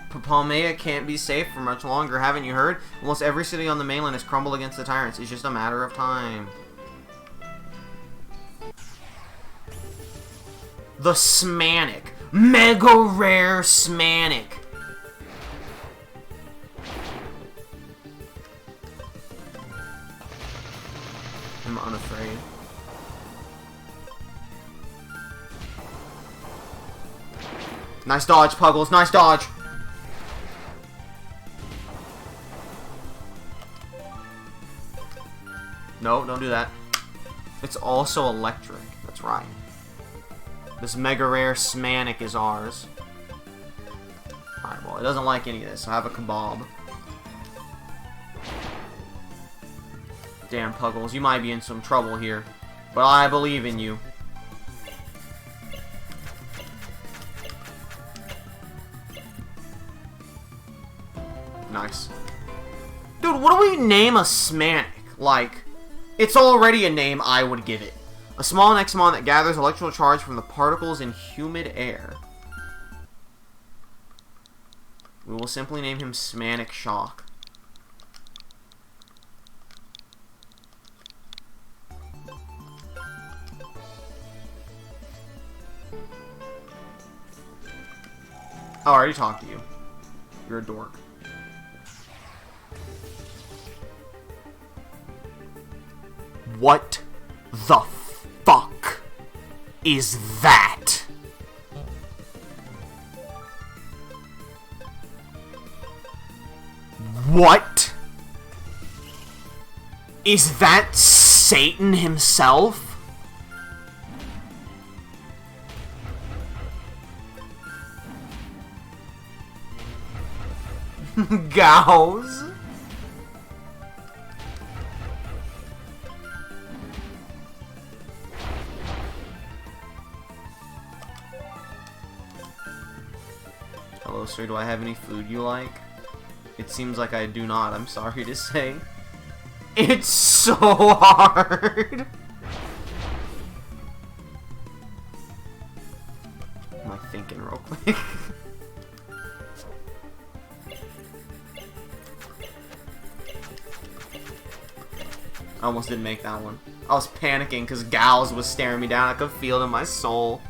Palmea can't be safe for much longer, haven't you heard? Almost every city on the mainland has crumbled against the tyrants. It's just a matter of time. The Smanic. Mega rare Smanic. I'm unafraid. Nice dodge, Puggles. Nice dodge. No, don't do that. It's also electric. That's right. This mega rare Smanic is ours. Alright, well, it doesn't like any of this, so I have a kebab. Damn, Puggles, you might be in some trouble here. But I believe in you. Nice. Dude, what do we name a Smanic? Like, it's already a name I would give it. A small Nexomon that gathers electrical charge from the particles in humid air. We will simply name him Smanic Shock. Oh, I already talked to you. You're a dork. What the fuck is that? What? Is that Satan himself? Gauze? Hello, sir. Do I have any food you like? It seems like I do not. I'm sorry to say. It's so hard. Am I thinking real quick? I almost didn't make that one. I was panicking because Gauze was staring me down. I could feel it in my soul.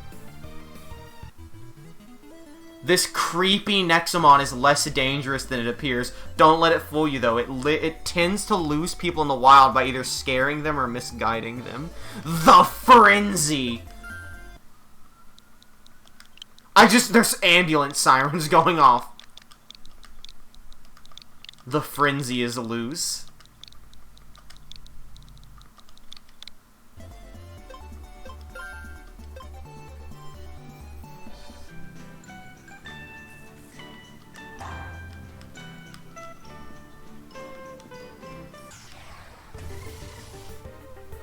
This creepy Nexomon is less dangerous than it appears. Don't let it fool you, though. It tends to lose people in the wild by either scaring them or misguiding them. The Frenzy! There's ambulance sirens going off. The Frenzy is loose.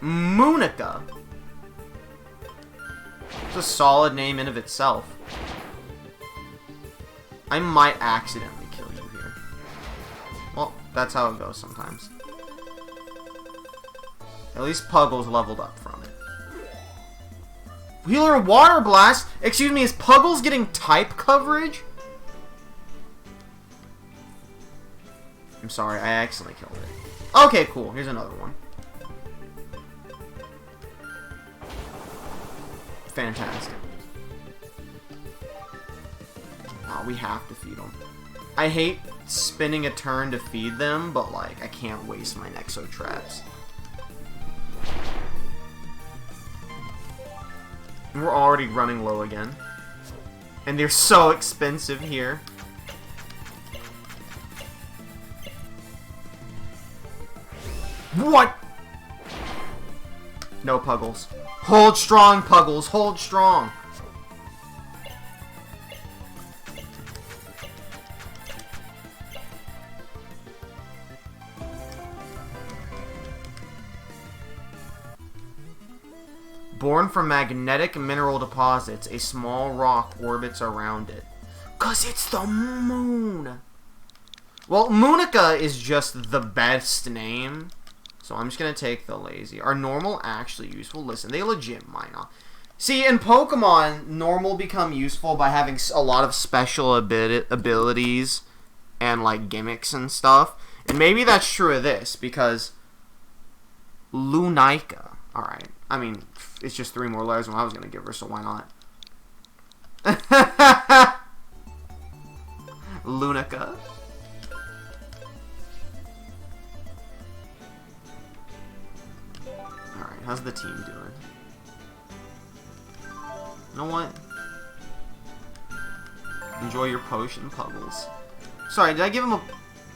Moonica. It's a solid name in of itself. I might accidentally kill you here. Well, that's how it goes sometimes. At least Puggles leveled up from it. Healer Water Blast? Excuse me, is Puggles getting type coverage? I'm sorry, I accidentally killed it. Okay, cool. Here's another one. Fantastic. Oh, we have to feed them. I hate spending a turn to feed them, but like, I can't waste my Nexo traps. We're already running low again. And they're so expensive here. What? No, Puggles. Hold strong, Puggles. Hold strong. Born from magnetic mineral deposits, a small rock orbits around it. 'Cause it's the moon! Well, Moonica is just the best name. So I'm just going to take the lazy. Are normal actually useful? Listen, they legit might not. See, in Pokemon, normal become useful by having a lot of special abilities and, like, gimmicks and stuff. And maybe that's true of this, because Lunica. Alright. I mean, it's just 3 more letters than I was going to give her, so why not? Lunica. Alright, how's the team doing? You know what? Enjoy your potion, Puggles. Sorry, did I give him a...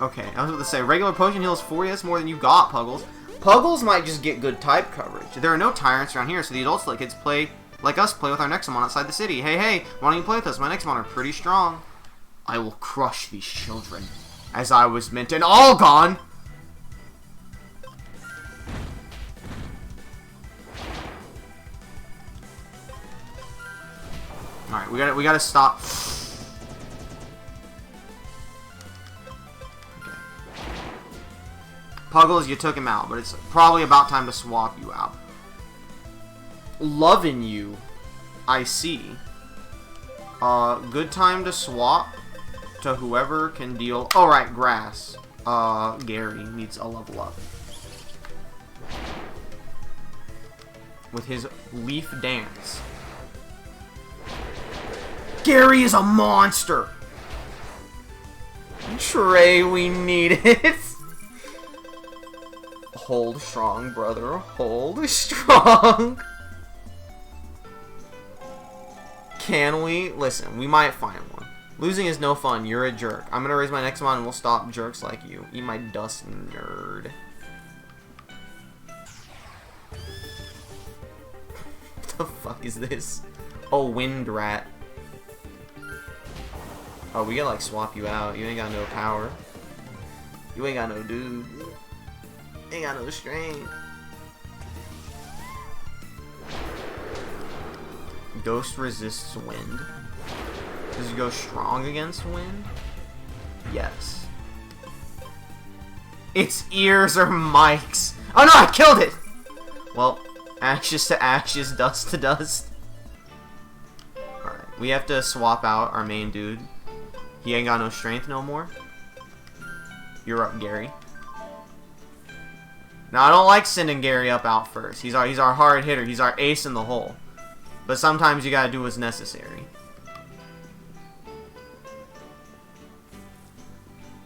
Okay, I was about to say, regular potion heals 40, that's more than you got, Puggles. Puggles might just get good type coverage. There are no tyrants around here, so the adults like kids play like us play with our Nexomon outside the city. Hey, hey, why don't you play with us? My Nexomon are pretty strong. I will crush these children, as I was meant, and all gone! Alright, we gotta stop. Puggles, you took him out, but it's probably about time to swap you out. Loving you, I see. Good time to swap to whoever can deal... Oh, right, grass. Gary needs a level up. With his leaf dance. Gary is a monster! Trey, we need it! Hold strong, brother. Hold strong. Can we? Listen, we might find one. Losing is no fun. You're a jerk. I'm gonna raise my Nexomon and we'll stop jerks like you. Eat my dust, nerd. What the fuck is this? Oh, wind rat. Oh, we gotta like swap you out. You ain't got no power. You ain't got no dude. Ain't got no strength. Ghost resists wind. Does it go strong against wind? Yes. Its ears are mics. Oh no, I killed it! Well, ashes to ashes, dust to dust. Alright, we have to swap out our main dude. He ain't got no strength no more. You're up, Gary. Now, I don't like sending Gary up out first. He's our hard hitter. He's our ace in the hole. But sometimes you gotta do what's necessary.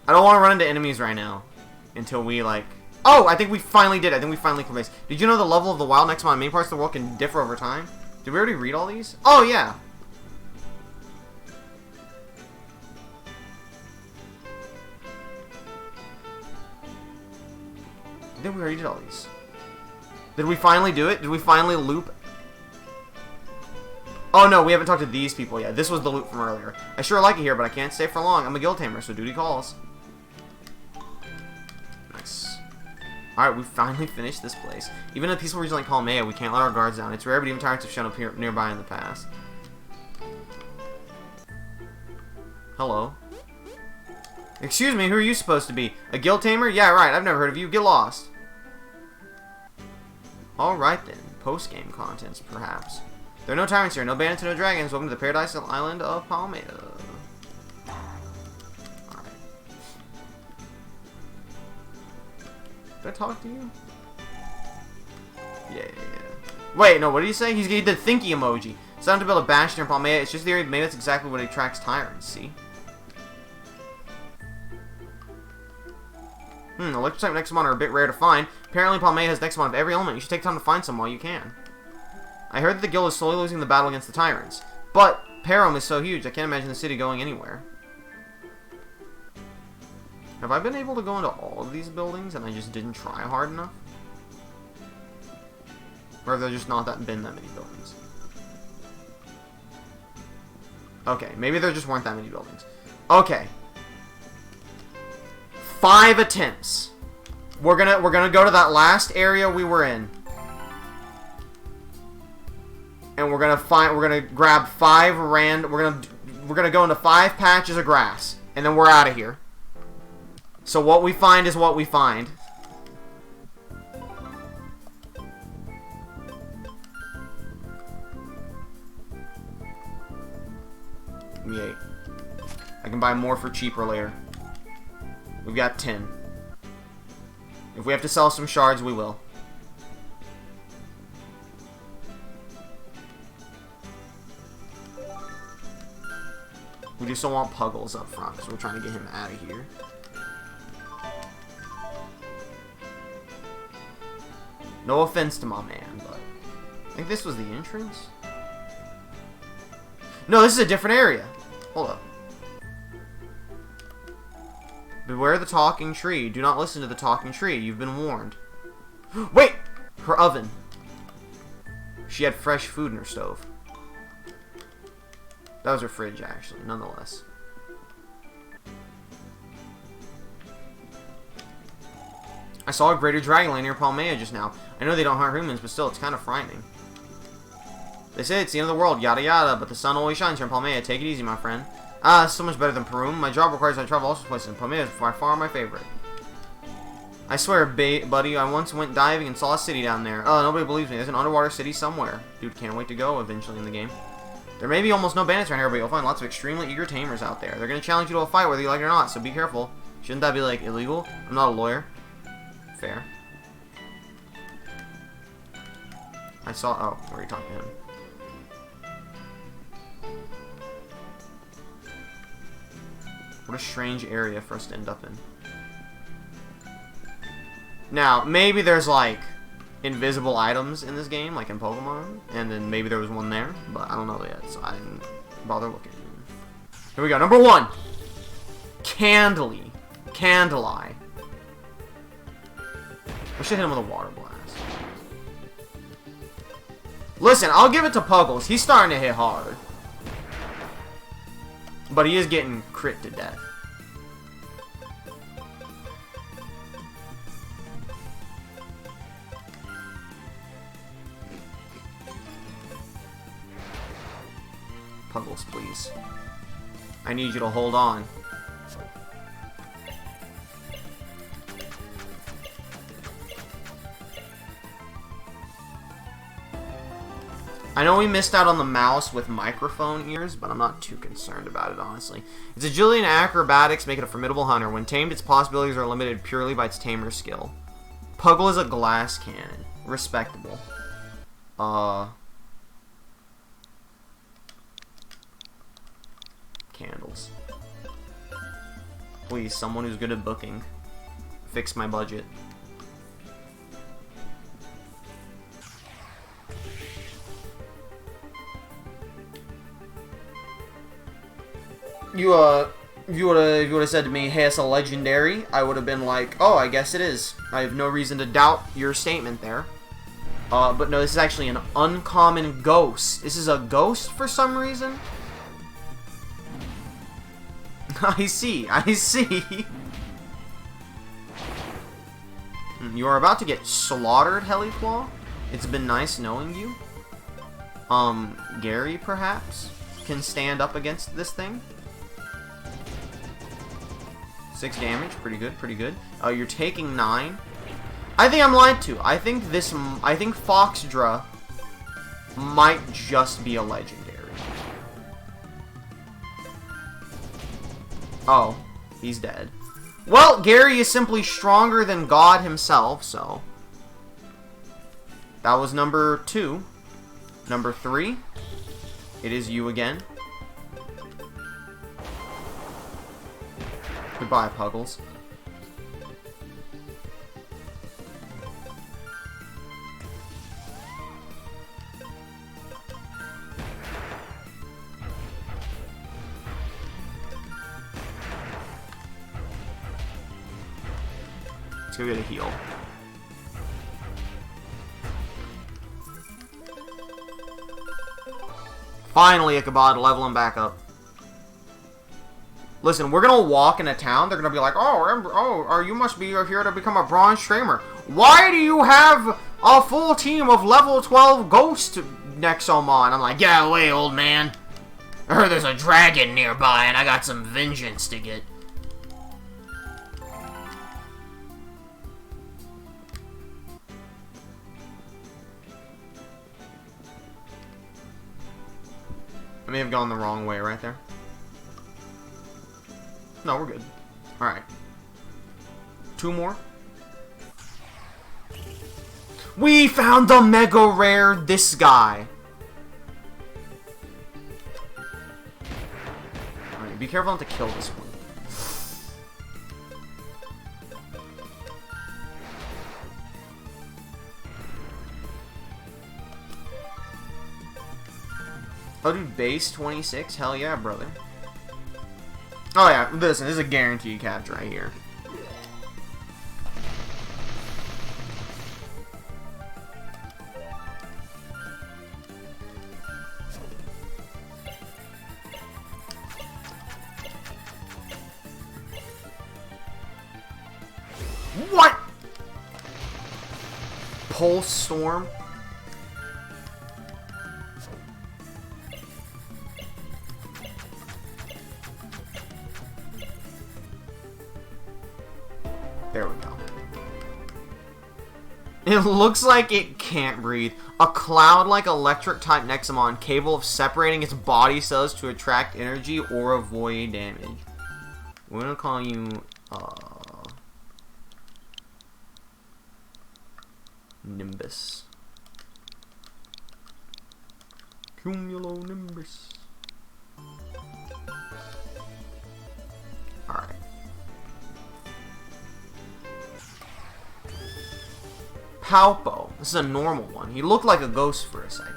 I don't want to run into enemies right now. Until we, like... Oh! I think we finally did. I think we finally convinced. Did you know the level of the wild Nexomon in many parts of the world can differ over time? Did we already read all these? Oh, yeah! I think we already did all these. Did we finally do it? Did we finally loop? Oh no, we haven't talked to these people yet. This was the loop from earlier. I sure like it here, but I can't stay for long. I'm a guild tamer, so duty calls. Nice. Alright, we finally finished this place. Even in a peaceful region like Palmea, we can't let our guards down. It's rare, but even tyrants have shown up here nearby in the past. Hello. Excuse me, who are you supposed to be? A guild tamer? Yeah, right, I've never heard of you. Get lost. Alright then. Post-game contents, perhaps. There are no tyrants here, no bandits, no dragons. Welcome to the Paradise Island of Palmea. Alright. Did I talk to you? Yeah. Wait, no, what did he say? He did thinky emoji. It's time to build a bastion in Palmea. It's just the area, maybe that's exactly what attracts tyrants, see? Electric-type Nexomon are a bit rare to find. Apparently, Palmea has Nexomon of every element. You should take time to find some while you can. I heard that the guild is slowly losing the battle against the tyrants. But Param is so huge, I can't imagine the city going anywhere. Have I been able to go into all of these buildings and I just didn't try hard enough? Or have there just not been that many buildings? Okay, maybe there just weren't that many buildings. Okay. 5 attempts. We're gonna go to that last area we were in. And we're gonna grab 5 we're gonna go into 5 patches of grass. And then we're out of here. So what we find is what we find. Give me 8. I can buy more for cheaper later. We've got 10. If we have to sell some shards, we will. We just don't want Puggles up front, because we're trying to get him out of here. No offense to my man, but I think this was the entrance. No, this is a different area. Hold up. Beware the talking tree. Do not listen to the talking tree. You've been warned. Wait! Her oven. She had fresh food in her stove. That was her fridge, actually, nonetheless. I saw a greater dragonland near Palmea just now. I know they don't harm humans, but still, it's kind of frightening. They say it's the end of the world, yada yada, but the sun always shines here in Palmea. Take it easy, my friend. Ah, it's so much better than Peru. My job requires I travel all sorts of places, and Palmea is by far my favorite. I swear, buddy, I once went diving and saw a city down there. Oh, nobody believes me. There's an underwater city somewhere. Dude, can't wait to go eventually in the game. There may be almost no bandits around here, but you'll find lots of extremely eager tamers out there. They're going to challenge you to a fight whether you like it or not, so be careful. Shouldn't that be, like, illegal? I'm not a lawyer. Fair. I saw... Oh, where are you talking to him? What a strange area for us to end up in. Now, maybe there's, like, invisible items in this game, like in Pokemon, and then maybe there was one there, but I don't know yet, so I didn't bother looking. Here we go, number 1! Candley. Candleye. I should hit him with a water blast. Listen, I'll give it to Puggles. He's starting to hit hard. But he is getting crit to death. Puggles, please. I need you to hold on. I know we missed out on the mouse with microphone ears, but I'm not too concerned about it, honestly. Its agility and acrobatics make it a formidable hunter. When tamed, its possibilities are limited purely by its tamer skill. Puggle is a glass cannon. Respectable. Candles. Please, someone who's good at booking. Fix my budget. If you would have said to me, hey, it's a legendary, I would have been like, oh, I guess it is. I have no reason to doubt your statement there. But no, this is actually an uncommon ghost. This is a ghost for some reason. I see. You are about to get slaughtered, Heliclaw. It's been nice knowing you. Gary, perhaps, can stand up against this thing. 6 damage, pretty good, pretty good. You're taking 9. I think I'm lied to. I think Foxdra might just be a legendary. Oh, he's dead. Well, Gary is simply stronger than God himself, so... That was number 2. Number 3. It is you again. Goodbye, Puggles. Let's go get a heal. Finally, Ichabod, level him back up. Listen, we're gonna walk into town. They're gonna be like, oh, you must be here to become a bronze streamer. Why do you have a full team of level 12 ghost Nexomon? I'm like, get out of the way, old man. I heard there's a dragon nearby, and I got some vengeance to get. I may have gone the wrong way right there. No, we're good. Alright. 2 more. We found the mega rare, this guy. Alright, be careful not to kill this one. Oh, dude, base 26? Hell yeah, brother. Oh yeah, listen, this is a guaranteed catch right here. What? Pulse Storm? There we go. It looks like it can't breathe. A cloud-like electric-type Nexomon capable of separating its body cells to attract energy or avoid damage. We're gonna call you, Nimbus. Cumulonimbus. Alright. Palpo. This is a normal one. He looked like a ghost for a second.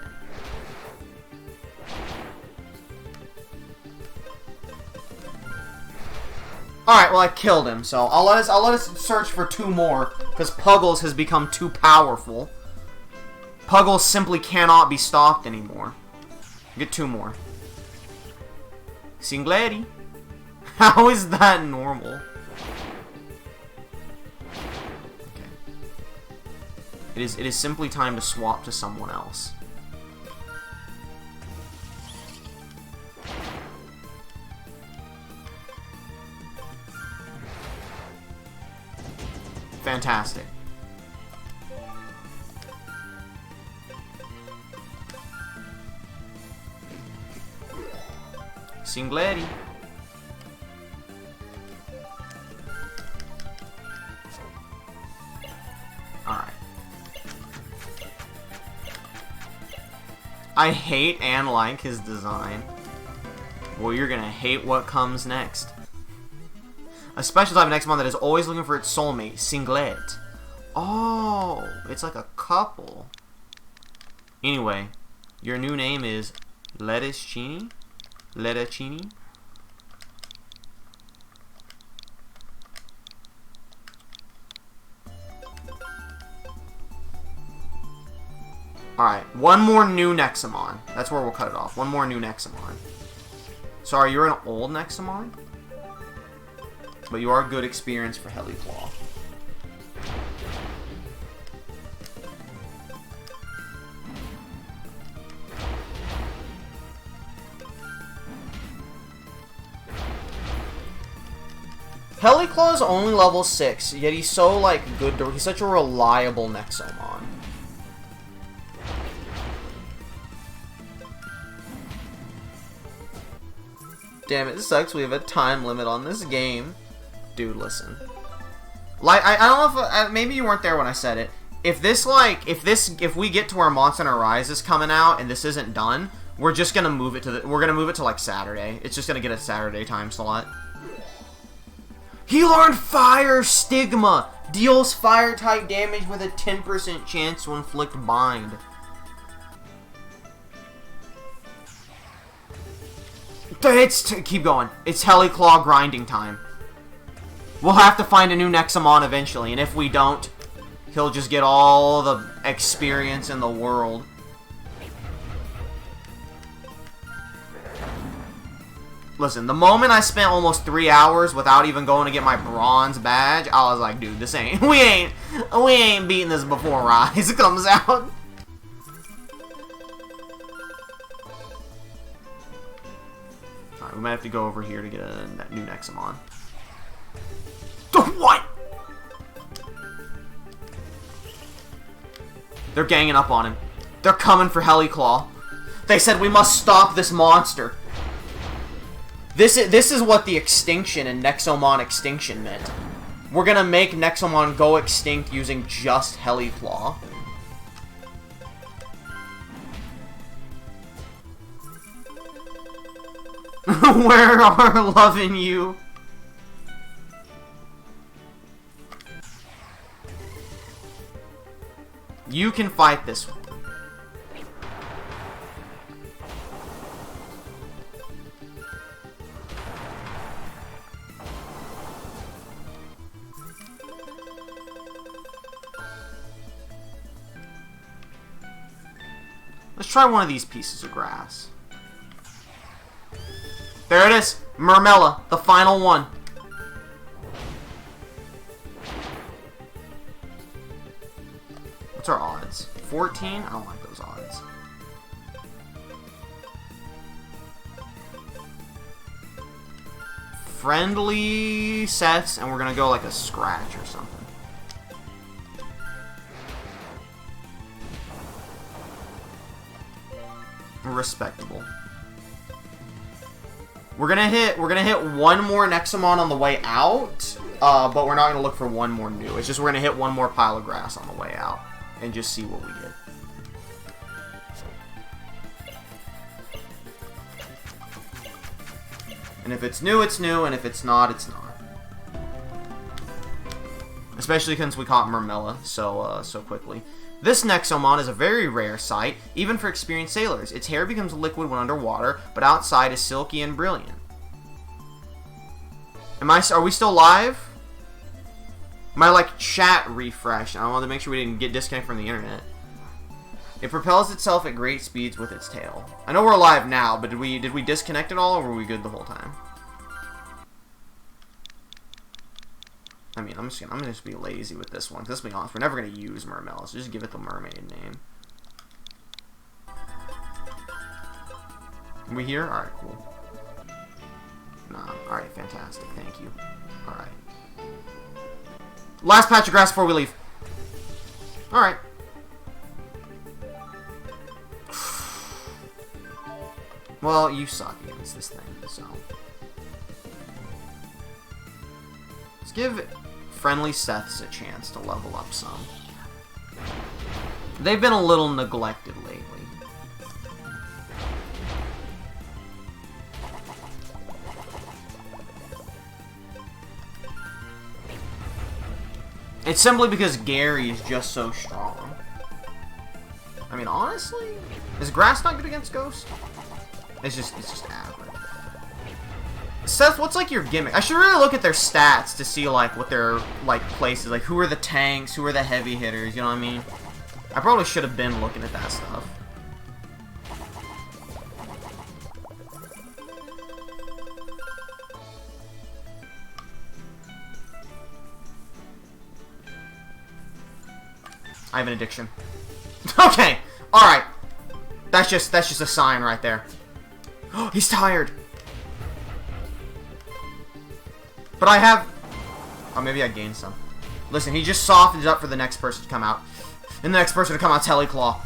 Alright, well I killed him, so I'll let us search for 2 more, because Puggles has become too powerful. Puggles simply cannot be stopped anymore. Get 2 more. Singletti. How is that normal? It is simply time to swap to someone else. Fantastic. Singletti. Alright. I hate and like his design. Well, you're gonna hate what comes next. A special type of Nexomon that is always looking for its soulmate, Singlet. Oh, it's like a couple. Anyway, your new name is Lettucini? Lettucini? Alright, one more new Nexomon. That's where we'll cut it off. One more new Nexomon. Sorry, you're an old Nexomon? But you are good experience for Heliclaw. Heliclaw is only level 6, yet he's so, like, good. He's such a reliable Nexomon. Damn it, sucks we have a time limit on this game. Dude, listen. Like, I don't know if, maybe you weren't there when I said it. If if we get to where Monster Hunter Rise is coming out and this isn't done, we're just gonna move it to like Saturday. It's just gonna get a Saturday time slot. He learned Fire Stigma! Deals fire type damage with a 10% chance to inflict bind. Keep going. It's Heliclaw grinding time. We'll have to find a new Nexomon eventually, and if we don't, he'll just get all the experience in the world. Listen, the moment I spent almost 3 hours without even going to get my bronze badge, I was like, dude, this ain't, we ain't beating this before Rise comes out. Alright, we might have to go over here to get a new Nexomon. What? They're ganging up on him. They're coming for Heliclaw. They said we must stop this monster. This is what the Extinction and Nexomon Extinction meant. We're gonna make Nexomon go extinct using just Heliclaw. Where are loving you? You can fight this one. Let's try one of these pieces of grass. There it is! Murmella, the final one. What's our odds? 14? I don't like those odds. Friendly sets, and we're gonna go like a scratch or something. Respectable. We're gonna hit one more Nexomon on the way out, but we're not gonna look for one more new. It's just we're gonna hit one more pile of grass on the way out and just see what we get. And if it's new, it's new, and if it's not, it's not. Especially since we caught Murmella so quickly. This Nexomon is a very rare sight, even for experienced sailors. Its hair becomes liquid when underwater, but outside is silky and brilliant. Are we still live? My, like, chat refreshed. I wanted to make sure we didn't get disconnected from the internet. It propels itself at great speeds with its tail. I know we're live now, but did we disconnect at all, or were we good the whole time? I mean, I'm gonna just be lazy with this one. Because let's be honest, we're never gonna use Murmella, so just give it the mermaid name. Are we here? Alright, cool. Nah, alright, fantastic, thank you. Alright. Last patch of grass before we leave. Alright. Well, you suck against this thing, so. Let's give friendly Seths a chance to level up some. They've been a little neglected lately. It's simply because Gary is just so strong. I mean, honestly, is grass not good against Ghost? It's just average. Seth, what's like your gimmick? I should really look at their stats to see like what their like places, like who are the tanks, who are the heavy hitters, you know what I mean? I probably should have been looking at that stuff. I have an addiction. Okay, all right. That's just a sign right there. He's tired. But I have... Oh, maybe I gained some. Listen, he just softened up for the next person to come out. And the next person to come out, Heliclaw.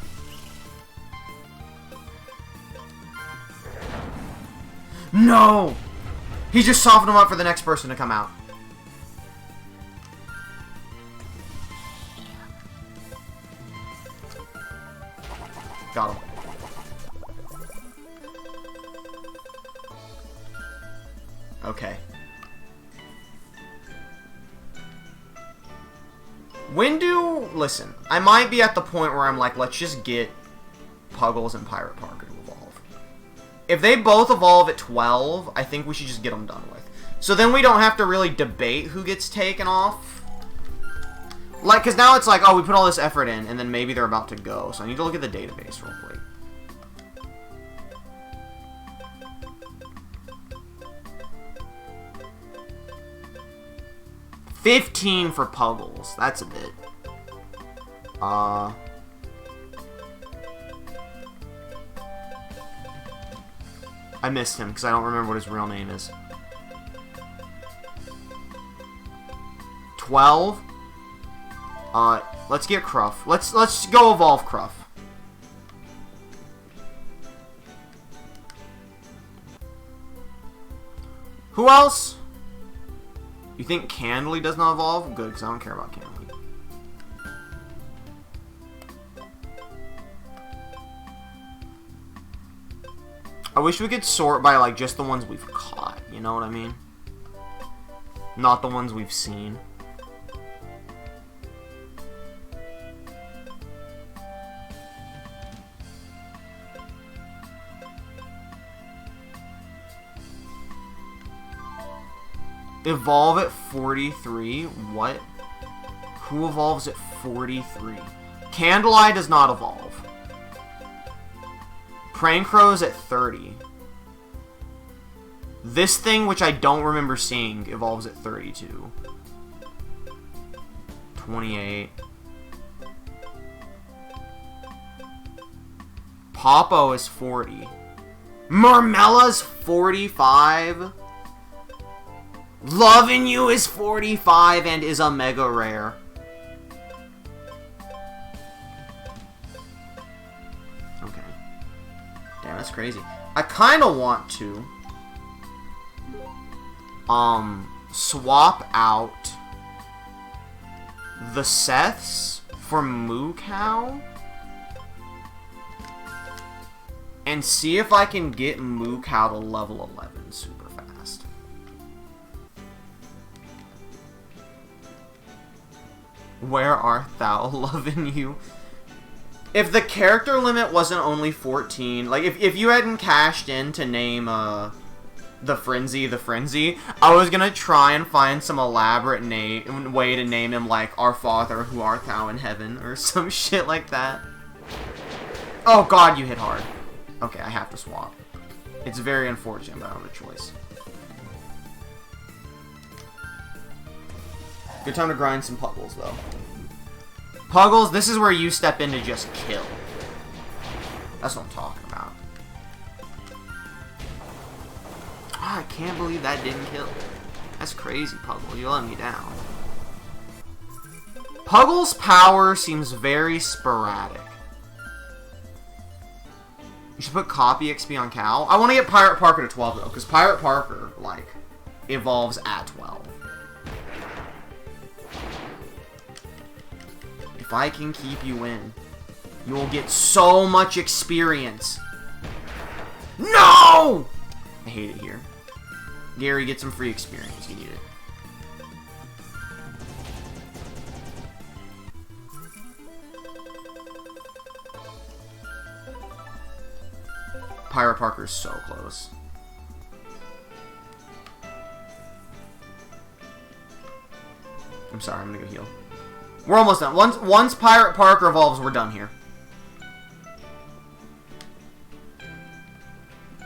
No! He just softened him up for the next person to come out. Got him. Okay. Listen, I might be at the point where I'm like, let's just get Puggles and Pirate Parker to evolve. If they both evolve at 12, I think we should just get them done with. So then we don't have to really debate who gets taken off. Like, because now it's like, oh, we put all this effort in, and then maybe they're about to go. So I need to look at the database real quick. 15 for Puggles. That's a bit. I missed him because I don't remember what his real name is. 12. Let's get Cruff. Let's go evolve Cruff. Who else? You think Candly does not evolve? Good, because I don't care about Candly. I wish we could sort by, like, just the ones we've caught. You know what I mean? Not the ones we've seen. Evolve at 43? What? Who evolves at 43? Candleye does not evolve. Prankcrow's at 30. This thing, which I don't remember seeing, evolves at 32. 28. Popo is 40. Marmella's 45. Loving You is 45 and is a mega rare. Okay. Damn, that's crazy. I kind of want to swap out the Seths for Moo Cow and see if I can get Moo Cow to level 11 super fast. Where art thou, Loving You? If the character limit wasn't only 14, like if you hadn't cashed in to name the Frenzy, I was gonna try and find some elaborate way to name him, like Our Father who art thou in heaven or some shit like that. Oh god, you hit hard. Okay, I have to swap. It's very unfortunate, but I don't have a choice. Good time to grind some Puggles, though. Puggles, this is where you step in to just kill. That's what I'm talking about. Oh, I can't believe that didn't kill. That's crazy, Puggle. You let me down. Puggle's power seems very sporadic. You should put copy XP on Cal. I want to get Pirate Parker to 12, though, because Pirate Parker, like, evolves at 12. If I can keep you in, you will get so much experience. No! I hate it here. Gary, get some free experience. You need it. Pirate Parker is so close. I'm sorry, I'm gonna go heal. We're almost done. Once Pirate Parker evolves, we're done here.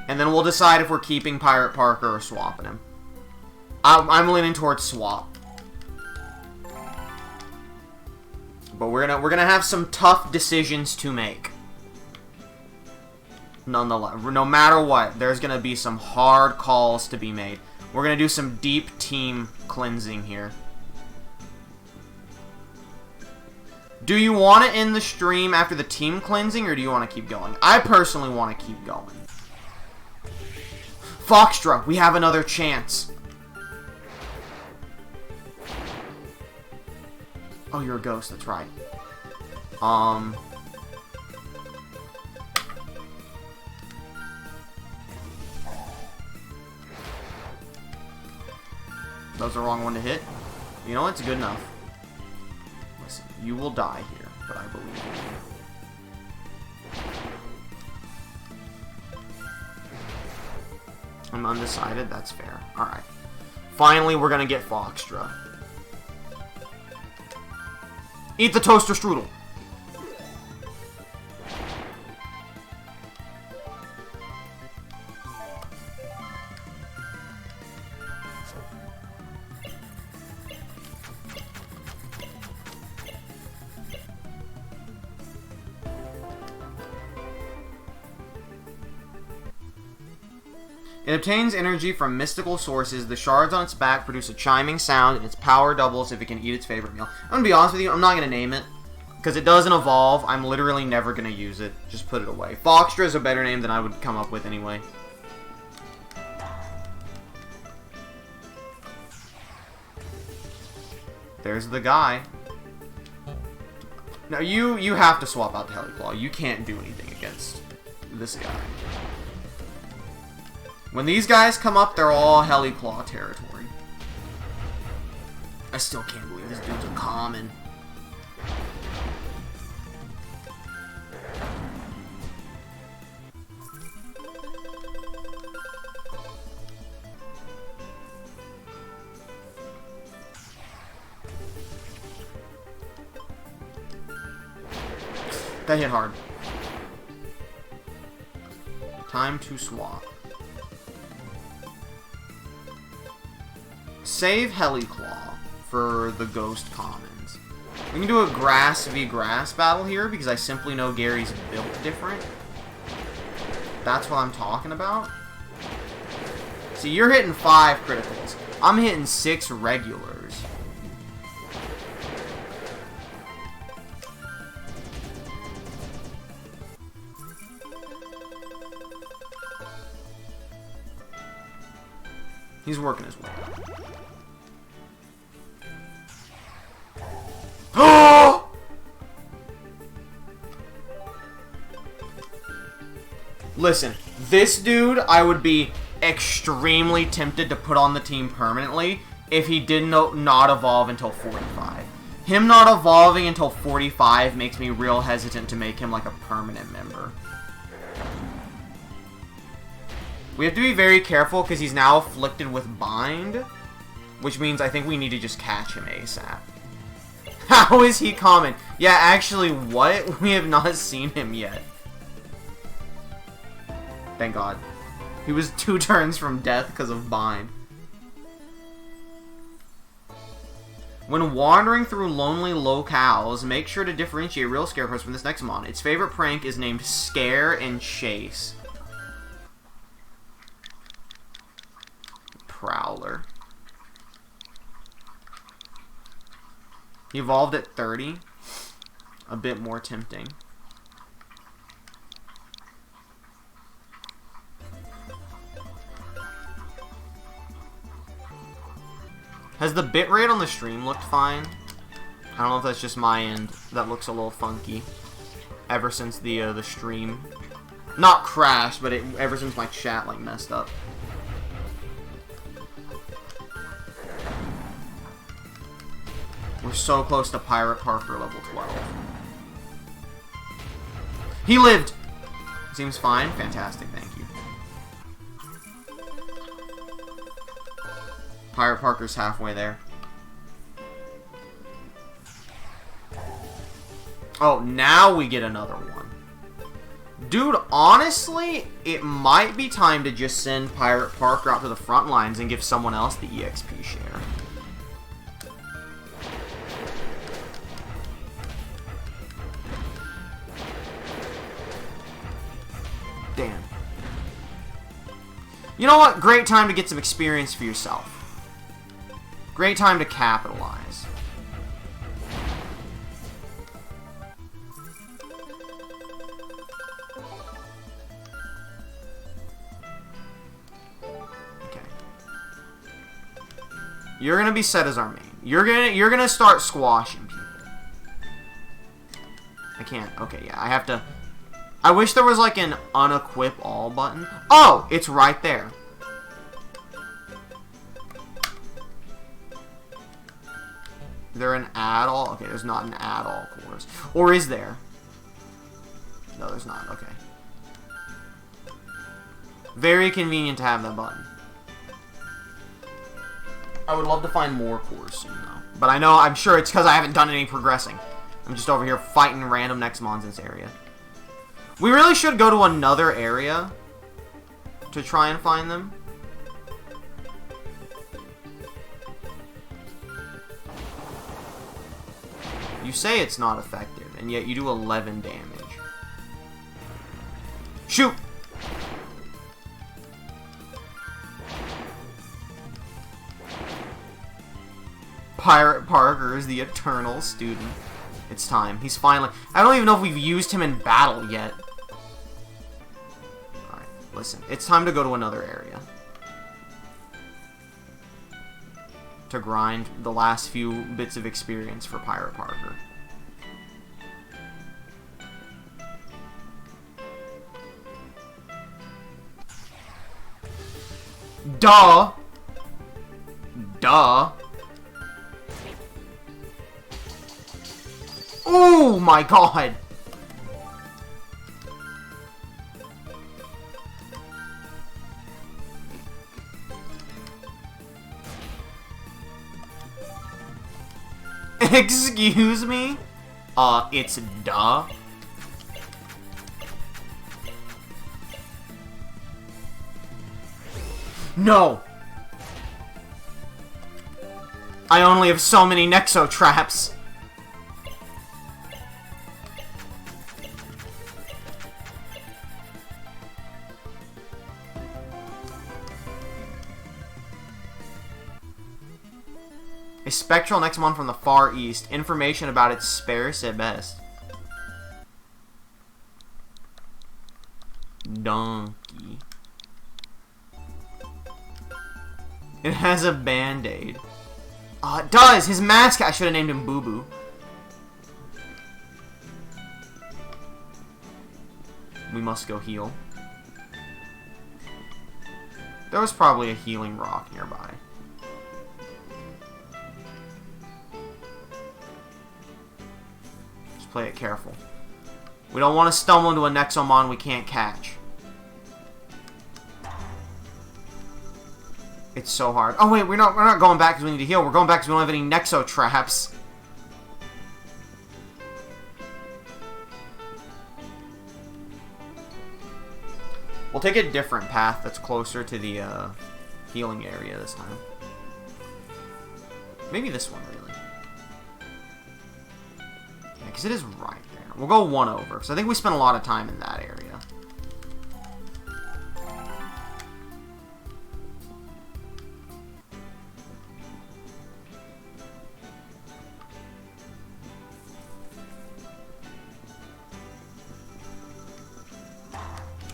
And then we'll decide if we're keeping Pirate Parker or swapping him. I'm leaning towards swap. But we're gonna have some tough decisions to make. Nonetheless, no matter what, there's gonna be some hard calls to be made. We're gonna do some deep team cleansing here. Do you want to end the stream after the team cleansing, or do you want to keep going? I personally want to keep going. Foxtra, we have another chance. Oh, you're a ghost, that's right. That was the wrong one to hit. You know, it's good enough. Listen, you will die here, but I believe in you. I'm undecided, that's fair. Alright. Finally, we're gonna get Foxtra. Eat the toaster strudel! It obtains energy from mystical sources. The shards on its back produce a chiming sound, and its power doubles if it can eat its favorite meal. I'm gonna be honest with you, I'm not gonna name it. Because it doesn't evolve, I'm literally never gonna use it. Just put it away. Foxtra is a better name than I would come up with anyway. There's the guy. Now you have to swap out the Heliclaw. You can't do anything against this guy. When these guys come up, they're all Heliclaw territory. I still can't believe this dude's a common. That hit hard. Time to swap. Save Heliclaw for the Ghost Commons. We can do a grass v grass battle here because I simply know Gary's built different. That's what I'm talking about. See, you're hitting 5 criticals. I'm hitting 6 regulars. He's working his way up. Listen, this dude, I would be extremely tempted to put on the team permanently if he did not evolve until 45. Him not evolving until 45 makes me real hesitant to make him like a permanent member. We have to be very careful because he's now afflicted with bind, which means I think we need to just catch him ASAP. How is he common? Yeah, actually, what? We have not seen him yet. Thank God. He was 2 turns from death because of bind. When wandering through lonely locales, make sure to differentiate real scarecrows from this Nexomon. Its favorite prank is named Scare and Chase. Prowler. He evolved at 30. A bit more tempting. Has the bitrate on the stream looked fine? I don't know if that's just my end. That looks a little funky. Ever since the stream. Not crashed, but ever since my chat like messed up. We're so close to Pirate Parker level 12. He lived! Seems fine. Fantastic, thank you. Pirate Parker's halfway there. Oh, now we get another one. Dude, honestly, it might be time to just send Pirate Parker out to the front lines and give someone else the EXP share. Damn. You know what? Great time to get some experience for yourself. Great time to capitalize. Okay. You're gonna be set as our main. You're gonna start squashing people. I can't. Okay, yeah, I have to. I wish there was like an unequip all button. Oh, it's right there. Is there an add all? Okay, there's not an add all course. Or is there? No, there's not. Okay. Very convenient to have that button. I would love to find more cores soon though. But I'm sure it's because I haven't done any progressing. I'm just over here fighting random Nexomons in this area. We really should go to another area to try and find them. You say it's not effective, and yet you do 11 damage. Shoot! Pirate Parker is the eternal student. It's time. He's finally... I don't even know if we've used him in battle yet. Alright, listen. It's time to go to another area. To grind the last few bits of experience for Pirate Parker. Duh! Duh! Oh my god! Excuse me? It's duh. No! I only have so many Nexo traps. A spectral Nexomon from the Far East. Information about it sparse at best. Donkey. It has a band-aid. It does! His mask! I should have named him Boo Boo. We must go heal. There was probably a healing rock nearby. Just play it careful. We don't want to stumble into a Nexomon we can't catch. It's so hard. Oh wait, we're not going back because we need to heal. We're going back because we don't have any Nexo traps. We'll take a different path that's closer to the healing area this time. Maybe this one, really. Yeah, because it is right there. We'll go one over, because I think we spent a lot of time in that area.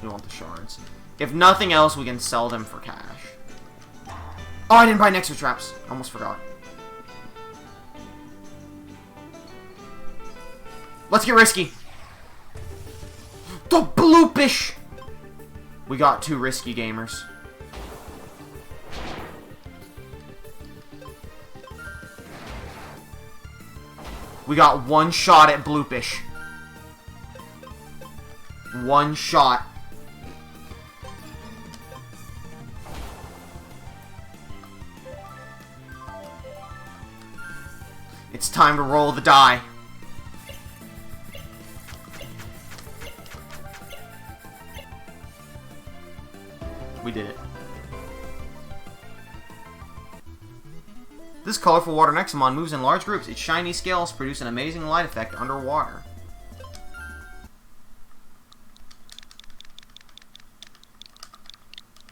We want the shards. If nothing else, we can sell them for cash. Oh, I didn't buy Nexo traps. Almost forgot. Let's get risky. The bloopish. We got too risky, gamers. We got one shot at bloopish. One shot. It's time to roll the die. We did it. This colorful water Nexomon moves in large groups. Its shiny scales produce an amazing light effect underwater.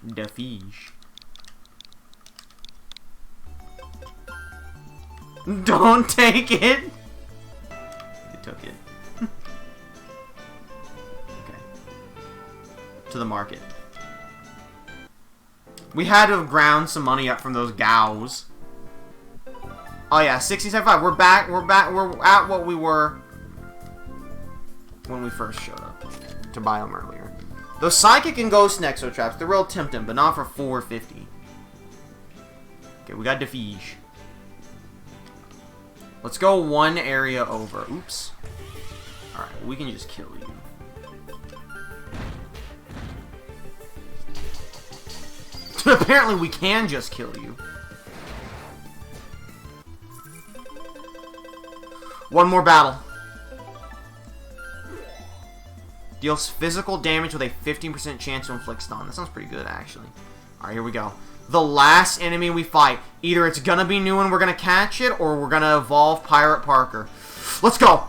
The fish. Don't take it! It took it. Okay. To the market. We had to have ground some money up from those gows. Oh yeah, 67.5. We're back. We're at what we were when we first showed up to buy them earlier. Those Psychic and Ghost Nexo traps, they're real tempting, but not for $4.50. Okay, we got the fish. Let's go one area over. Oops. Alright, we can just kill you. Apparently we can just kill you. One more battle. Deals physical damage with a 15% chance to inflict stun. That sounds pretty good, actually. Alright, here we go. The last enemy we fight. Either it's gonna be new and we're gonna catch it, or we're gonna evolve Pirate Parker. Let's go!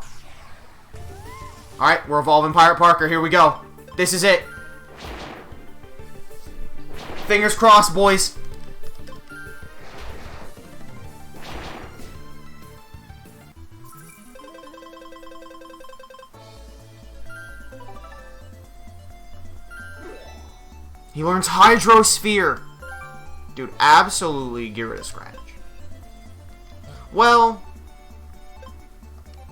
Alright, we're evolving Pirate Parker. Here we go. This is it. Fingers crossed, boys. He learns Hydrosphere. Dude, absolutely get rid of Scratch. Well,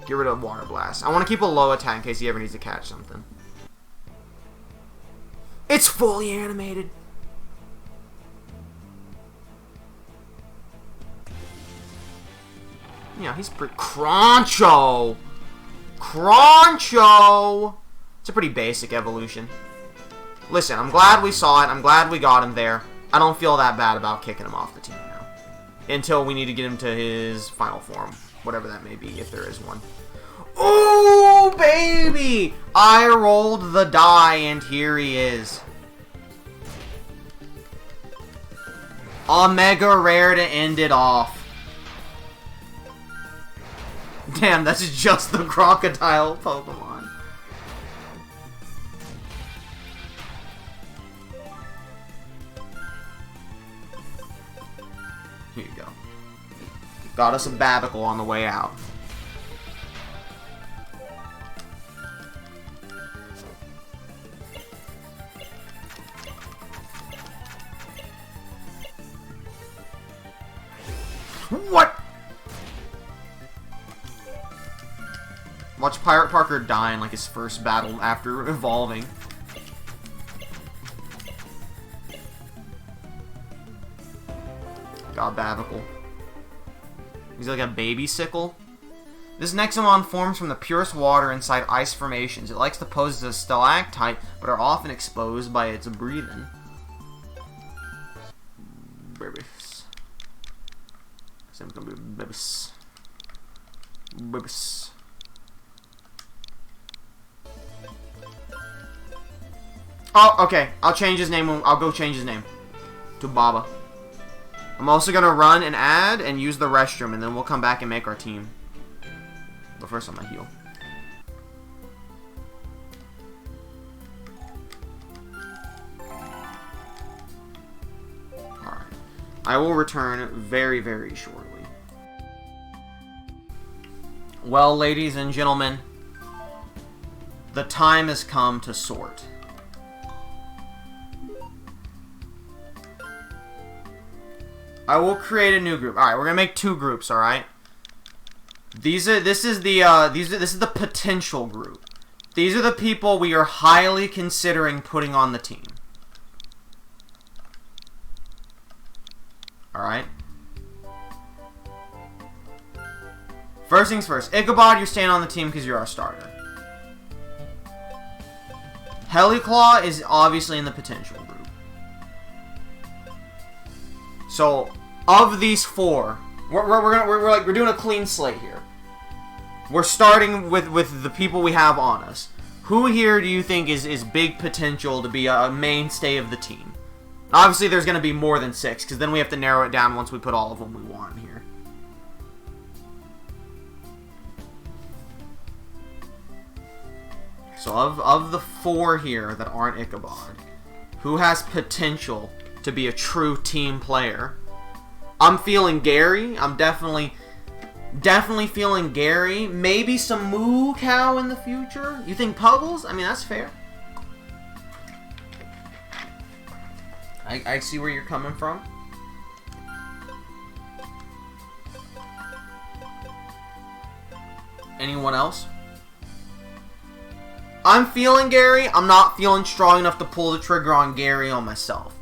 get rid of Water Blast. I want to keep a low attack in case he ever needs to catch something. It's fully animated. Yeah, he's pretty... Cruncho! Cruncho! It's a pretty basic evolution. Listen, I'm glad we saw it. I'm glad we got him there. I don't feel that bad about kicking him off the team now. Until we need to get him to his final form. Whatever that may be, if there is one. Ooh, baby! I rolled the die, and here he is. A mega rare to end it off. Damn, that's just the crocodile Pokemon. Here you go. Got us a Babicle on the way out. What? Watch Pirate Parker die in like his first battle after evolving. God, Babicle. He's like a baby sickle. This Nexomon forms from the purest water inside ice formations. It likes to pose as a stalactite, but are often exposed by its breathing. Babies. It's gonna be babies. Babies. Oh, okay. I'll change his name. I'll go change his name to Baba. I'm also gonna run and add and use the restroom, and then we'll come back and make our team. But first, I'm gonna heal. Alright. I will return very, very shortly. Well, ladies and gentlemen, the time has come to sort. I will create a new group. All right, we're gonna make 2 groups. All right. This is the potential group. These are the people we are highly considering putting on the team. All right. First things first. Ichabod, you're staying on the team because you're our starter. Heliclaw is obviously in the potential group. So, of these 4, we're doing a clean slate here. We're starting with the people we have on us. Who here do you think is big potential to be a mainstay of the team? Obviously, there's going to be more than 6, because then we have to narrow it down once we put all of them we want here. So, of the 4 here that aren't Ichabod, who has potential to be a true team player? I'm feeling Gary. I'm definitely feeling Gary. Maybe some Moo Cow in the future. You think Puggles? I mean, that's fair. I see where you're coming from. Anyone else? I'm feeling Gary. I'm not feeling strong enough to pull the trigger on Gary on myself.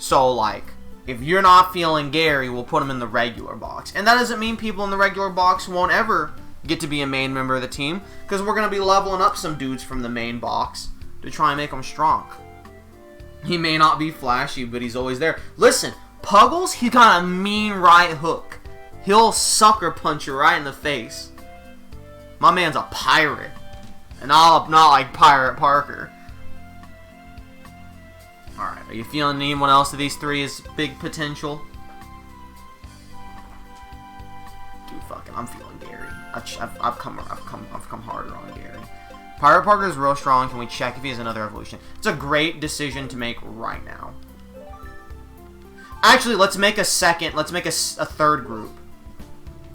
So, like, if you're not feeling Gary, we'll put him in the regular box. And that doesn't mean people in the regular box won't ever get to be a main member of the team, because we're going to be leveling up some dudes from the main box to try and make them strong. He may not be flashy, but he's always there. Listen, Puggles, he's got a mean right hook. He'll sucker punch you right in the face. My man's a pirate. And not like Pirate Parker. Alright, are you feeling anyone else of these 3 is big potential? Dude, fucking, I'm feeling Gary. I've come harder on Gary. Pirate Parker is real strong. Can we check if he has another evolution? It's a great decision to make right now. Actually, let's make a second. Let's make a third group.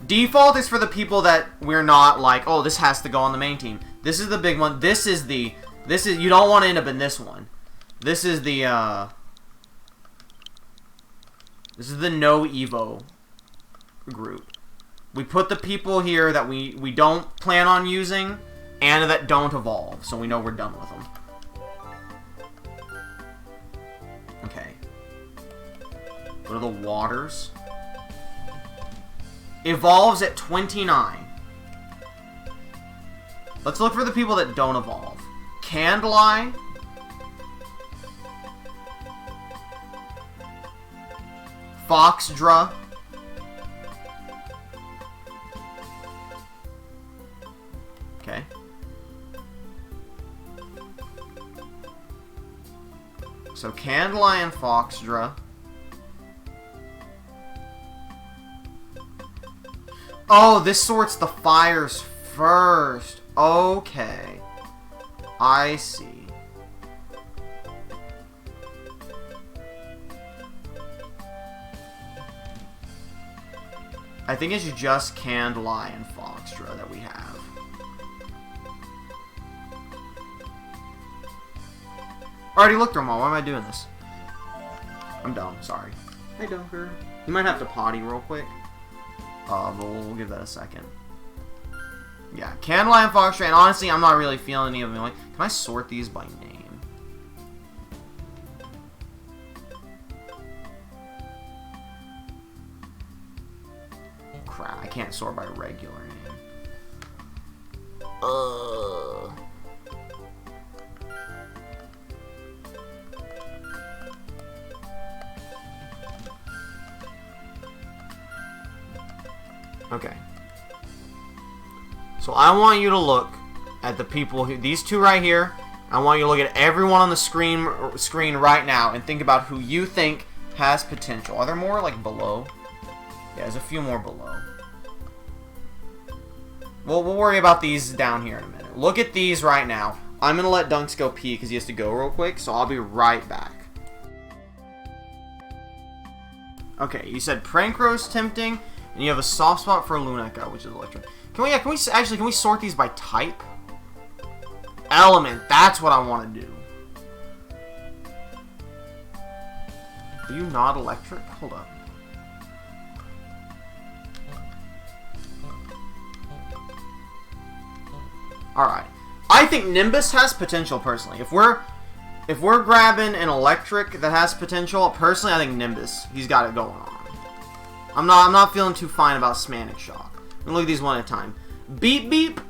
Default is for the people that we're not like, oh, this has to go on the main team. This is the big one. This is you don't want to end up in this one. This is the This is the no Evo group. We put the people here that we don't plan on using and that don't evolve, so we know we're done with them. Okay. Go to the waters. Evolves at 29. Let's look for the people that don't evolve. Candleye. Foxdra. Okay. So Candleye and Foxdra. Oh, this sorts the fires first. Okay. I see. I think it's just Candleye and Foxdra that we have. Already looked through them all. Why am I doing this? I'm dumb. Sorry. Hey, Dunker. You might have to potty real quick. But we'll give that a second. Yeah, Candleye and Foxdra. And honestly, I'm not really feeling any of them. Like, can I sort these by name? Crap, I can't sort by regular name. Okay. So I want you to look at the people who, these two right here. I want you to look at everyone on the screen right now and think about who you think has potential. Are there more like below? Yeah, there's a few more below. We'll worry about these down here in a minute. Look at these right now. I'm going to let Dunks go pee because he has to go real quick, so I'll be right back. Okay, you said Prank Roast tempting, and you have a soft spot for Luneka, which is electric. Can we sort these by type? Element, that's what I want to do. Are you not electric? Hold up. Alright. I think Nimbus has potential, personally. If we're grabbing an electric that has potential, personally, I think Nimbus, he's got it going on. I'm not feeling too fine about Smanic Shock. I'm gonna look at these one at a time. Beep Beep!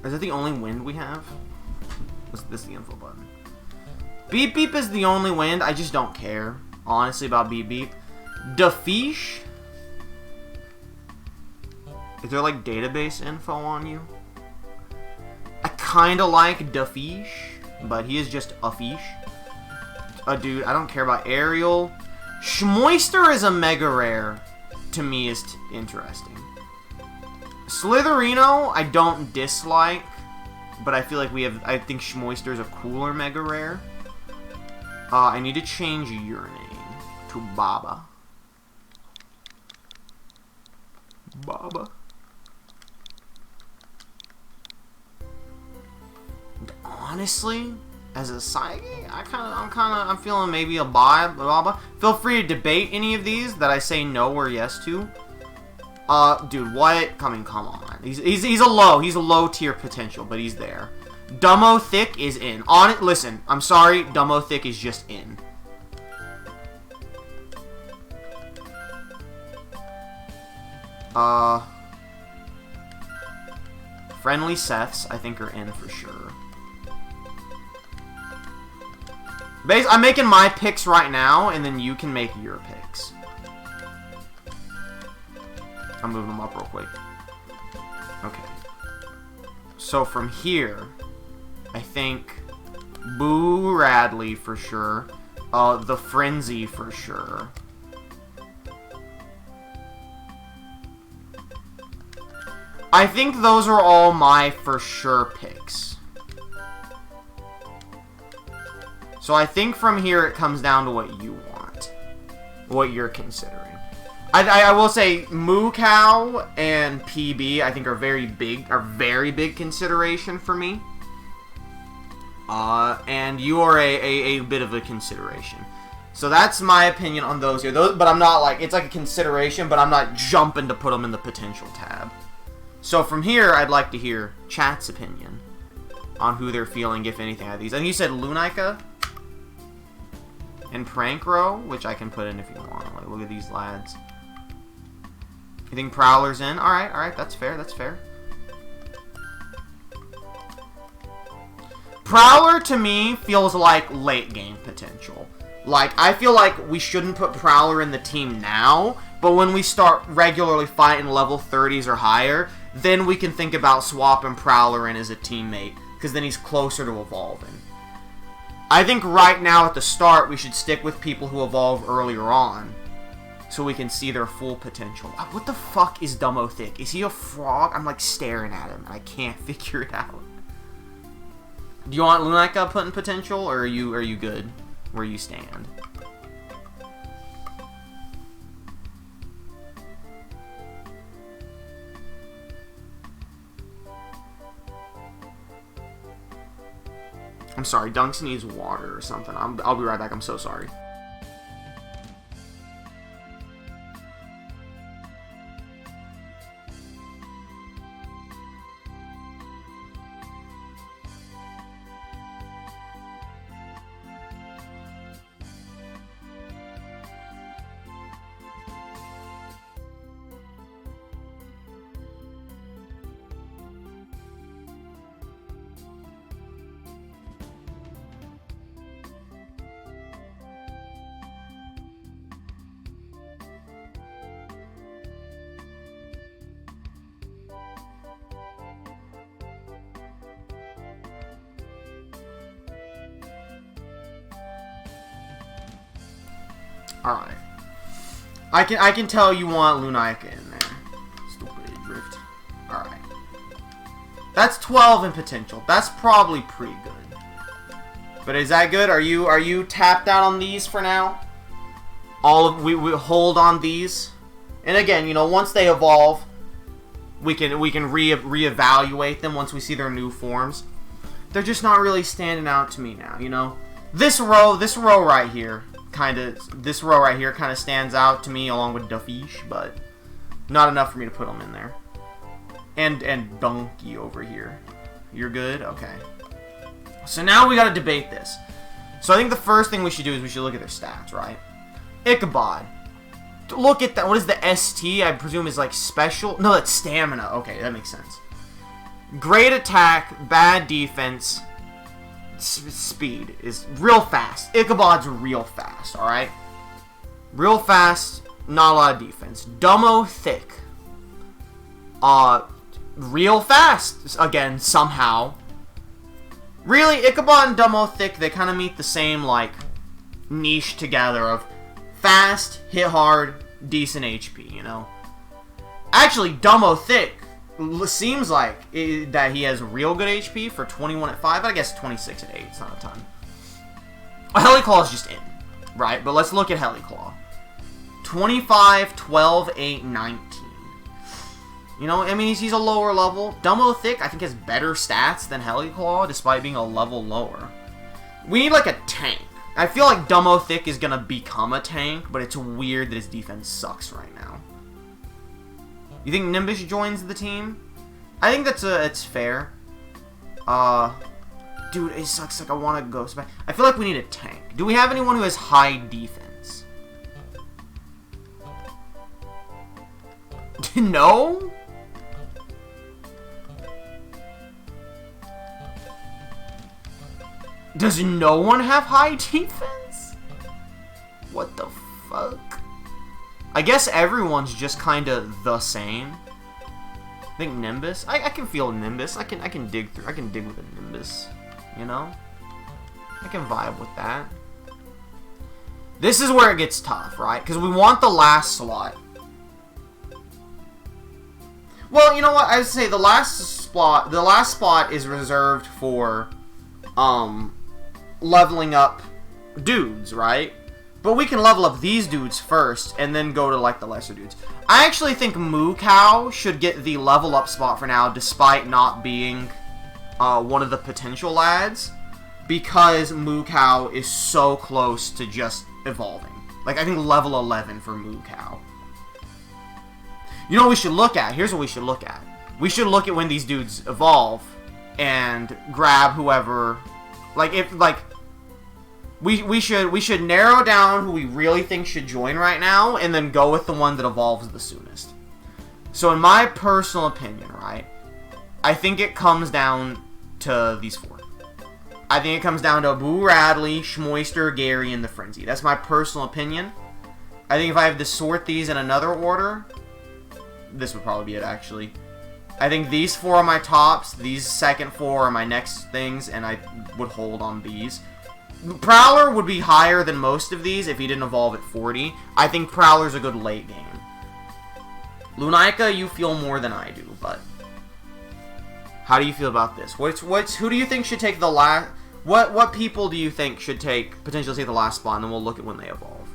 Is that the only wind we have? This is the info button. Beep Beep is the only wind. I just don't care, honestly, about Beep Beep. Defiche? Is there, like, database info on you? I kinda like Defiche, but he is just a fish. Dude, I don't care about Ariel. Schmoister is a mega rare. To me, is interesting. Slitherino, I don't dislike, but I feel like I think Schmoister is a cooler mega rare. I need to change your name to Baba. Baba. Honestly, as a Psyche, I'm feeling maybe a Baba. Feel free to debate any of these that I say no or yes to. Dude, what? Come on. He's a low tier potential, but he's there. Dumbo Thick is in. Listen, I'm sorry, Dumbo Thick is just in. Friendly Seths, I think, are in for sure. I'm making my picks right now, and then you can make your picks. I'm moving them up real quick. Okay. So from here, I think Boo Radley for sure. The Frenzy for sure. I think those are all my for sure picks. So I think from here it comes down to what you want. What you're considering. I will say Moo Cow and PB I think are very big consideration for me. And you are a bit of a consideration. So that's my opinion on those here. But I'm not like, it's like a consideration, but I'm not jumping to put them in the potential tab. So from here, I'd like to hear chat's opinion on who they're feeling, if anything, out of these. And you said Lunica and Prankro, which I can put in if you want. Like, look at these lads. You think Prowler's in? Alright, that's fair, that's fair. Prowler, to me, feels like late game potential. Like, I feel like we shouldn't put Prowler in the team now, but when we start regularly fighting level 30s or higher, then we can think about swapping Prowler in as a teammate, because then he's closer to evolving. I think right now at the start, we should stick with people who evolve earlier on, so we can see their full potential. What the fuck is Dumbo Thick? Is he a frog? I'm like staring at him, and I can't figure it out. Do you want Lunica put in potential, or are you good where you stand? I'm sorry, Dunks needs water or something. I'll be right back. I'm so sorry. Alright. I can tell you want Lunica in there. Stupid drift. Alright. That's 12 in potential. That's probably pretty good. But is that good? Are you tapped out on these for now? We hold on these. And again, you know, once they evolve, we can reevaluate them once we see their new forms. They're just not really standing out to me now, you know? This row right here kind of stands out to me along with Duffish, but not enough for me to put them in there. And Donkey over here. You're good? Okay. So now we gotta debate this. So I think the first thing we should do is we should look at their stats, right? Ichabod. Look at that. What is the ST? I presume is like special. No, that's stamina. Okay, that makes sense. Great attack, bad defense. Speed is real fast. Ichabod's real fast, alright? Real fast, not a lot of defense. Dumbo Thick. Real fast, again, somehow. Really, Ichabod and Dumbo Thick, they kind of meet the same, like, niche together of fast, hit hard, decent HP, you know? Actually, Dumbo Thick seems like that he has real good HP for 21 at 5. I guess 26 at 8. It's not a ton. Heliclaw is just in, right? But let's look at Heliclaw. 25, 12, 8, 19. You know, I mean, he's a lower level. Dumbo Thick, I think, has better stats than Heliclaw, despite being a level lower. We need, like, a tank. I feel like Dumbo Thick is going to become a tank, but it's weird that his defense sucks right now. You think Nimbus joins the team? I think it's fair. Dude, it sucks. Like, I want to Ghost back. I feel like we need a tank. Do we have anyone who has high defense? No? Does no one have high defense? What the fuck? I guess everyone's just kind of the same. I think Nimbus. I can feel Nimbus. I can dig through. I can dig with a Nimbus. You know? I can vibe with that. This is where it gets tough, right? Because we want the last slot. Well, you know what? I would say the last spot is reserved for leveling up dudes, right? But we can level up these dudes first, and then go to, like, the lesser dudes. I actually think Moo Cow should get the level up spot for now, despite not being one of the potential lads. because Moo Cow is so close to just evolving. Like, I think level 11 for Moo Cow. You know what we should look at? Here's what we should look at. We should look at when these dudes evolve and grab whoever. Like, if, like, we should narrow down who we really think should join right now and then go with the one that evolves the soonest. So in my personal opinion, right, I think it comes down to these four. I think it comes down to Boo Radley, Schmoister, Gary, and the Frenzy. That's my personal opinion. I think if I have to sort these in another order, this would probably be it, actually. I think these four are my tops, these second four are my next things, and I would hold on these. Prowler would be higher than most of these if he didn't evolve at 40. I think Prowler's a good late game. Lunaika, you feel more than I do, but how do you feel about this? Who do you think should take the last? What people do you think should potentially take the last spot, and then we'll look at when they evolve.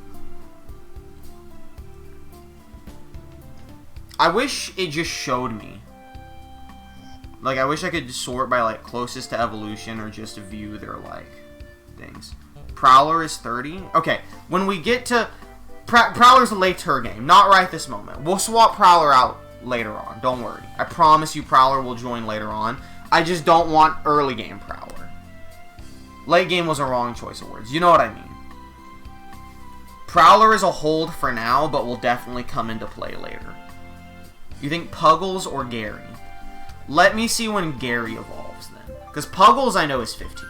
I wish it just showed me. Like, I wish I could sort by, like, closest to evolution or just view their, like, things. Prowler is 30. Okay, when we get to Prowler's a later game, not right this moment. We'll swap Prowler out later on. Don't worry. I promise you Prowler will join later on. I just don't want early game Prowler. Late game was a wrong choice of words. You know what I mean. Prowler is a hold for now, but will definitely come into play later. You think Puggles or Gary? Let me see when Gary evolves then. Because Puggles I know is 15.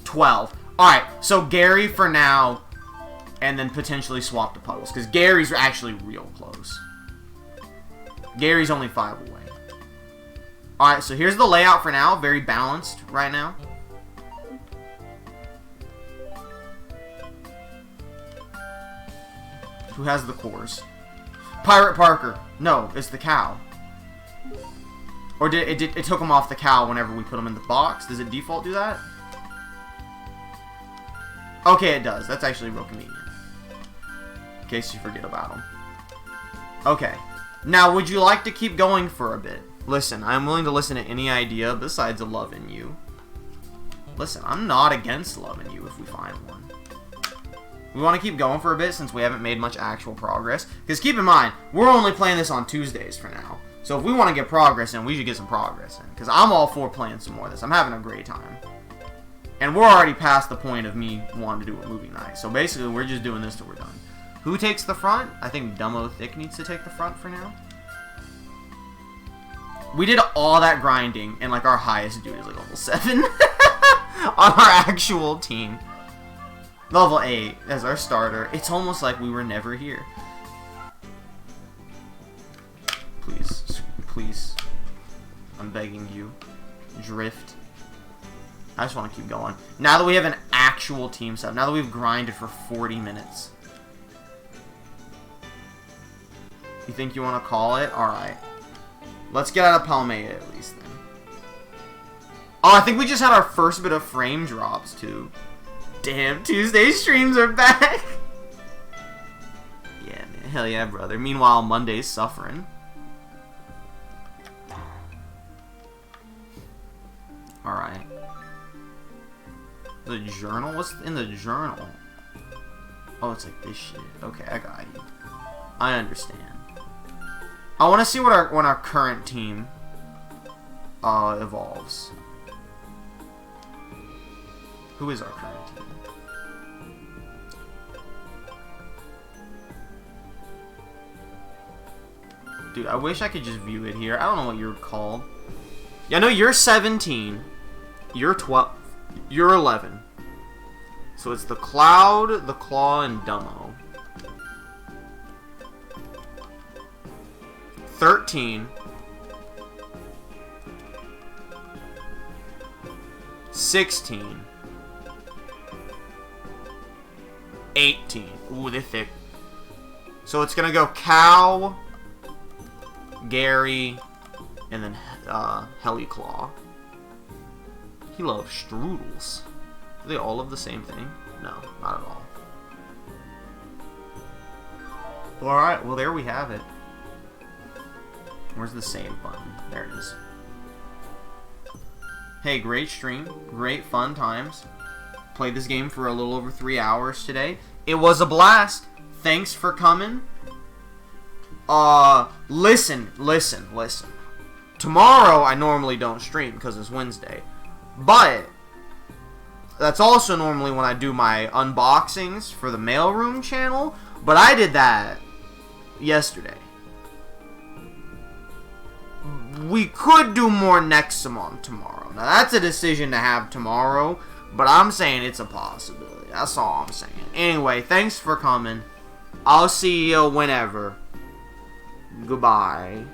12. Alright, so Gary for now, and then potentially swap to Puggles. Because Gary's actually real close. Gary's only 5 away. Alright, so here's the layout for now. Very balanced right now. Who has the cores? Pirate Parker. No, it's the cow. Or it took him off the cow whenever we put him in the box. Does it default do that? Okay, it does. That's actually real convenient. In case you forget about him. Okay. Now, would you like to keep going for a bit? Listen, I'm willing to listen to any idea besides loving you. Listen, I'm not against loving you if we find one. We want to keep going for a bit since we haven't made much actual progress. Because keep in mind, we're only playing this on Tuesdays for now. So if we want to get progress in, we should get some progress in. Because I'm all for playing some more of this. I'm having a great time. And we're already past the point of me wanting to do a movie night. So basically, we're just doing this till we're done. Who takes the front? I think Dumbo Thick needs to take the front for now. We did all that grinding, and like our highest dude is like level 7 on our actual team. Level 8 as our starter. It's almost like we were never here. Please, please. I'm begging you. Drift. I just want to keep going. Now that we have an actual team set, now that we've grinded for 40 minutes. You think you want to call it? Alright. Let's get out of Palmea at least then. Oh, I think we just had our first bit of frame drops too. Damn, Tuesday streams are back! Yeah, man. Hell yeah, brother. Meanwhile, Monday's suffering. Alright. The journal? What's in the journal? Oh, it's like this shit. Okay, I got you. I understand. I want to see what when our current team evolves. Who is our current team? Dude, I wish I could just view it here. I don't know what you're called. Yeah, no, you're 17. You're 12. You're 11. So it's the Cloud, the Claw, and Dumbo. 13. 16. 18. Ooh, they're thick. So it's gonna go Cow, Gary, and then Heliclaw. He loves strudels. Do they all love the same thing? No, not at all. Alright, well there we have it. Where's the save button? There it is. hey, great stream, great fun times. Played this game for a little over 3 hours today. It was a blast. Thanks for coming. Listen. Tomorrow, I normally don't stream because it's Wednesday. But that's also normally when I do my unboxings for the mailroom channel. But I did that yesterday. We could do more Nexomon tomorrow. Now, that's a decision to have tomorrow. But I'm saying it's a possibility. That's all I'm saying. Anyway, thanks for coming. I'll see you whenever. Goodbye.